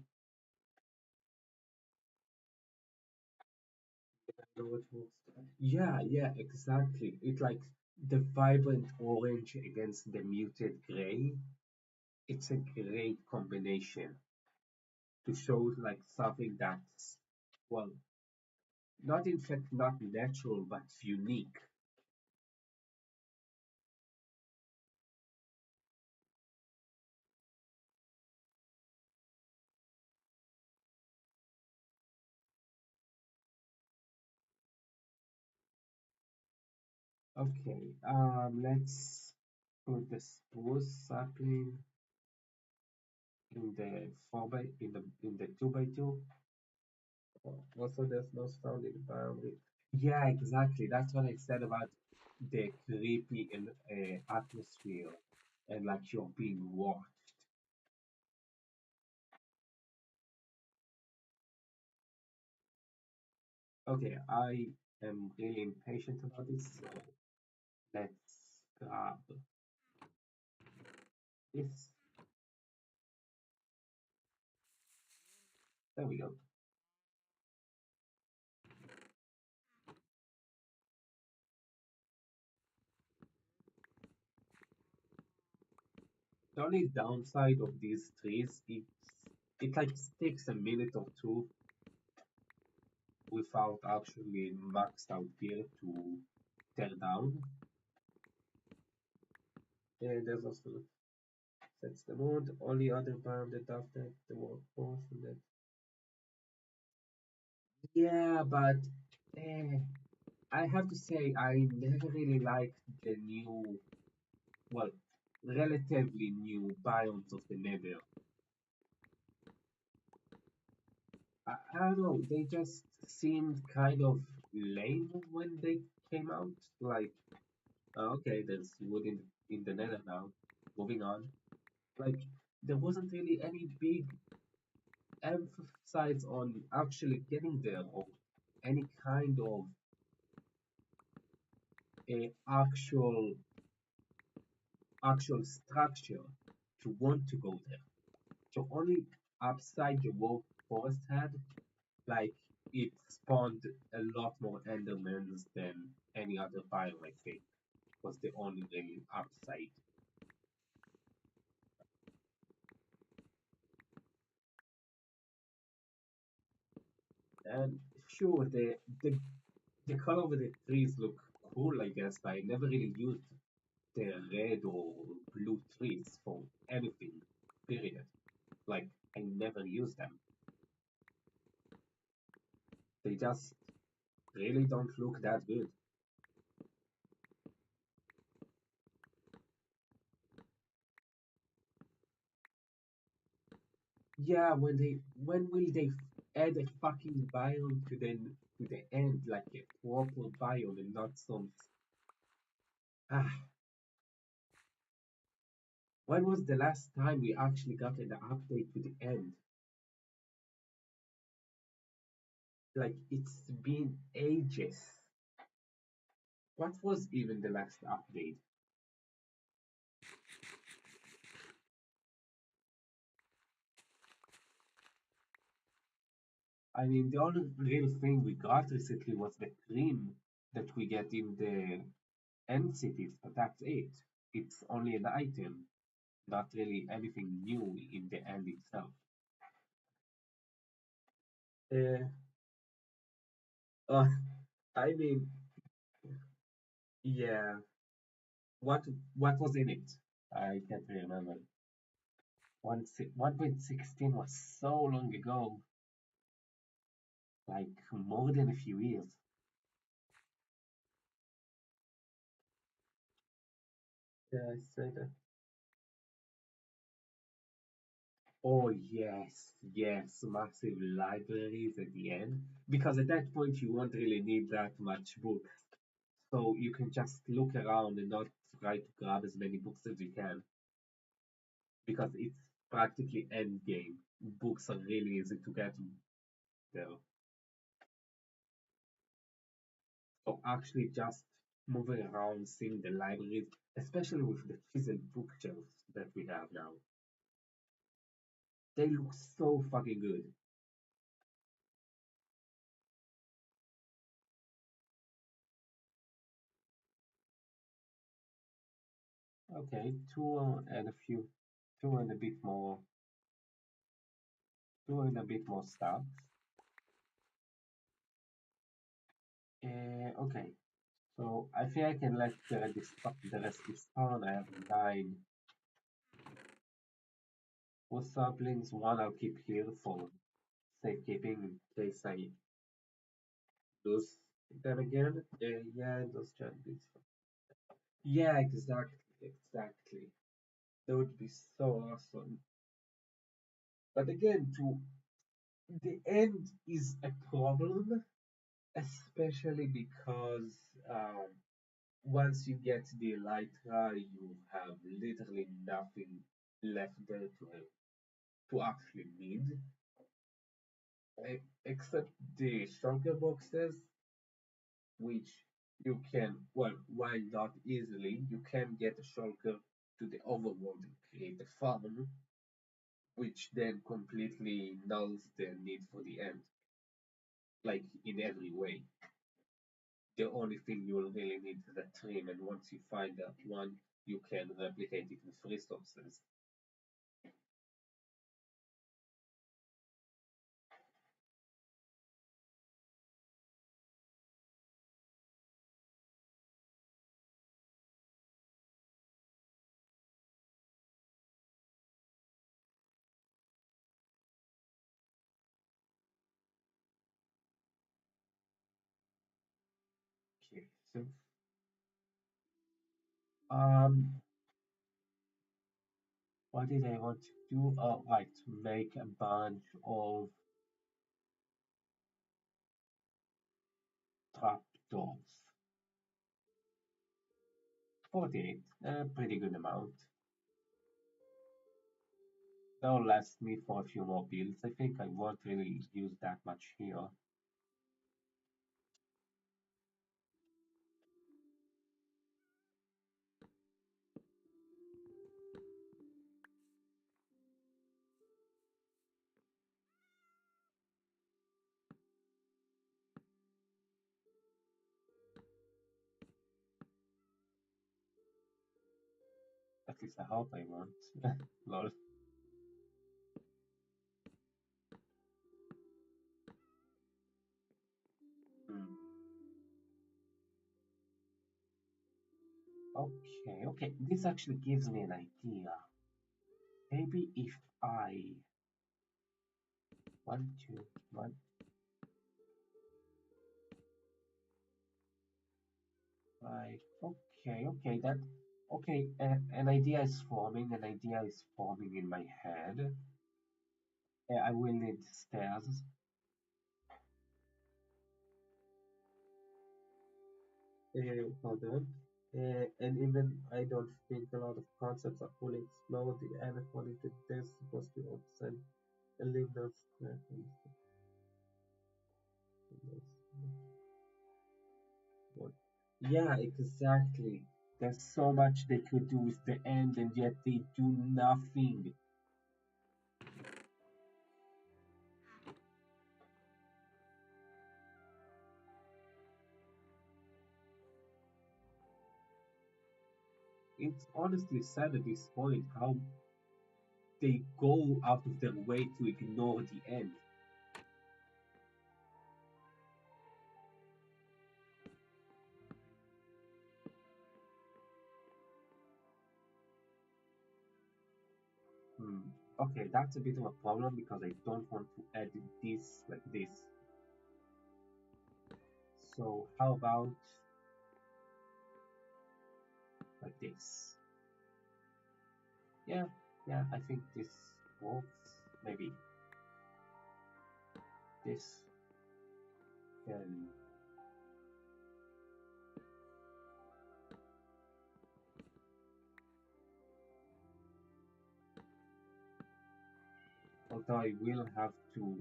I know it works. Yeah, yeah, exactly. It's like the vibrant orange against the muted gray. It's a great combination to show like something that's, well, not in fact not natural but unique. Okay, let's put the spruce sapling in the in the 2 by 2. Also, there's no sound in the boundary. Yeah, exactly. That's what I said about the creepy and atmosphere, and like you're being watched. Okay, I am really impatient about this, so let's grab this. There we go. The only downside of these trees, it like takes a minute or two without actually maxed out gear to tear down. And there's also sets the mood. Only other band that does that, the workforce and that. Yeah, but eh, I have to say I never really liked the new, well, relatively new biomes of the Nether. I don't know, they just seemed kind of lame when they came out. Like, okay, there's wood in the Nether now. Moving on. Like, there wasn't really any big emphasis on actually getting there or any kind of a actual structure to want to go there. So only upside your work forest had, like it spawned a lot more endermans than any other biome, I think, was the only really upside. And sure, the color of the trees look cool, I guess, but I never really used the red or blue trees for anything, period. Like, I never used them. They just really don't look that good. Yeah, when will they add a fucking biome to the end, like a proper biome and not some ah, when was the last time we actually got an update to the end? Like it's been ages. What was even the last update? I mean, the only real thing we got recently was the cream that we get in the end cities, but that's it. It's only an item, not really anything new in the end itself. Uh, uh, I mean, yeah. What what was in it? I can't remember. 1.16 was so long ago, like more than a few years. Yeah, I say that. Oh yes, yes, massive libraries at the end. Because at that point you won't really need that much books. So you can just look around and not try to grab as many books as you can. Because it's practically end game. Books are really easy to get there. So actually just moving around, seeing the libraries, especially with the chiseled bookshelves that we have now, they look so fucking good. Okay, and a few, two and a bit more, two and a bit more stuff. Okay, so I think I can let the rest spawn. I have nine wood saplings. One I'll keep here for safekeeping in case I lose them again. Yeah, those champions. Yeah, exactly, exactly. That would be so awesome. But again, to the end is a problem, especially because once you get the Elytra, you have literally nothing left there to actually need, except the shulker boxes, which you can, well, while not easily, you can get a shulker to the overworld and create a farm, which then completely nulls the need for the end, like in every way. The only thing you will really need is a trim, and once you find that one, you can replicate it with resources. expensive. Um, what did I want to do? Oh, right, to make a bunch of trapdoors. 48, a pretty good amount. That'll last me for a few more builds. I think I won't really use that much here. At least I hope I won't. Lol. Hmm. Okay, okay. This actually gives me an idea. Maybe if I one, two, one, right. Okay, okay. That okay. An idea is forming. An idea is forming in my head. I will need stairs. Hold on. And even I don't think a lot of concepts are fully explored, and according to this, supposed to represent a linear square. Yeah, exactly. There's so much they could do with the end, and yet they do nothing. It's honestly sad at this point how they go out of their way to ignore the end. Hmm. Okay, that's a bit of a problem because I don't want to edit this like this. So how about like this? Yeah, yeah, I think this works. Maybe this can. Although I will have to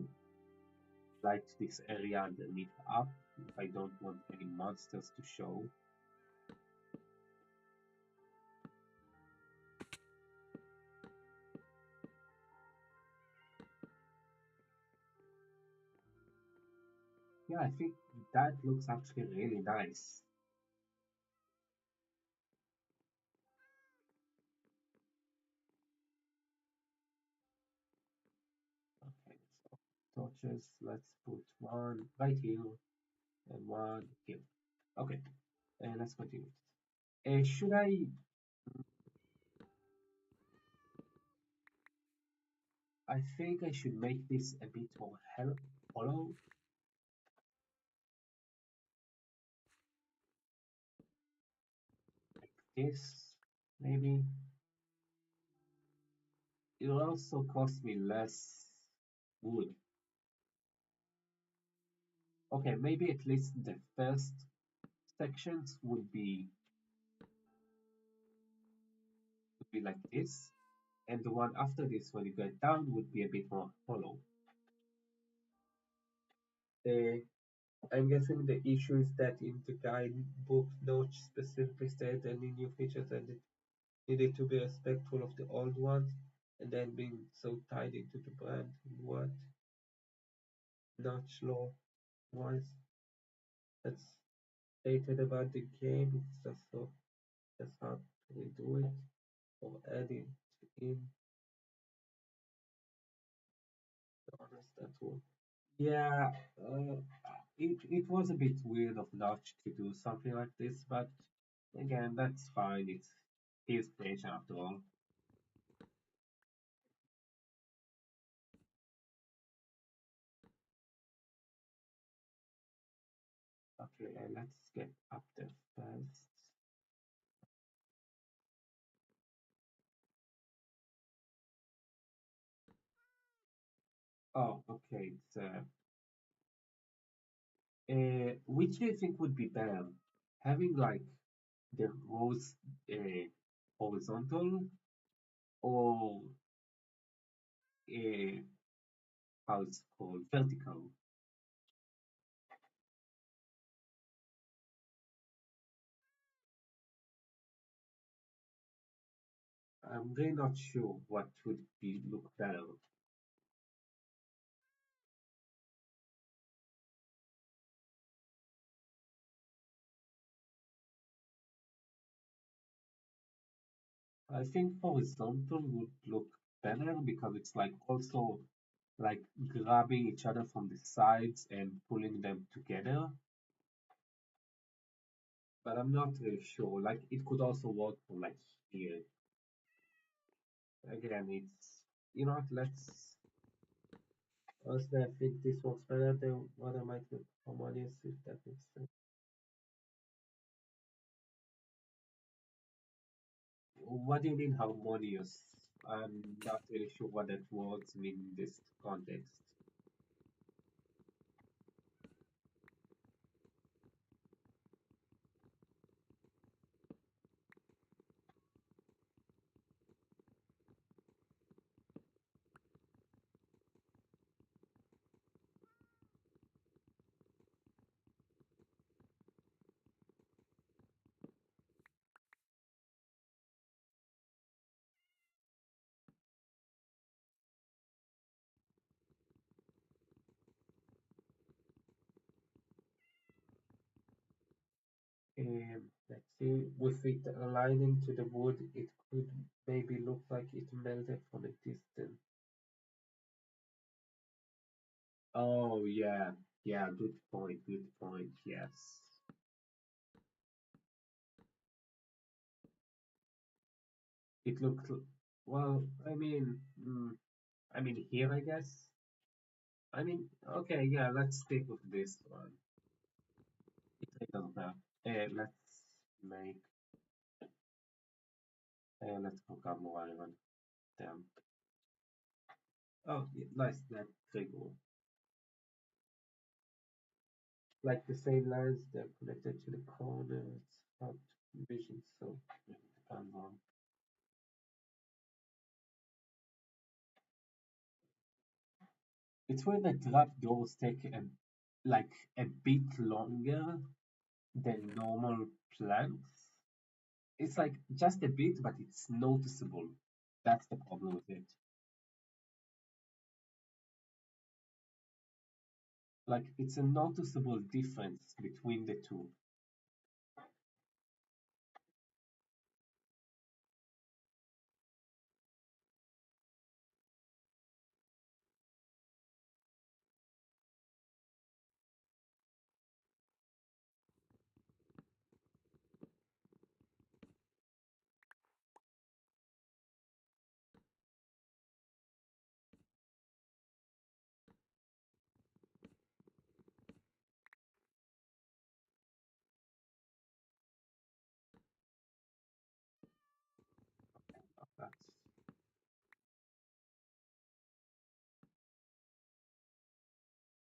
light this area underneath up if I don't want any monsters to show. Yeah, I think that looks actually really nice. Okay, so torches, let's put one right here and one here. Okay, and let's continue. Should I think I should make this a bit more hollow. This, maybe. It'll also cost me less wood. Okay, maybe at least the first sections would be like this, and the one after this, when you go down, would be a bit more hollow. Uh, I'm guessing the issue is that in the guidebook, Notch specifically said any new features that it needed to be respectful of the old ones, and then being so tied into the brand and what Notch law was that's stated about the game. It's just hard to redo it or add it in. To be honest, that's all. Yeah, it was a bit weird of Notch to do something like this, but again, that's fine. It's his page after all. Okay, let's get up there Fast. Oh, okay. Which do you think would be better? Having like the rows horizontal or uh, how it's called vertical? I'm really not sure what would be look better. I think horizontal would look better because it's like also like grabbing each other from the sides and pulling them together. But I'm not really sure. Like it could also work for like here. Again, it's you know what, let's honestly I think this works better than what I might look harmonious if that makes sense. What do you mean harmonious? I'm not really sure what that words mean in this context. Let's see, with it aligning to the wood, it could maybe look like it melted from a distance. Oh yeah, yeah, good point, yes. It looked, well, I mean here I guess. I mean, okay, yeah, let's stick with this one. It doesn't matter. Let's make, let's cook up more iron. Damn. Oh, yeah, nice, that trigger. Like the same lines, they're connected to the corners. Hard to vision, so it depends on. It's where the trap doors take like a bit longer than normal planks. It's like just a bit, but it's noticeable. That's the problem with it. Like it's a noticeable difference between the two. That's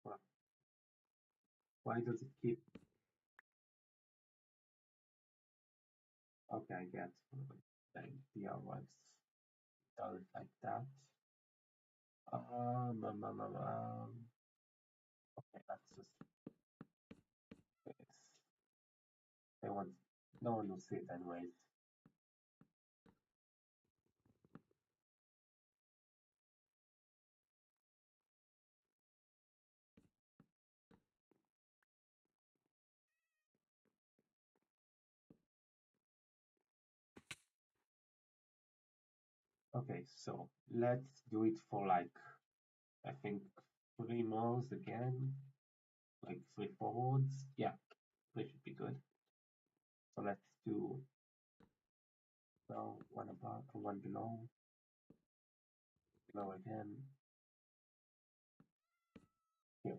why why does it keep? Okay, I get the idea why it's done like that. Okay, let's just this. They want no one will see it anyways. Okay, so let's do it for like I think three moles again, like three forwards. Yeah, three should be good. So let's do one above, one below, below again. Here.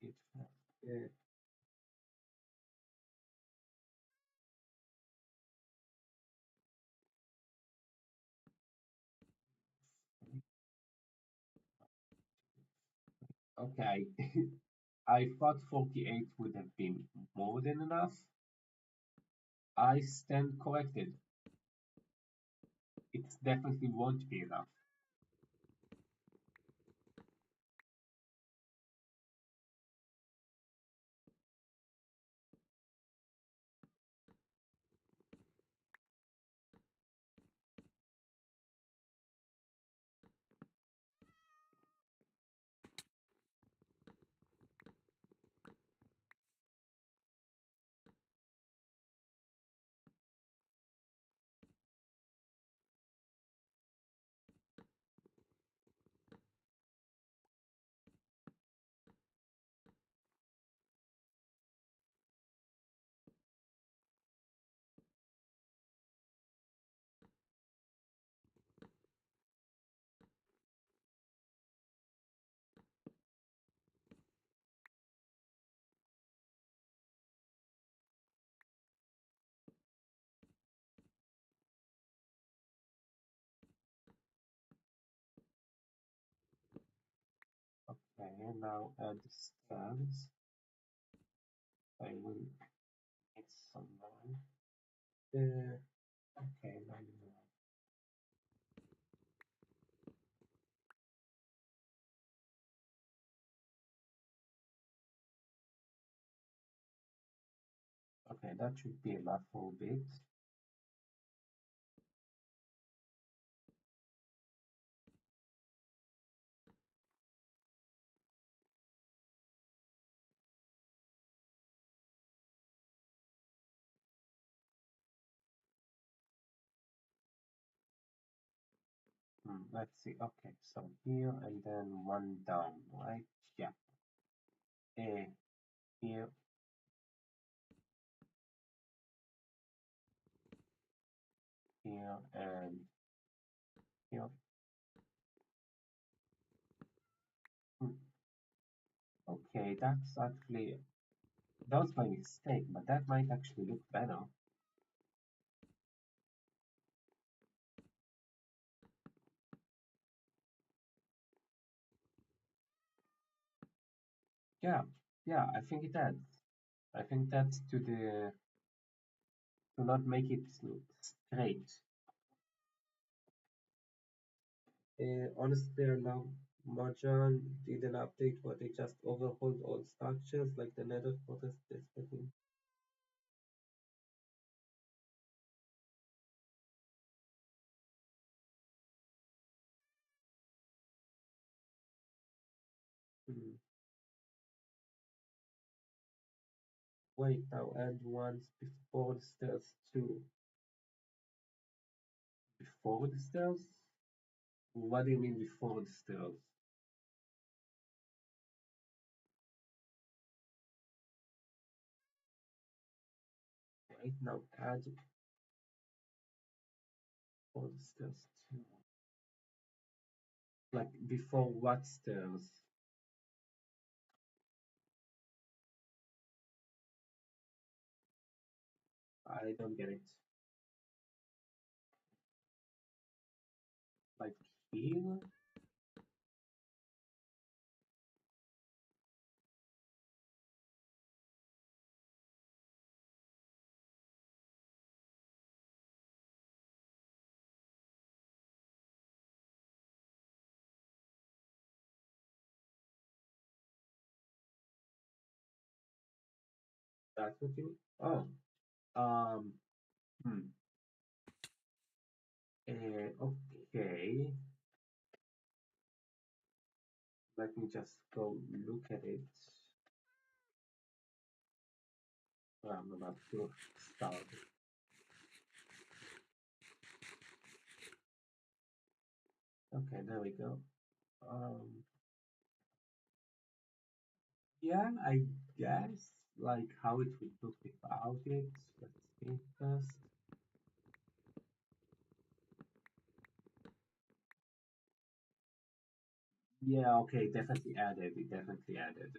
let's get fast. Okay, I thought 48 would have been more than enough. I stand corrected. It definitely won't be enough. Okay, now add the stairs. I will need some more. Okay, now you know. Okay, that should be enough for a bit. Let's see. Okay, so here and then one down, right? Yeah. Here, here, and here. Hmm, Okay, that's actually that was my mistake, but that might actually look better. Yeah, yeah, I think it adds. I think that's to not make it straight. Honestly, now Marjan did an update where they just overhauled all structures like the Nether Fortress desperately. Hmm. Wait, now add ones before the stairs too. Before the stairs? What do you mean before the stairs? Right now add before the stairs too. Like before what stairs? I don't get it. Like here? That's what you mean? Oh, um, hmm. Okay. Let me just go look at it. I'm about to start. Okay, there we go. Um, yeah, I guess like how it would look without it. Let's see first. Yeah, okay, definitely added. It definitely added.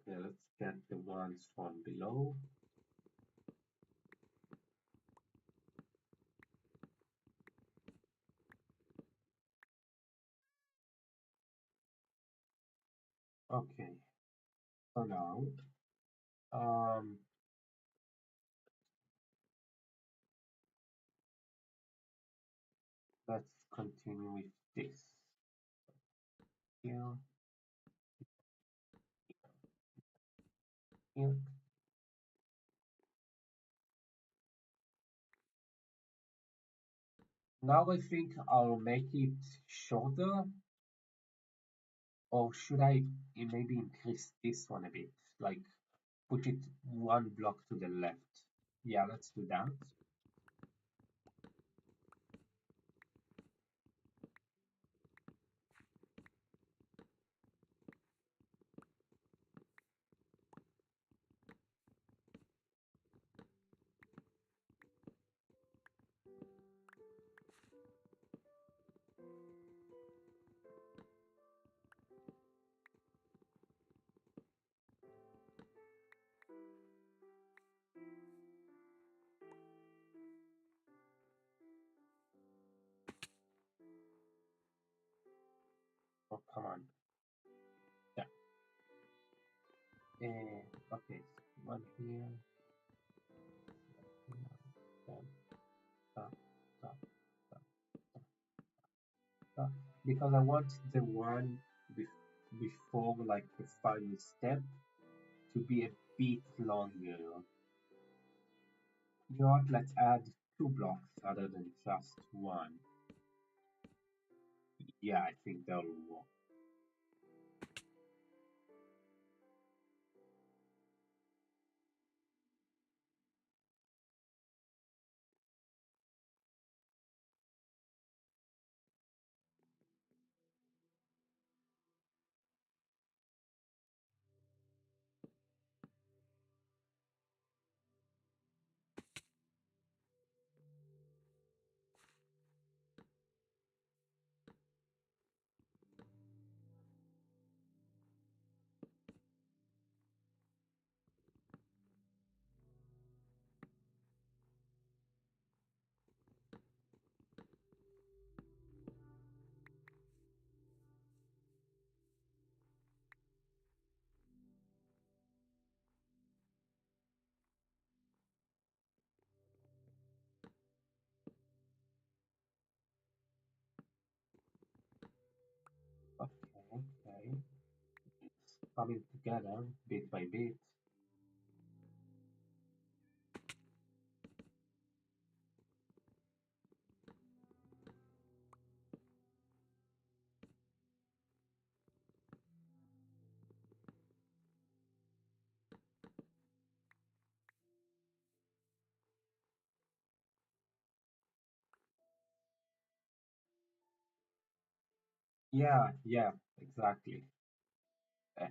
Okay, let's get the ones from below. Okay, so now um let's continue with this. Here, here. Now I think I'll make it shorter, or should I maybe increase this one a bit? Like put it one block to the left. Yeah, let's do that. Oh, come on. Yeah. Okay, so one here, then stop, stop, stop, stop. Because I want the one before like the final step to be a bit longer. You know what? Let's add two blocks rather than just one. Yeah, I think that'll work. Okay, okay. It's coming together bit by bit. Yeah, yeah, exactly.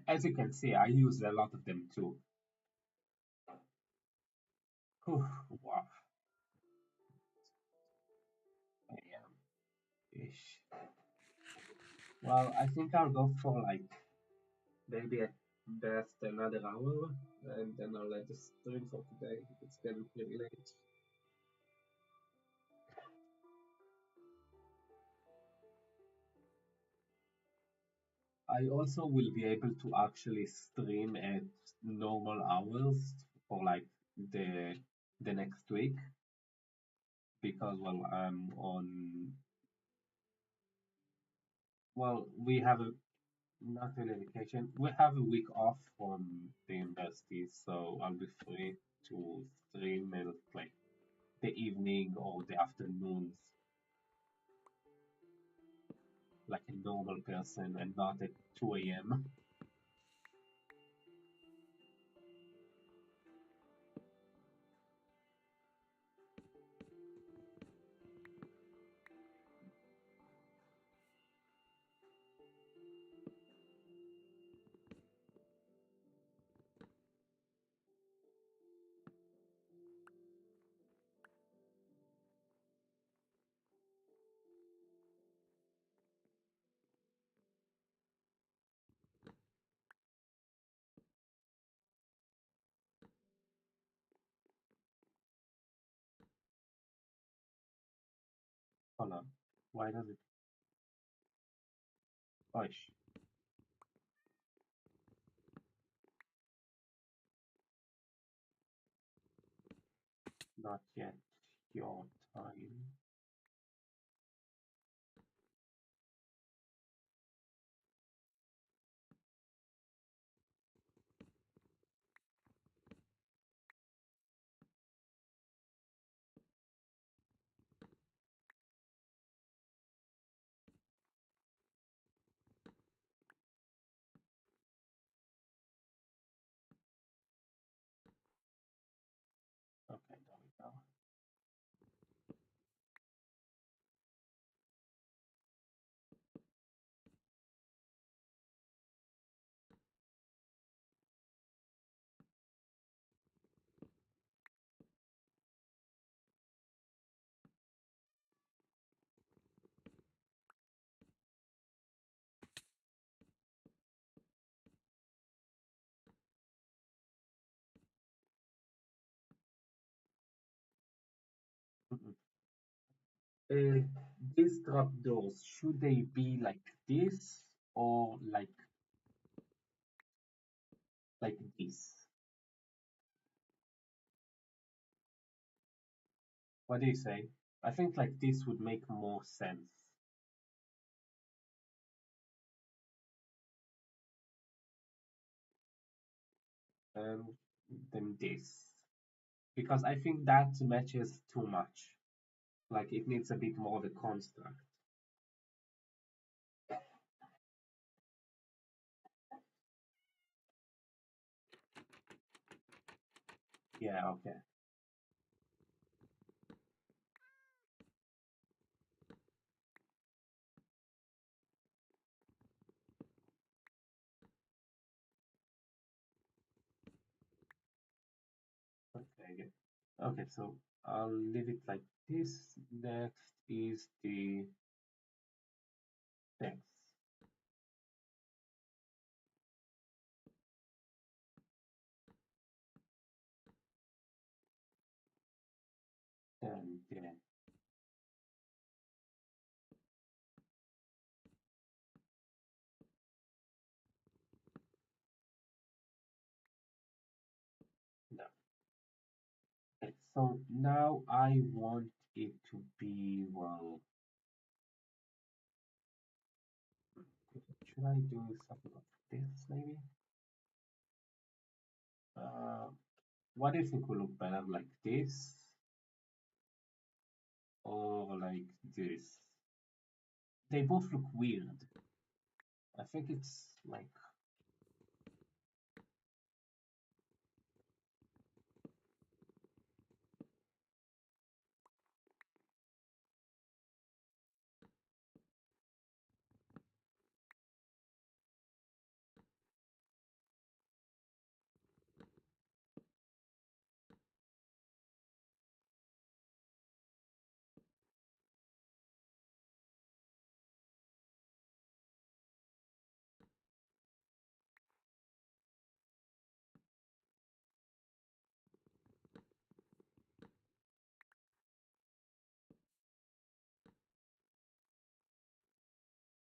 As you can see, I use a lot of them too. Whew, wow, I am ish. Well, I think I'll go for like maybe at best another hour, and then I'll let the stream for today. It's getting pretty late. I also will be able to actually stream at normal hours for like the the next week because I'm on we have a not really vacation. We have a week off from the university, so I'll be free to stream at like the evening or the afternoons like a normal person and not at 2 a.m. Hold on. Why does it? Oish, not yet your time. Okay, there we go. Mm-mm. Uh, these trapdoors, should they be like this or like this? What do you say? I think like this would make more sense um, than this because I think that matches too much. Like it needs a bit more of a construct. Yeah, okay. Okay, good. Okay, so I'll leave it like this. Next is the text. And yeah, no. Okay, so now I want it to be, well, should I do something like this maybe? Uh, what do you think will look better, like this or like this? They both look weird. I think it's like,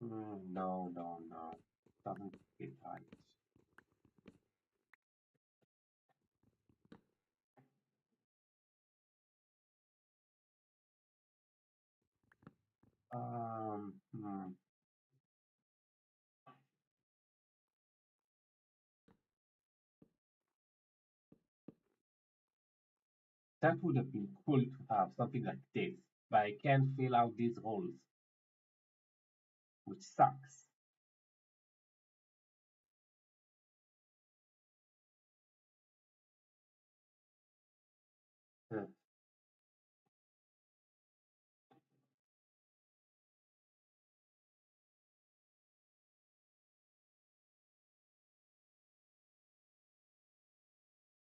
no, no, no, doesn't fit right. Hmm. That would have been cool to have something like this, but I can't fill out these holes, which sucks. Uh,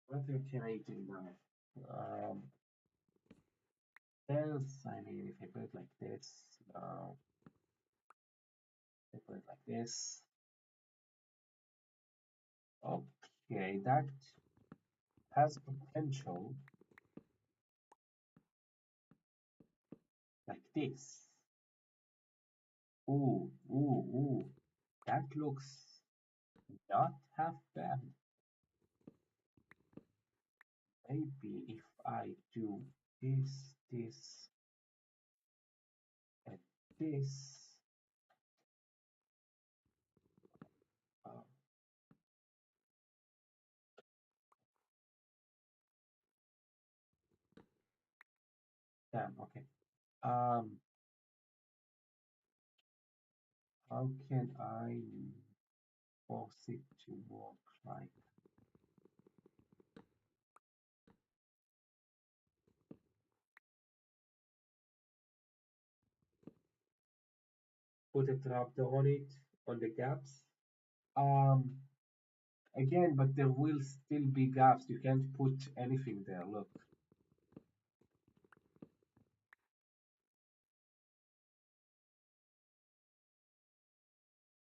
what can I do now? Else, I mean, if I put it like this, I put it like this. Okay, that has potential like this. Ooh, ooh, ooh. That looks not half bad. Maybe if I do this, and this. Uh, damn, okay. Um, how can I force it to work like put a trapdoor on it on the gaps? Um, again, but there will still be gaps. You can't put anything there. Look,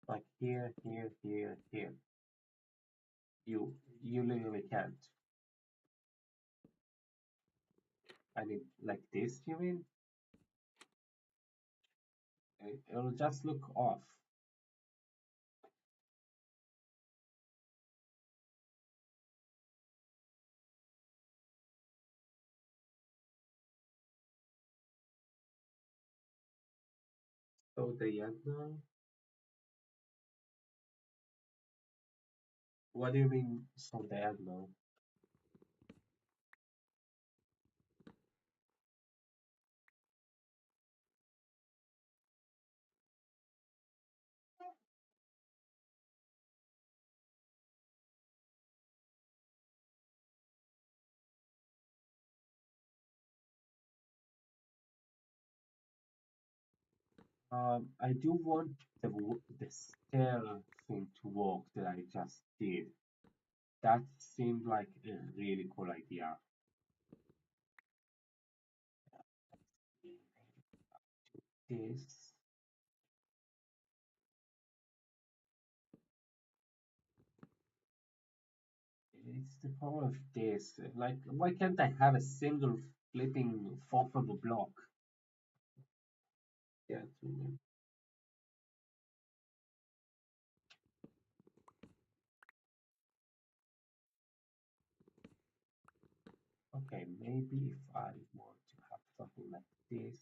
like here, here, here, here. You literally can't. I mean, like this, you mean? It'll just look off. So diagonal. What do you mean so diagonal? I do want the stair thing to work that I just did. That seemed like a really cool idea. This it's the power of this. Like, why can't I have a single flipping fall from a block? Yeah. Okay, maybe if I want to have something like this.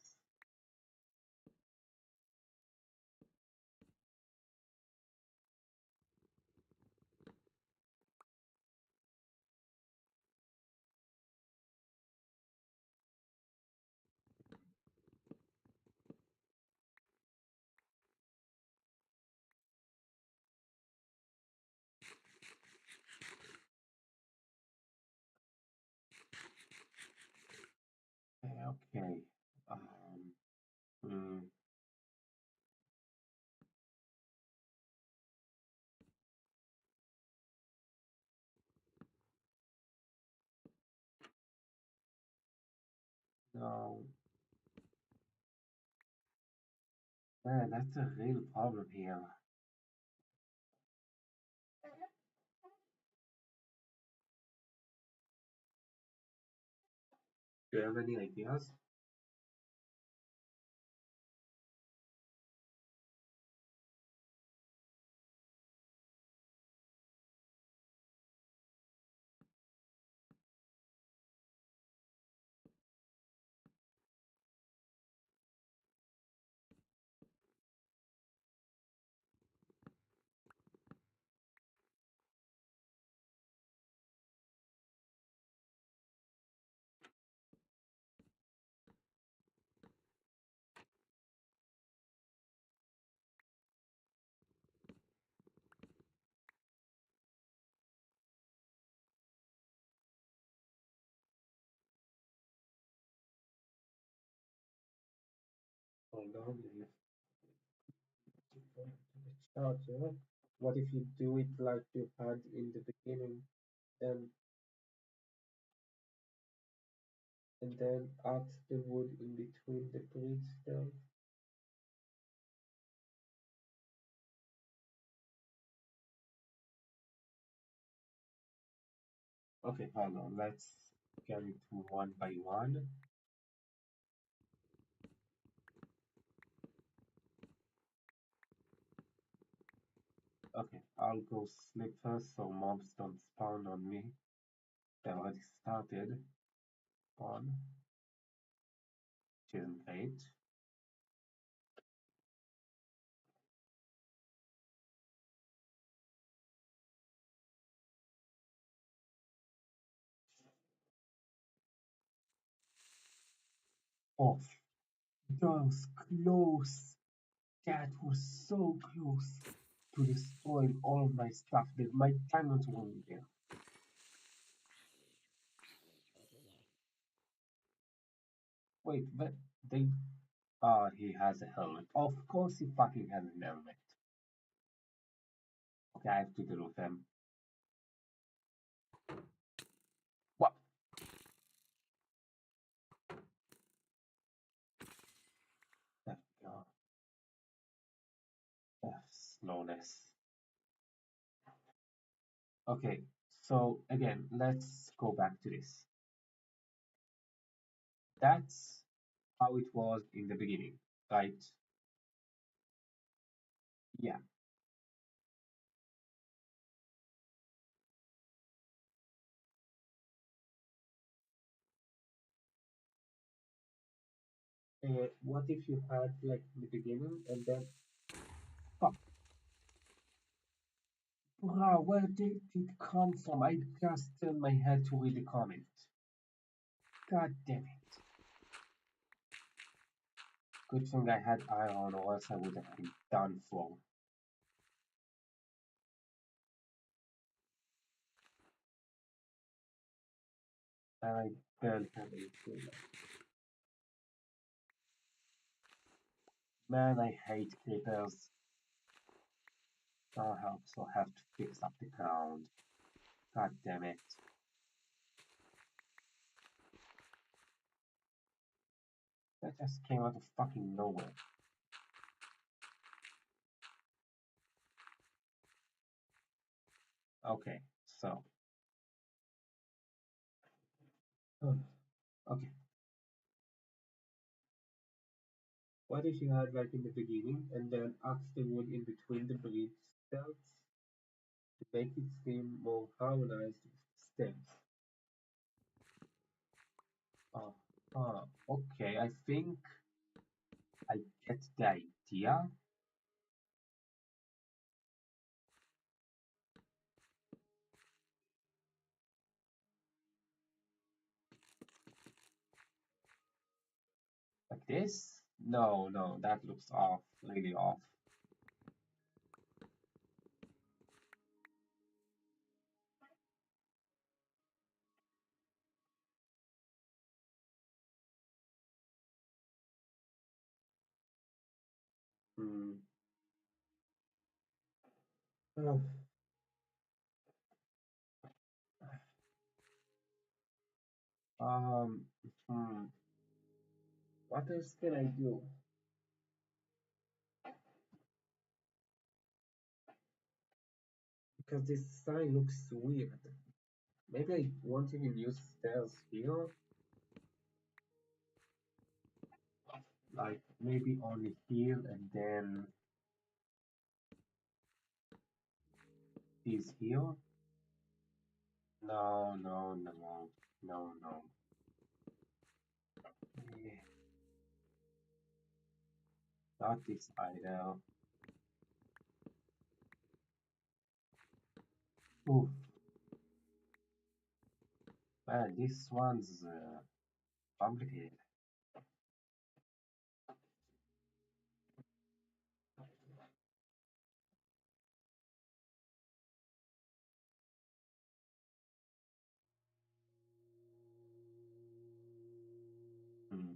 Okay. Um, hmm, no, man, that's a real problem here. Do you have any ideas? Hold on, you have to go to the charger. What if you do it like you had in the beginning, then and then add the wood in between the bricks there? Okay, hold on. Let's get it one by one. Okay, I'll go sleep first so mobs don't spawn on me. They already started on, which isn't great. Oh, that was close. That was so close to destroying all of my stuff. That my diamonds weren't there. Wait, but they. Ah, he has a helmet. Of course, he fucking has an helmet. Okay, I have to deal with him. What? There we go. Slowness. Okay, so again, let's go back to this. That's how it was in the beginning, right? Yeah. What if you had like in the beginning and then fuck, bro, where did it come from? I just turned my head to read the comment. God damn it. Good thing I had iron or else I would have been done for. I barely have anything left. Man, I hate creepers. I also have to fix up the ground. God damn it. That just came out of fucking nowhere. Okay, so. Okay. What if you had like in the beginning and then axe the wood in between the bridge stems to make it seem more harmonized with stems? Uh, okay, I think I get the idea. Like this? No, no, that looks off, really off. Hmm. Oh, um, hmm. What else can I do? Because this sign looks weird. Maybe I won't even use stairs here. Like maybe only here and then these here. No, no, no, no, no. Eh, not this either. Oof, man, this one's complicated. Hmm.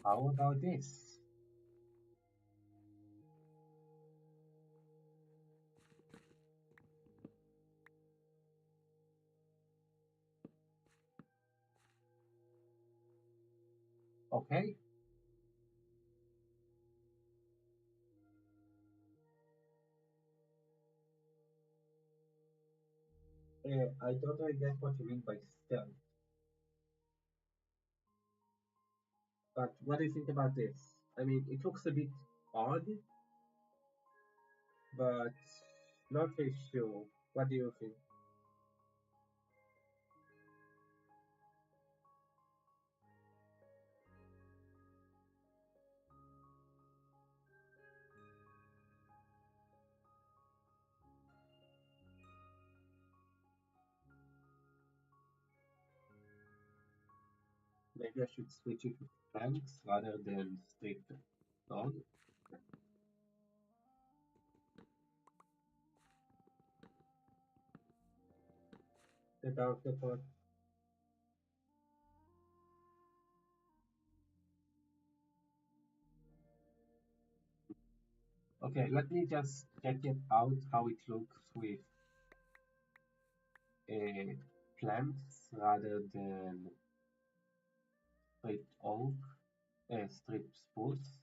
How about this? Okay. I don't really get what you mean by stealth, but what do you think about this? I mean, it looks a bit odd, but not really sure. What do you think? Maybe I should switch it to planks rather than straight log. The darker part. Okay, let me just check it out how it looks with uh, planks rather than straight oak, straight spruce.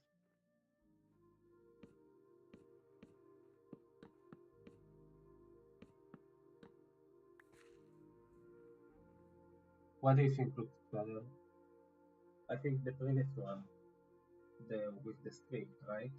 What do you think looks better? I think the previous one, the with the straight, right?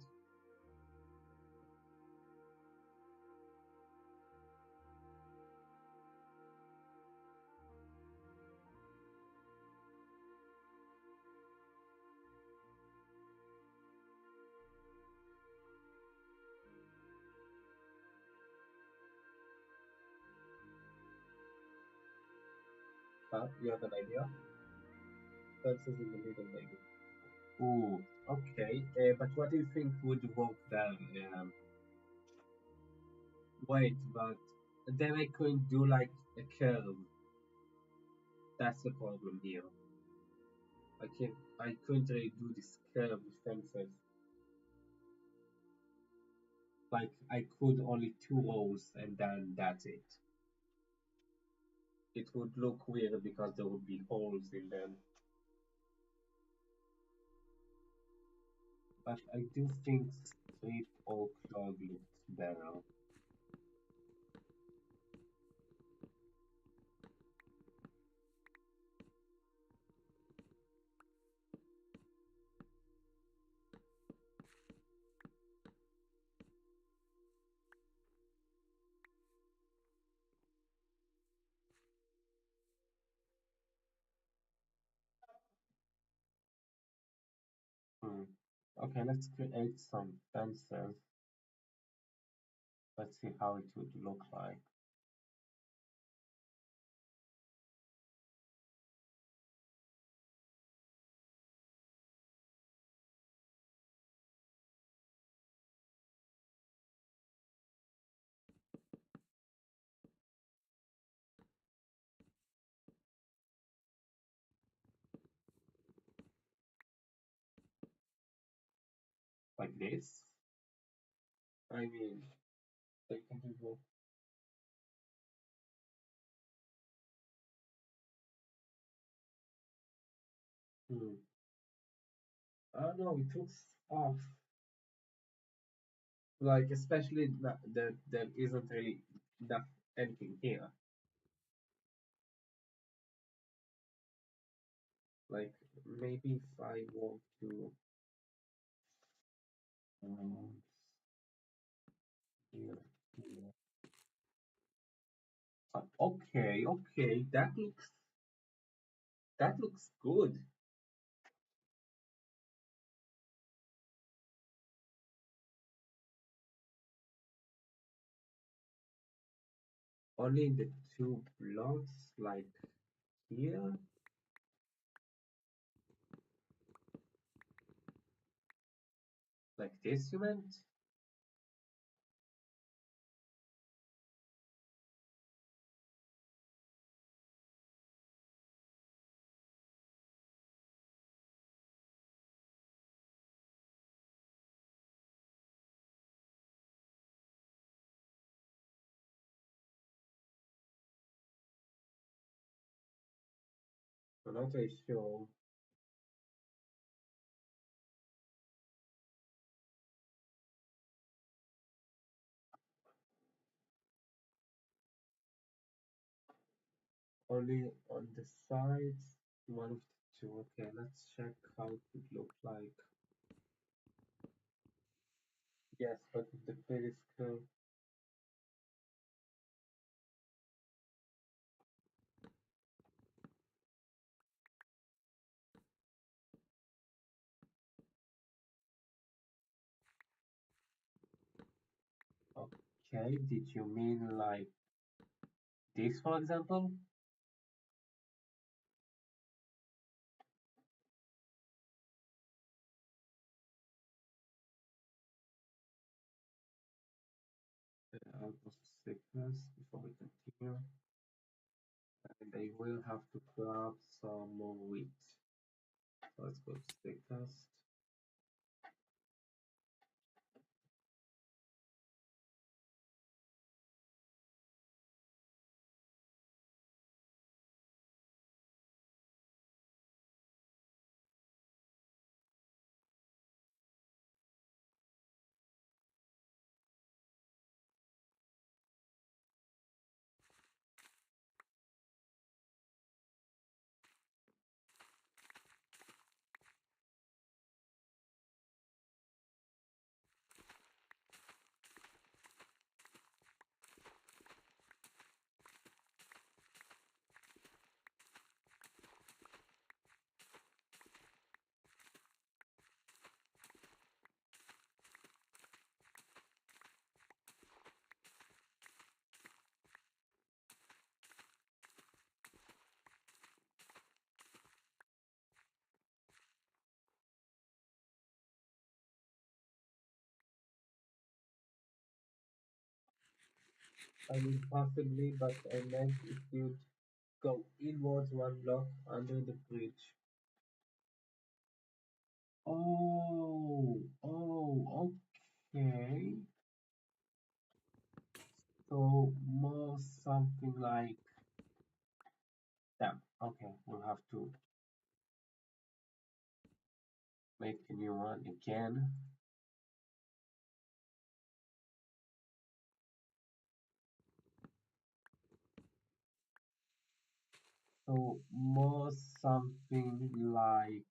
You have an idea? Fences in the middle, maybe. Ooh, okay. But what do you think would work there? Wait, but then I couldn't do like a curve. That's the problem here. I couldn't really do this curved fences. Like I could only two rows and then that's it. It would look weird because there would be holes in them. But I do think straight oak log looks better. Hmm. Okay, let's create some fences. Let's see how it would look like. Like this. I mean, they can do both. Hmm. I don't know, it looks off. Like, especially that there isn't really that anything here. Like, maybe if I want to. Um, here, here. Okay, okay, that looks good. Only in the two blocks, like here, like this, you meant? I'm not really sure. Only on the sides, one of the two. Okay, let's check how it would look like. Yes, but with the periscope. Okay, did you mean like this, for example? Outpost sickness before we continue. And I will have to grab some more wheat. So let's go to sickness. I mean, possibly, but I meant if you'd go inwards one block under the bridge. Okay. So more something like that. Okay, we'll have to make a new one again. So more something like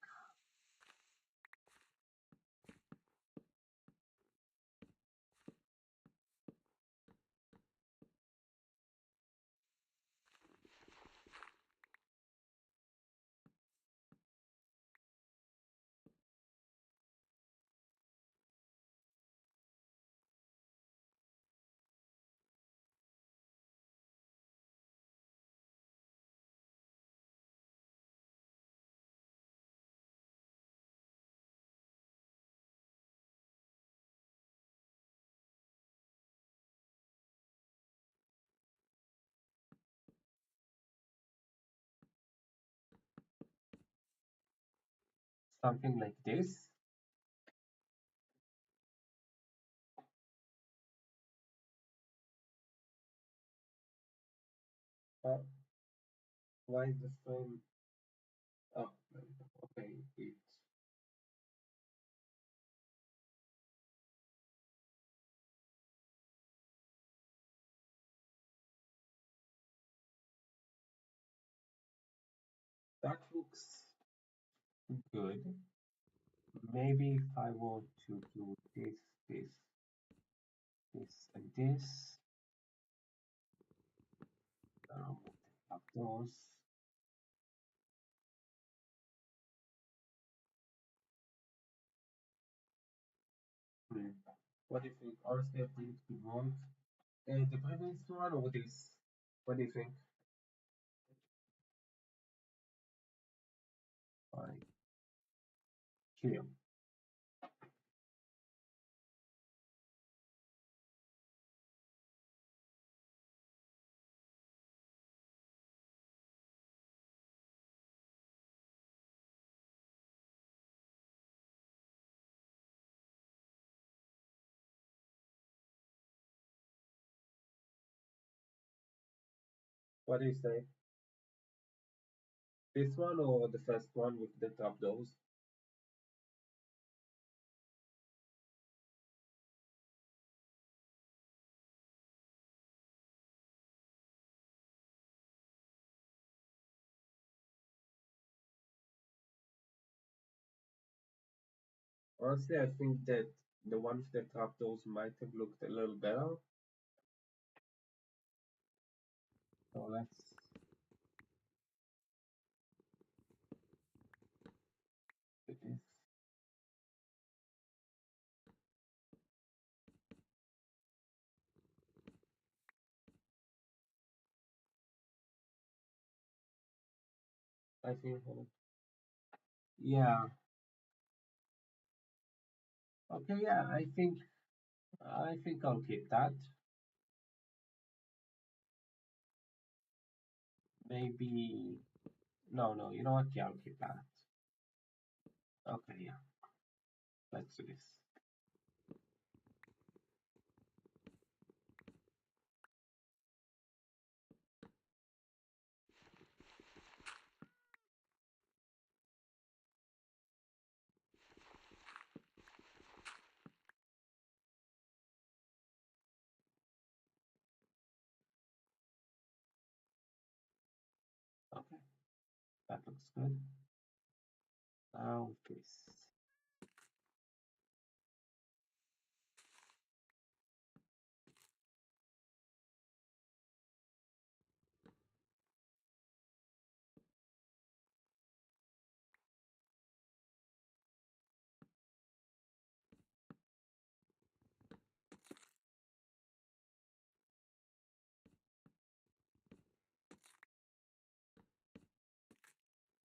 something like this. Uh, why is the stone? Oh, okay, it. That looks good. Maybe if I want to do this, this, this, and this, multiply those. Hmm. What do you think? Honestly, I think we want the previous one or this? What do you think? Like here. What do you say? This one or the first one with the trapdoors? Honestly, I think that the one with the trapdoors might have looked a little better. So let's do this. I think, yeah. Okay, yeah. I think I'll keep that. Maybe no, no. You know what? Yeah, I'll keep that. Okay, yeah. Let's do this. Okay, that looks good. Now this.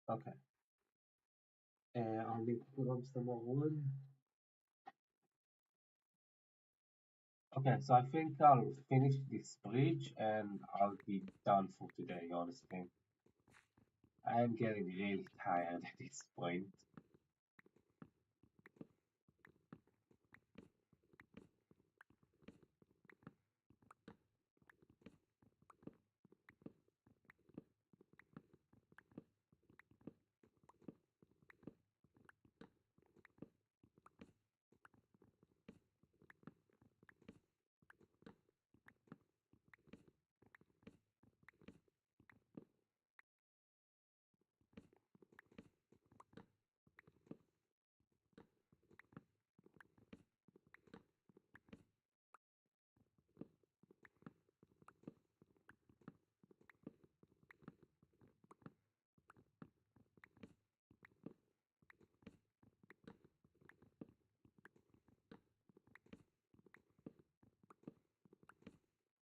Okay. I'll need to put on some more wood. Okay, so I think I'll finish this bridge and I'll be done for today, honestly. I am getting really tired at this point.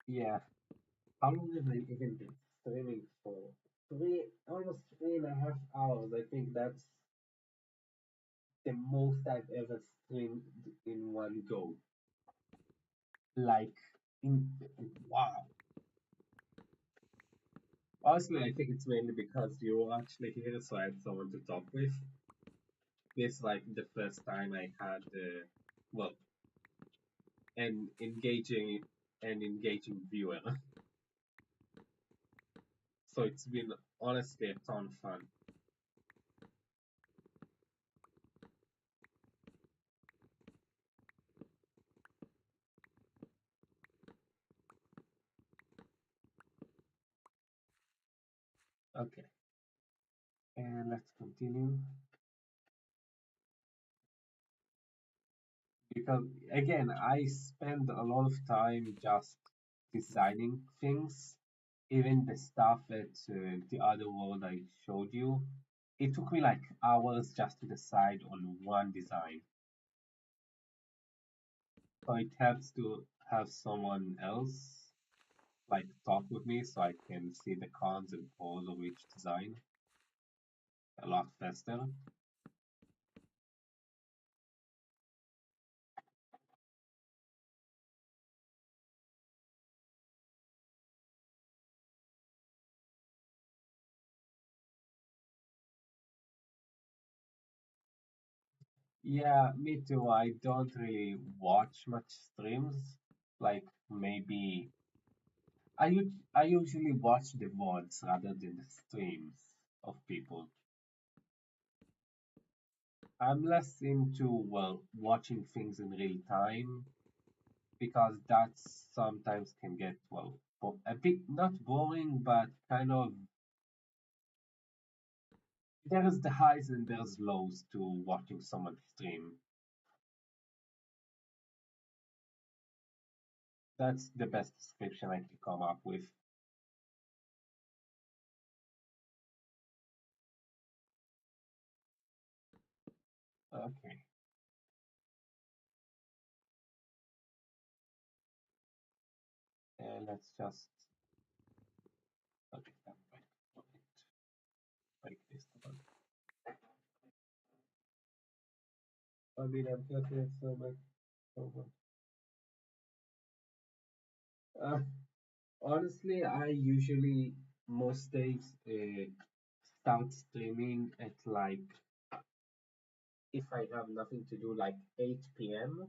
Yeah, how long have I even been streaming for? Almost 3.5 hours. I think that's the most I've ever streamed in one go. Like, in wow. Honestly, I think it's mainly because you were actually here, so I had someone to talk with. This like the first time I had, well, an engaging viewer. So it's been honestly a ton of fun. Okay, and let's continue. Because again, I spend a lot of time just designing things, even the stuff at the other world I showed you. It took me like hours just to decide on one design. So it helps to have someone else like talk with me so I can see the cons and pros of each design a lot faster. Yeah, me too. I don't really watch much streams. Like maybe I usually watch the VODs rather than the streams of people. I'm less into, well, watching things in real time because that sometimes can get, well, a bit not boring, but kind of there's the highs and there's lows to watching someone stream. That's the best description I could come up with. Okay, let's just okay, that like this one. I mean, I'm getting so much. So much. Uh, Honestly, I usually most days start streaming at like if I have nothing to do, like 8 p.m.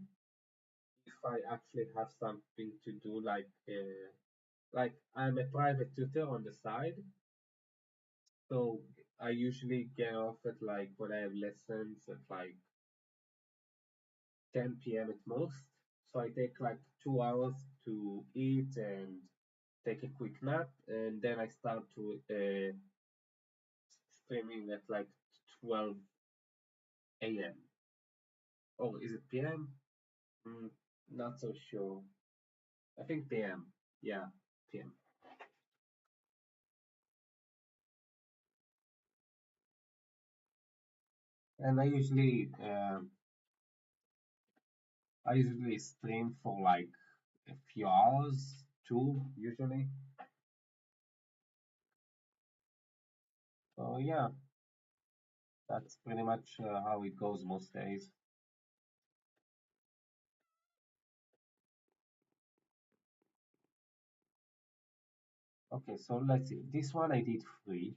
If I actually have something to do, like I'm a private tutor on the side, so I usually get off at like when I have lessons at like 10 p.m. at most. So I take like 2 hours to eat and take a quick nap, and then I start to streaming at like 12 a.m. Oh, is it p.m.? Mm, not so sure. I think p.m. Yeah, p.m. And I usually stream for like a few hours, two usually. So yeah, that's pretty much how it goes most days. Okay, so let's see. This one I did three.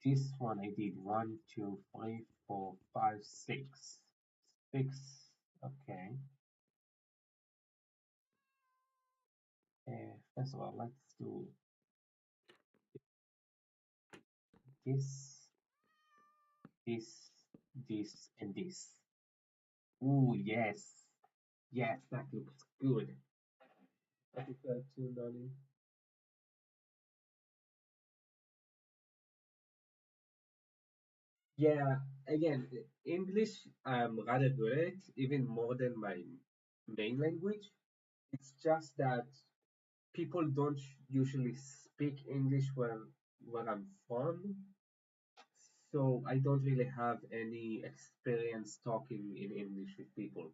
This one I did one, two, three, four, five, six. Six. Okay. First of all, let's do this, this, this, and this. Ooh, yes. Yes, that looks good. I prefer to learning. Yeah, again, English I'm rather good at, even more than my main language. It's just that people don't usually speak English where I'm from, so I don't really have any experience talking in English with people.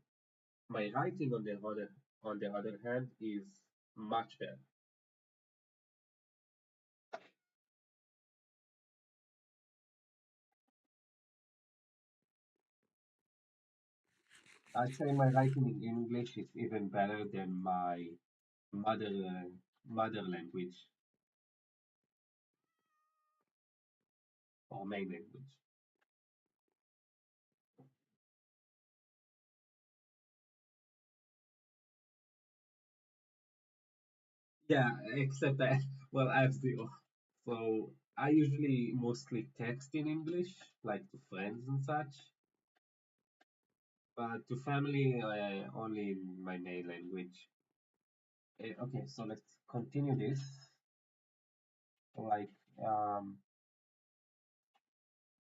My writing on the other hand is much better. I'd say my writing in English is even better than my mother mother language or main language. Yeah, except that well, I have zero. So I usually mostly text in English, like to friends and such, but to family only in my main language. Okay, so let's continue this. Like,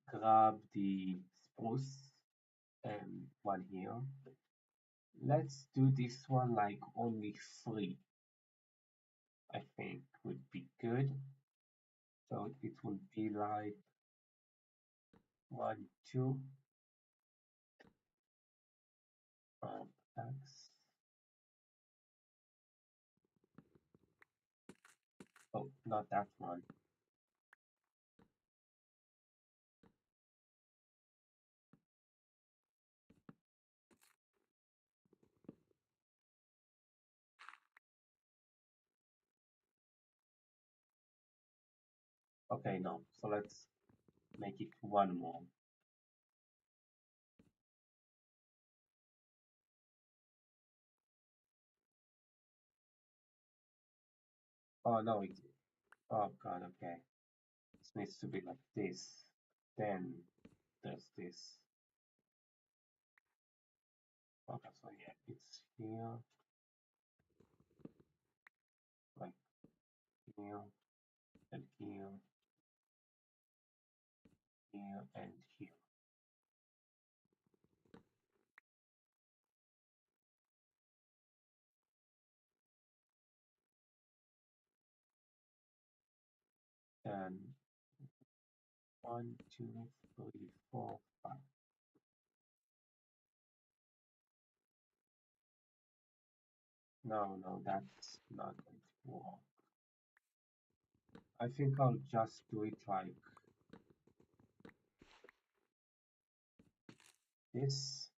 grab the spruce and one here. Let's do this one like only three, I think would be good. So it will be like one, two, X. Oh, not that one. Okay, no. So let's make it one more. Oh no, oh god, okay. This needs to be like this. Then there's this. Okay, so yeah, it's here, like here, and here, here, and here. Then 1, 2, 3, 4, 5. No, that's not going to work. I think I'll just do it like this,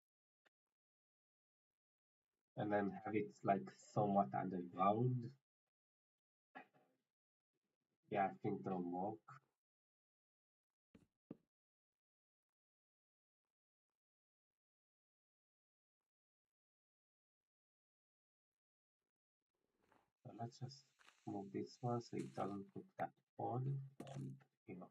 and then have it like somewhat underground. Yeah, I think that'll work. So let's just move this one so it doesn't look that odd, and you know.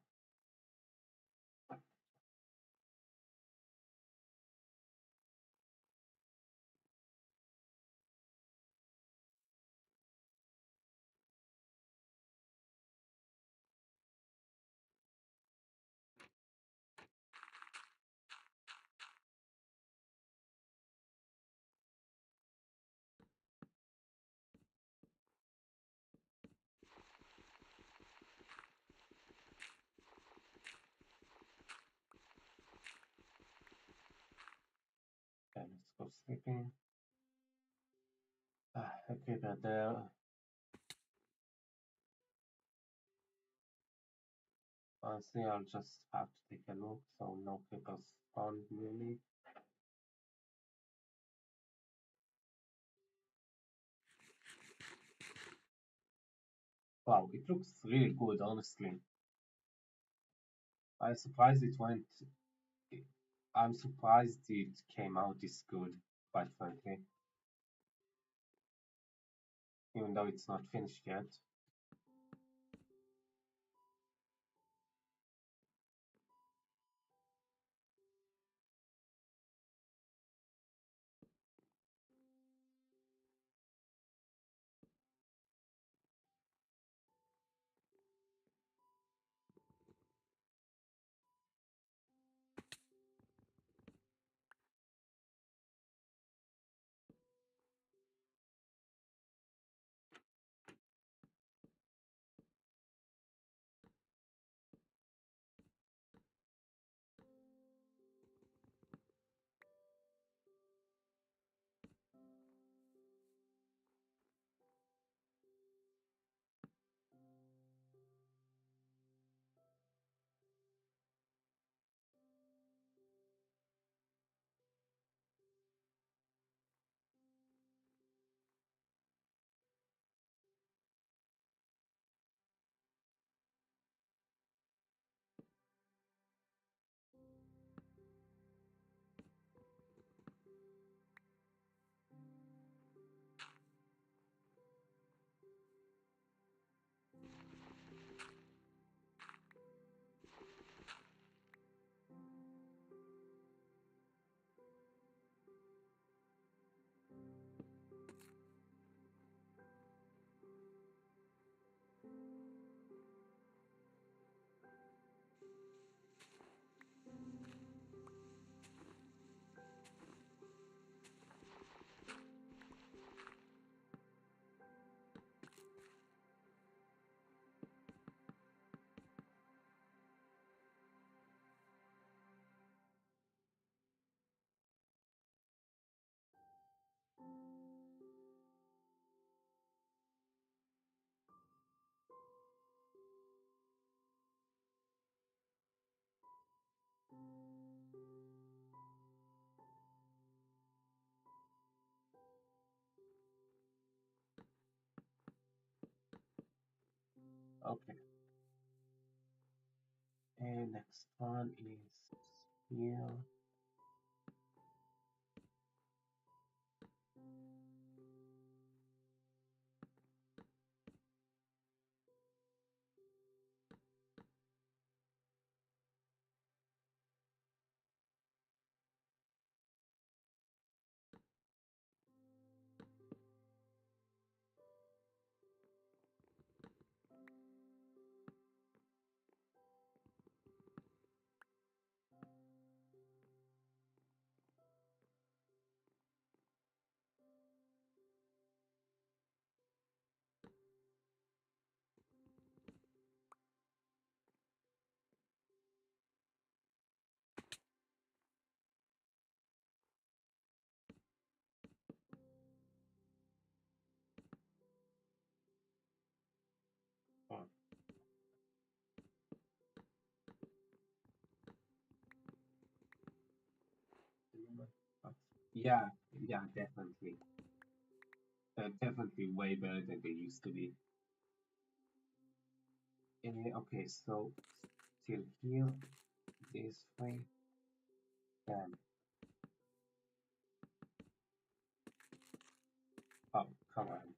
Okay, let's go sleeping. Okay, but honestly, I'll just have to take a look. So no creepers spawned near me. Wow, it looks really good, honestly. I'm surprised it went. I'm surprised it came out this good, quite frankly. Even though it's not finished yet. Okay. And next one is here. Yeah, yeah, definitely. Definitely way better than they used to be. Okay, so still here, this way, then, oh, come on.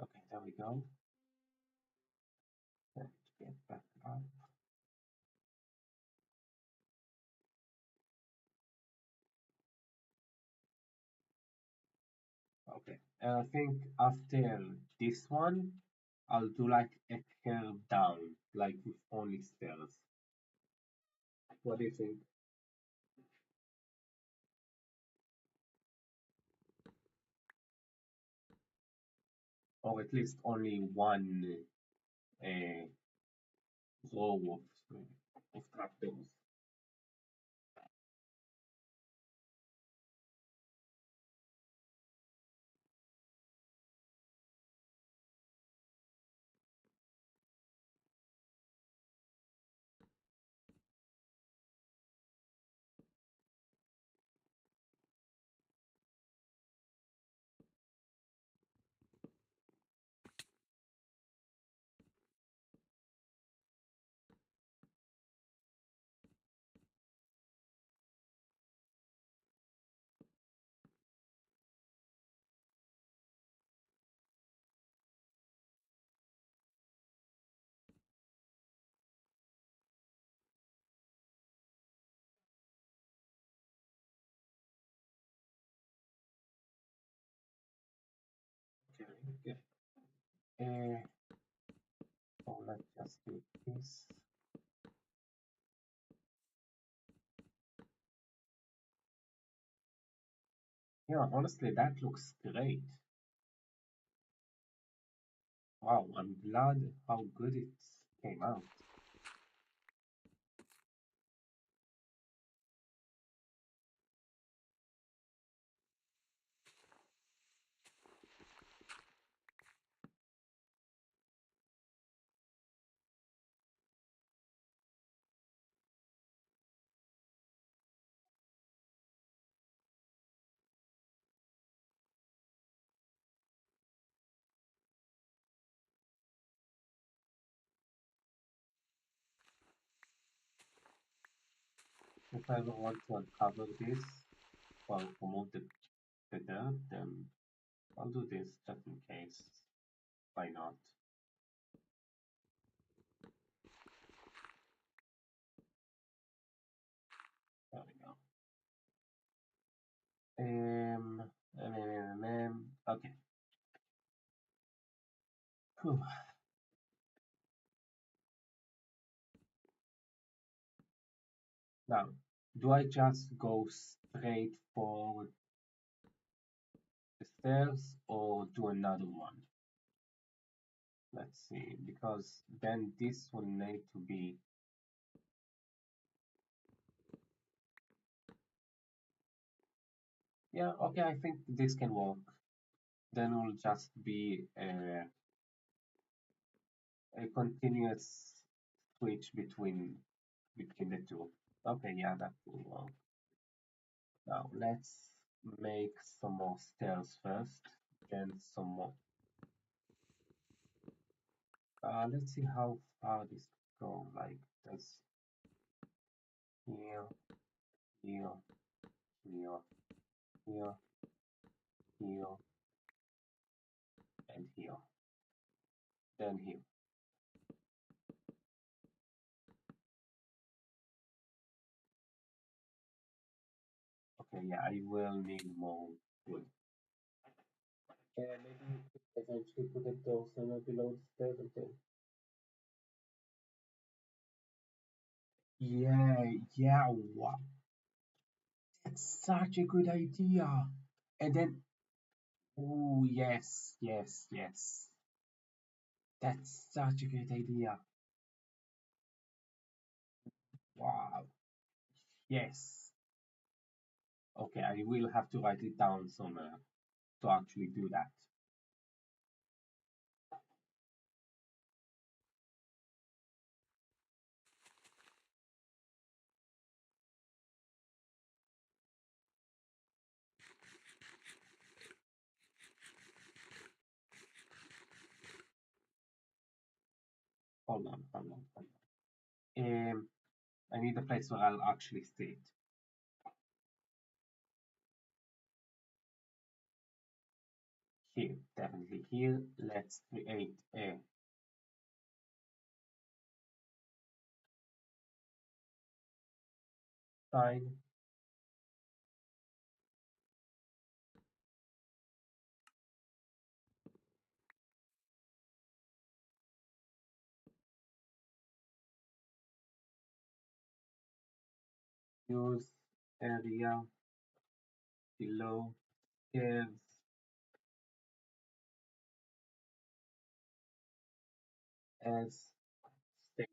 Okay, there we go. Let's get back up. Okay, and I think after this one, I'll do like a curve down, like with only stairs. What do you think? Or at least only one uh, row of trapdoors. Okay, okay. Uh, so let's just do this. Yeah, honestly, that looks great. Wow, I'm glad how good it came out. If I ever want to uncover this, well, remove the dirt, then I'll do this just in case. Why not? There we go. Okay. Whew. Now, do I just go straight for the stairs or do another one? Let's see, because then this will need to be, yeah, okay, I think this can work. Then it will just be a continuous switch between the two. Okay, yeah, that will work. Now let's make some more stairs first, then some more. Let's see how far this go. Like this here, here, here, here, here, and here. Then here. Okay, yeah, I will need more wood. Maybe eventually put a door somewhere below the stairs again. Yeah, yeah, wow. That's such a good idea. And then, oh, yes, yes, yes. That's such a great idea. Wow. Yes. Okay, I will have to write it down somewhere to actually do that. hold on. I need a place where I'll actually sit. Here, definitely here. Let's create a sign. Use area below gives as state.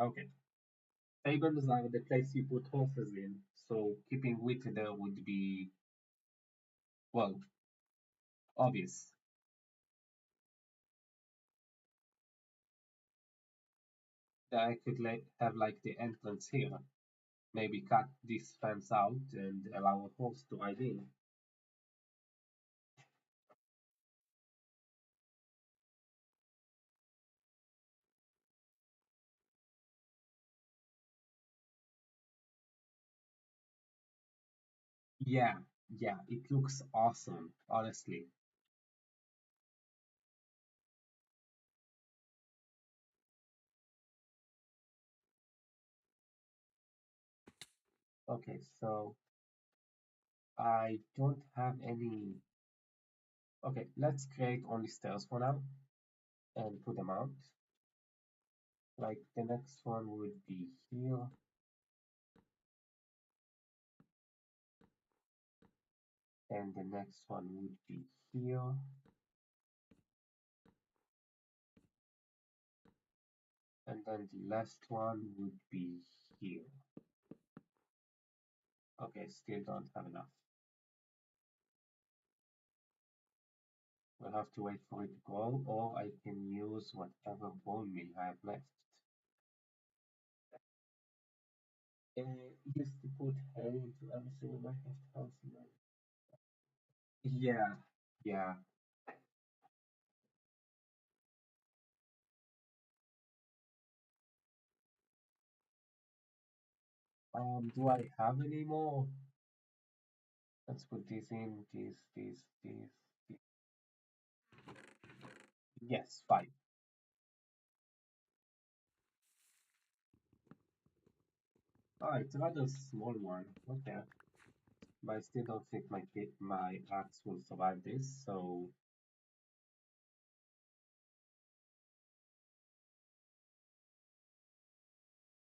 Okay. Tables are the place you put horses in, so keeping wheat there would be, well, obvious. I could have like the entrance here. Maybe cut this fence out and allow a horse to ride in. Yeah, yeah, it looks awesome, honestly. Okay, so I don't have any. Okay, let's create only stairs for now and put them out. Like the next one would be here, and the next one would be here, and then the last one would be here. Okay, still don't have enough. We'll have to wait for it to grow, or I can use whatever bone meal I have left. Used to put hay into every single Minecraft house, man. Yeah, yeah. Do I have any more? Let's put this in, this. Yes, five. Ah, it's another small one. Okay. But I still don't think my axe will survive this, so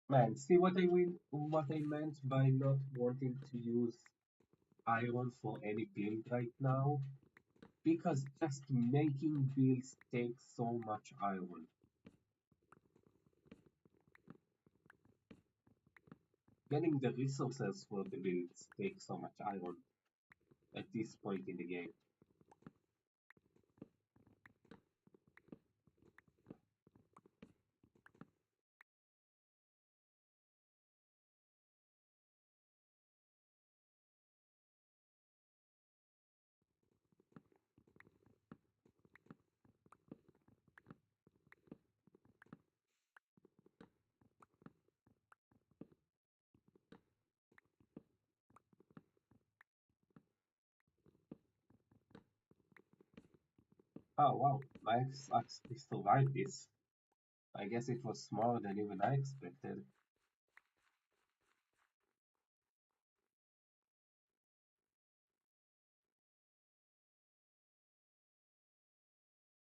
man, see what I meant by not wanting to use iron for any build right now? Because just making builds takes so much iron. Getting the resources for the builds takes so much iron at this point in the game. Oh wow, my axe actually survived this. I guess it was smaller than even I expected.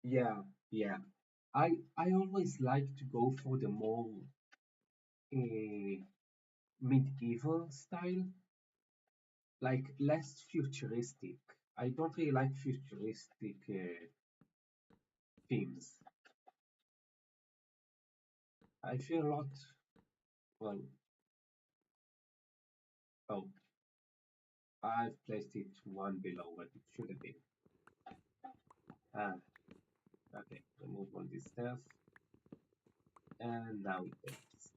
Yeah, yeah. I always like to go for the more uh, medieval style, like less futuristic. I don't really like futuristic themes. I feel a lot. Well, oh, I've placed it one below what it should have been. Ah, okay. Remove all these stairs, and now it works.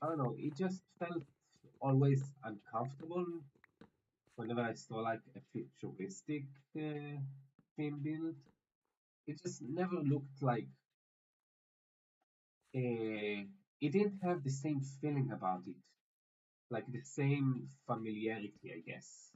I don't know, it just felt always uncomfortable whenever I saw like a futuristic theme build. It just never looked like a. It didn't have the same feeling about it, like the same familiarity, I guess.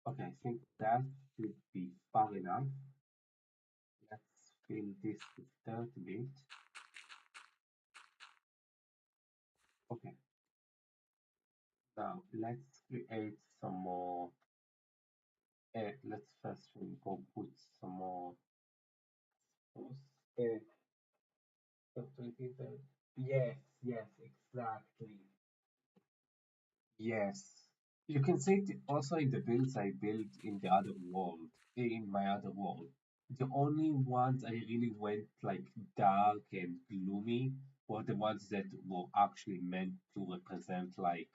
Okay, I think that should be far enough. Let's fill this with 30 bit. Okay, now let's create some more. Let's first go put some more posts. So 20, yes, yes, exactly. Yes. You can see it also in the builds I built in the other world, in my other world. The only ones I really went like dark and gloomy were the ones that were actually meant to represent like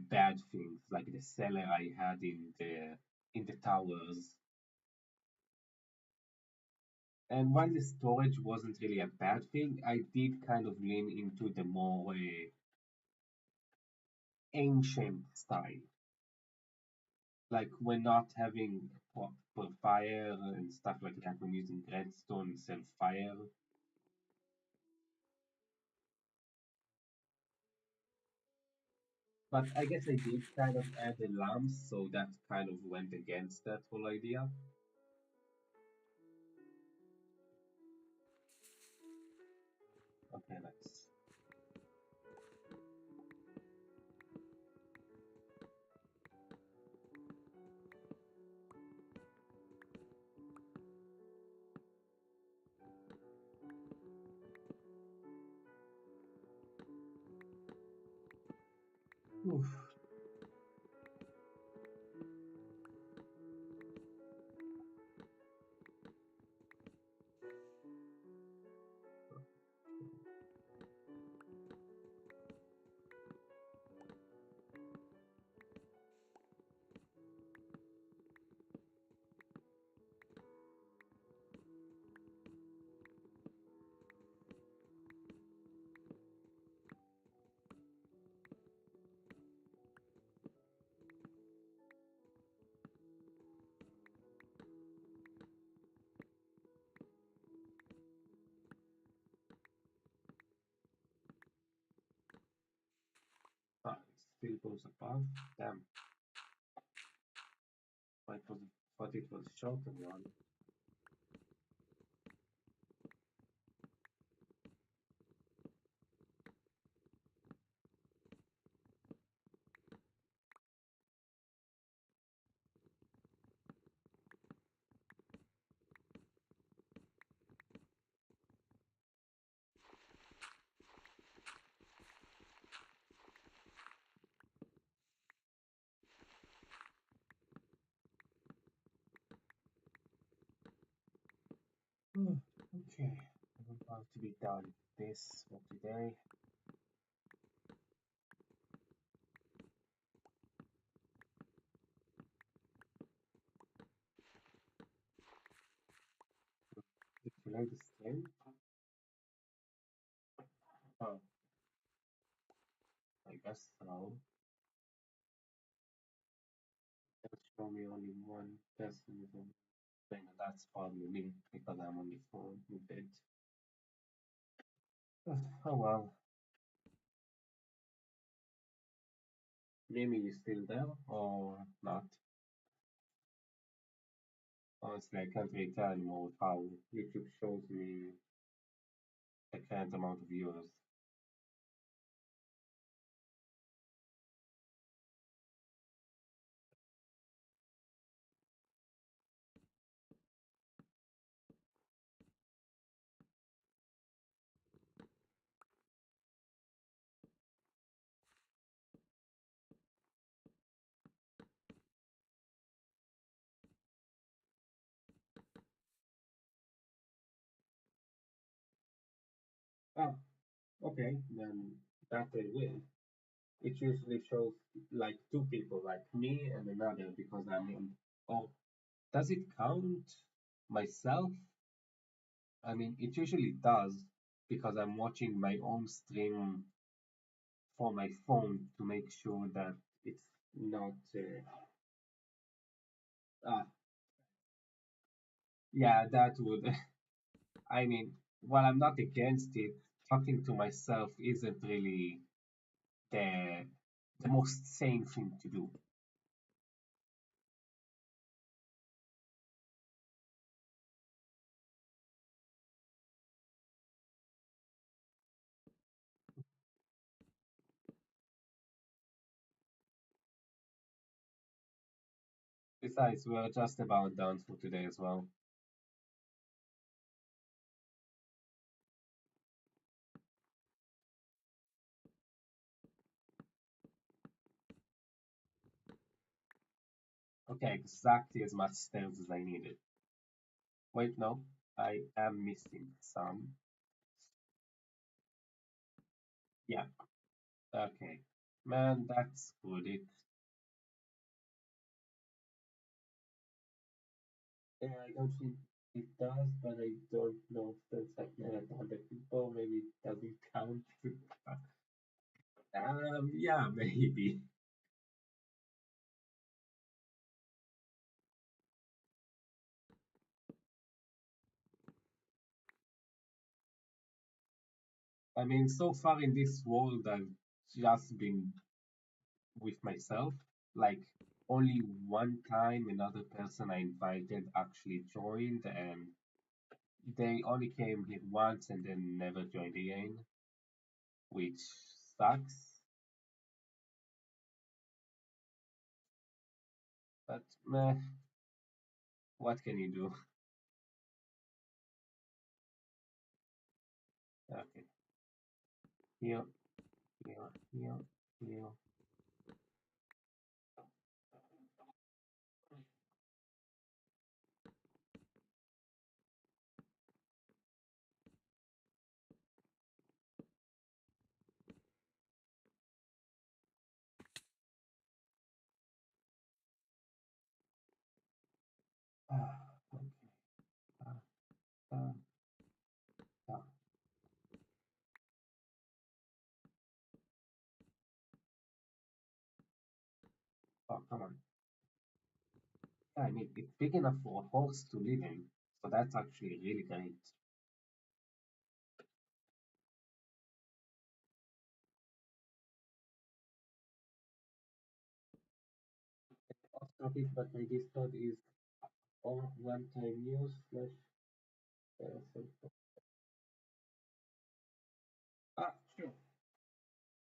bad things, like the cellar I had in the towers. And while the storage wasn't really a bad thing, I did kind of lean into the more ancient style. Like we're not having fire and stuff like that. We're using redstone instead of fire. But I guess I did kind of add the lamps, so that kind of went against that whole idea. Okay, nice. Oof. Ah, it still goes above. Damn. I thought it was a shorter one. Hmm, okay, I'm about to be done with this for today. Did you like the skin? Oh, I guess so. It'll show me only one person with a thing, and that's probably me because I'm on the phone with it. Oh well, maybe you're still there or not. Honestly, I can't really tell anymore with how YouTube shows me the current amount of viewers. Oh, okay, then that they will. It usually shows like two people, like me and another, because I'm in. Oh, does it count myself? I mean, it usually does because I'm watching my own stream for my phone to make sure that it's not. Ah, yeah, that would. I mean, while I'm not against it, talking to myself isn't really the the most sane thing to do. Besides, we're just about done for today as well. Okay, exactly as much stairs as I needed. Wait, no, I am missing some. Yeah, okay. Man, that's good. I don't think it does, but I don't know if there's like 100 people. Maybe it doesn't count. Yeah, maybe. I mean, so far in this world, I've just been with myself. Like, only one time another person I invited actually joined, and they only came here once and then never joined again, which sucks. But meh, what can you do? Okay, here, here, here, here. Okay. Uh, uh, uh. Oh, come on. Yeah, I mean, it's big enough for a horse to live in, so that's actually really great. Off topic, but my Discord is all one-time use slash. Ah, sure.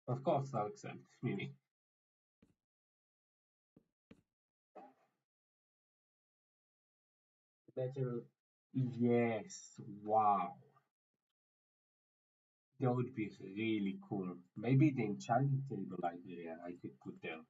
Of course, I'll accept, Mimi. Better. Yes, wow. That would be really cool. Maybe the enchanting table idea I could put there.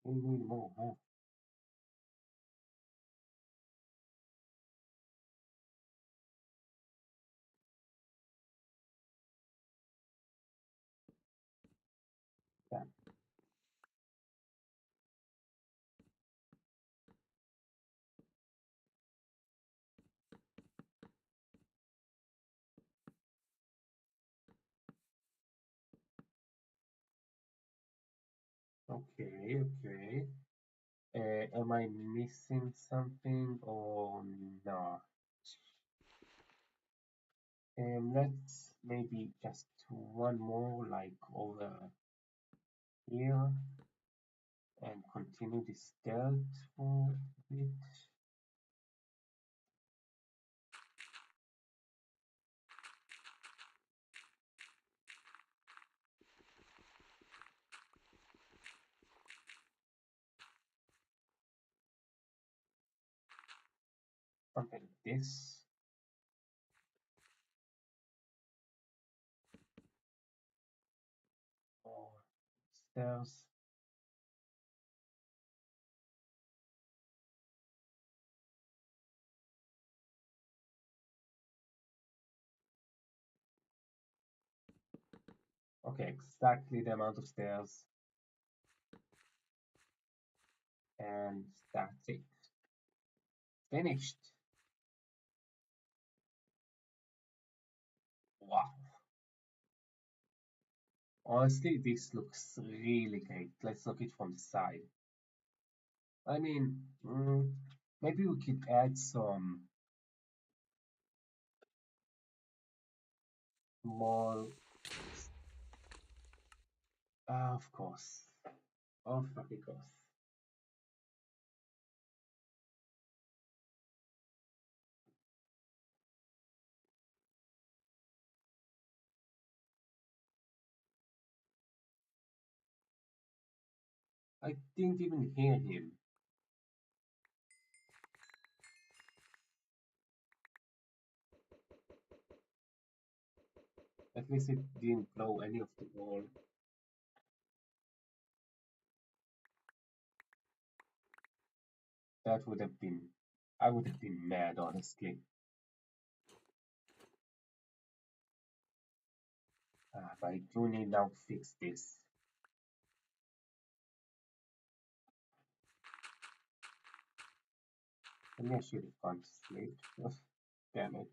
We need more, huh? Yeah. Okay, okay. Am I missing something or not? Let's maybe just one more like over here and continue this stealth for a bit. Something like this. stairs. Okay, exactly the amount of stairs. And that's it. Finished. Wow. Honestly, this looks really great. Let's look it from the side. I mean, maybe we could add some more. Of course. Of fucking course. I didn't even hear him. At least it didn't blow any of the wall. That would have been. I would have been mad, honestly. But I do need now to fix this. Maybe I should have gone to sleep. Damn it.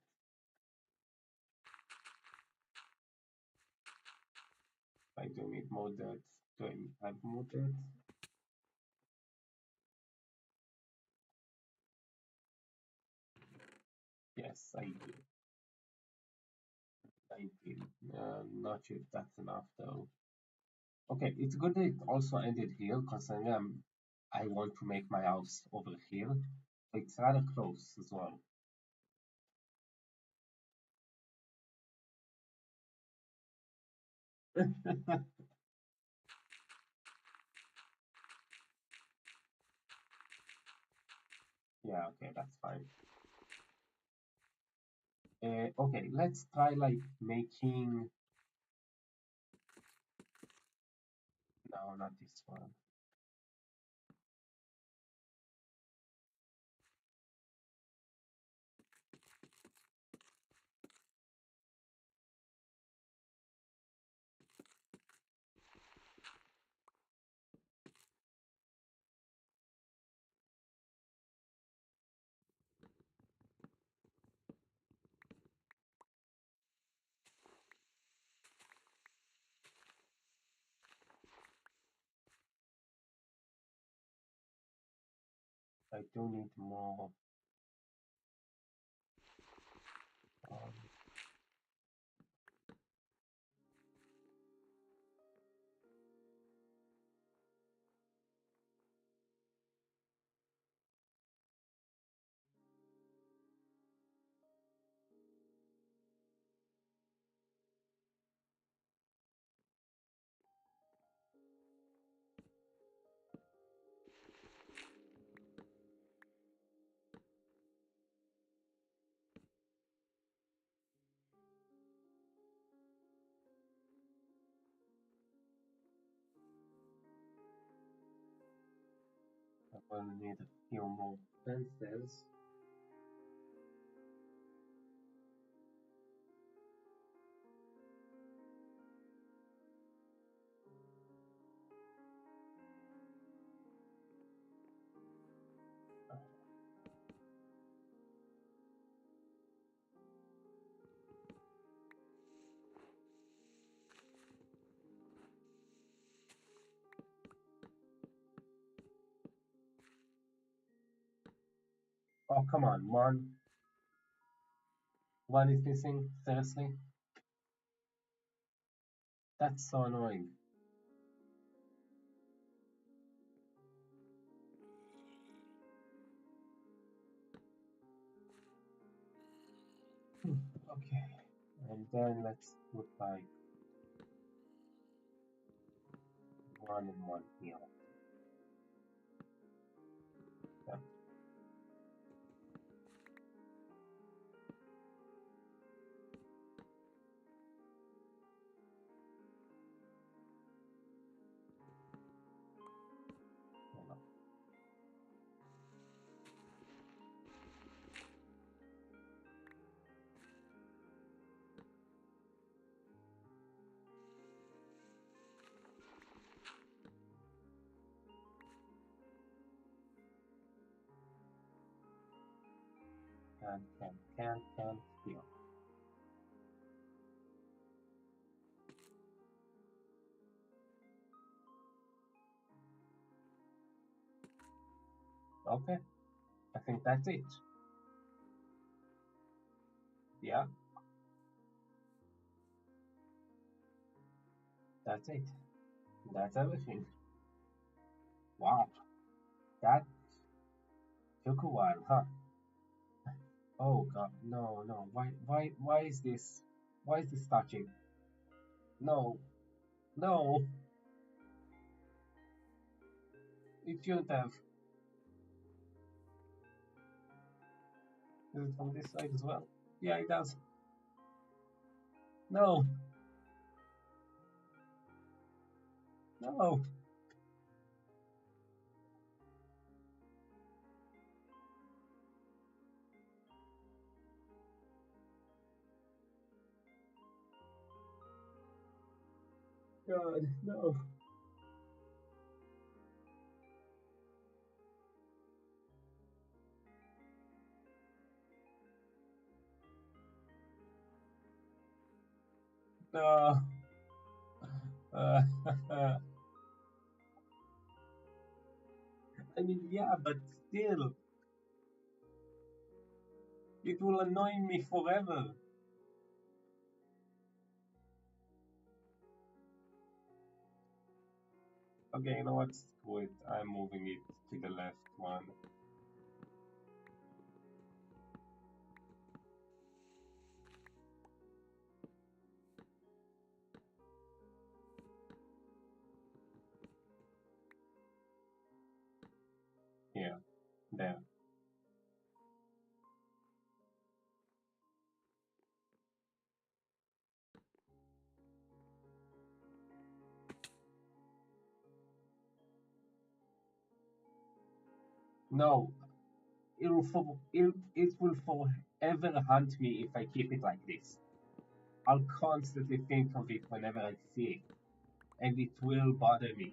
I do need more dirt. Do I have more dirt? Yes, I do. 19. Not sure if that's enough though. Okay, it's good that it also ended here, considering I want to make my house over here. It's rather close as well. Yeah, okay, that's fine. Okay, let's try like making. No, not this one. I do need more. Um, I will need a few more fences. Oh, come on, one. One is missing. Seriously? That's so annoying. Okay. And then let's put like one and one here. Yeah. Can steal. Okay, I think that's it. Yeah, that's it. That's everything. Wow, that took a while, huh? Oh God, no, no. Why is this? Why is this touching? No, no. It shouldn't have. Is it from this side as well? Yeah, it does. No, no. God, no. No. Uh, I mean, yeah, but still, it will annoy me forever. Okay, you know what? Screw it. I'm moving it to the left one. Here, there. No, it will forever haunt me if I keep it like this. I'll constantly think of it whenever I see it, and it will bother me.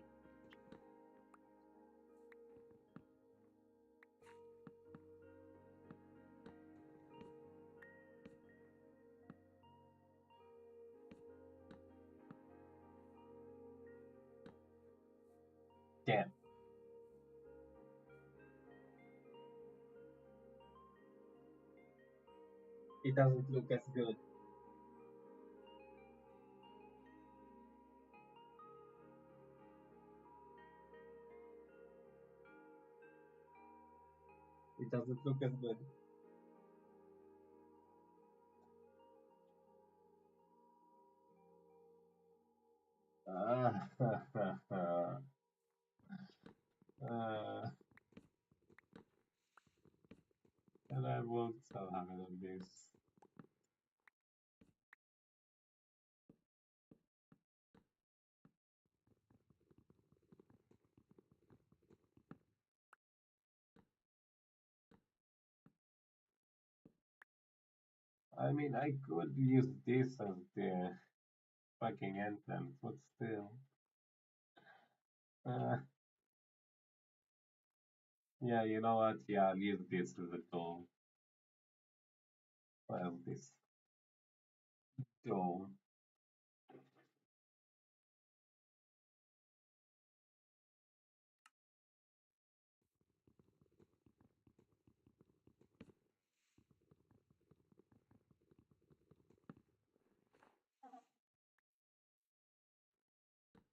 Damn, it doesn't look as good. It doesn't look as good. Ah, uh, and I worked so hard on this. I mean, I could use this as the fucking entrance, but still. Uh, yeah, you know what? Yeah, I'll use this as a door. Well, this door.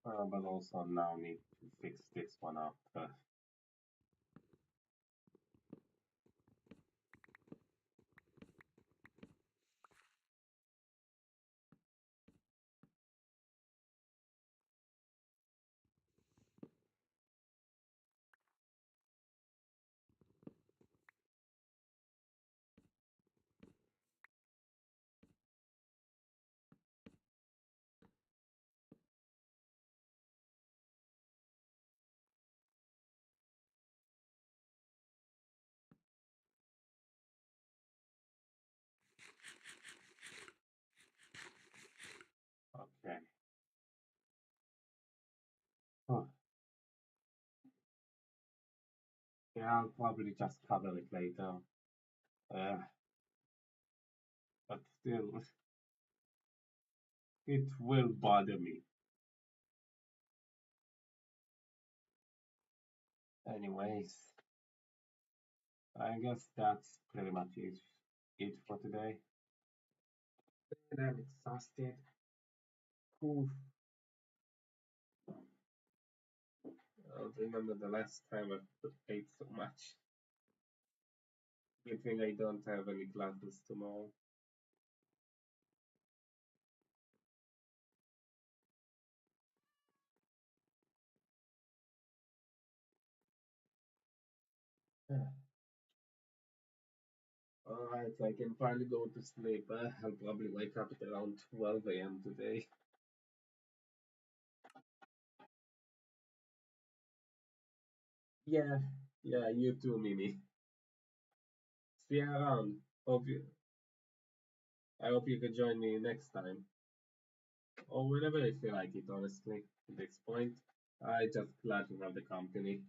But also now need to fix this one up. Okay. Huh. Yeah, I'll probably just cover it later. Uh, still, it will bother me. Anyways, I guess that's pretty much it for today. And I'm exhausted. Oof. I don't remember the last time I ate so much. Good thing I don't have any classes tomorrow. Alright, I can finally go to sleep. I'll probably wake up at around 12 a.m. today. Yeah, yeah, you too, Mimi. See you around. I hope you can join me next time. Or whenever I feel like it, honestly. At this point, I just glad to have the company.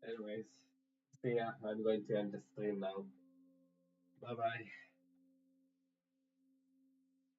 Anyways, see ya. I'm going to end the stream now. Bye bye.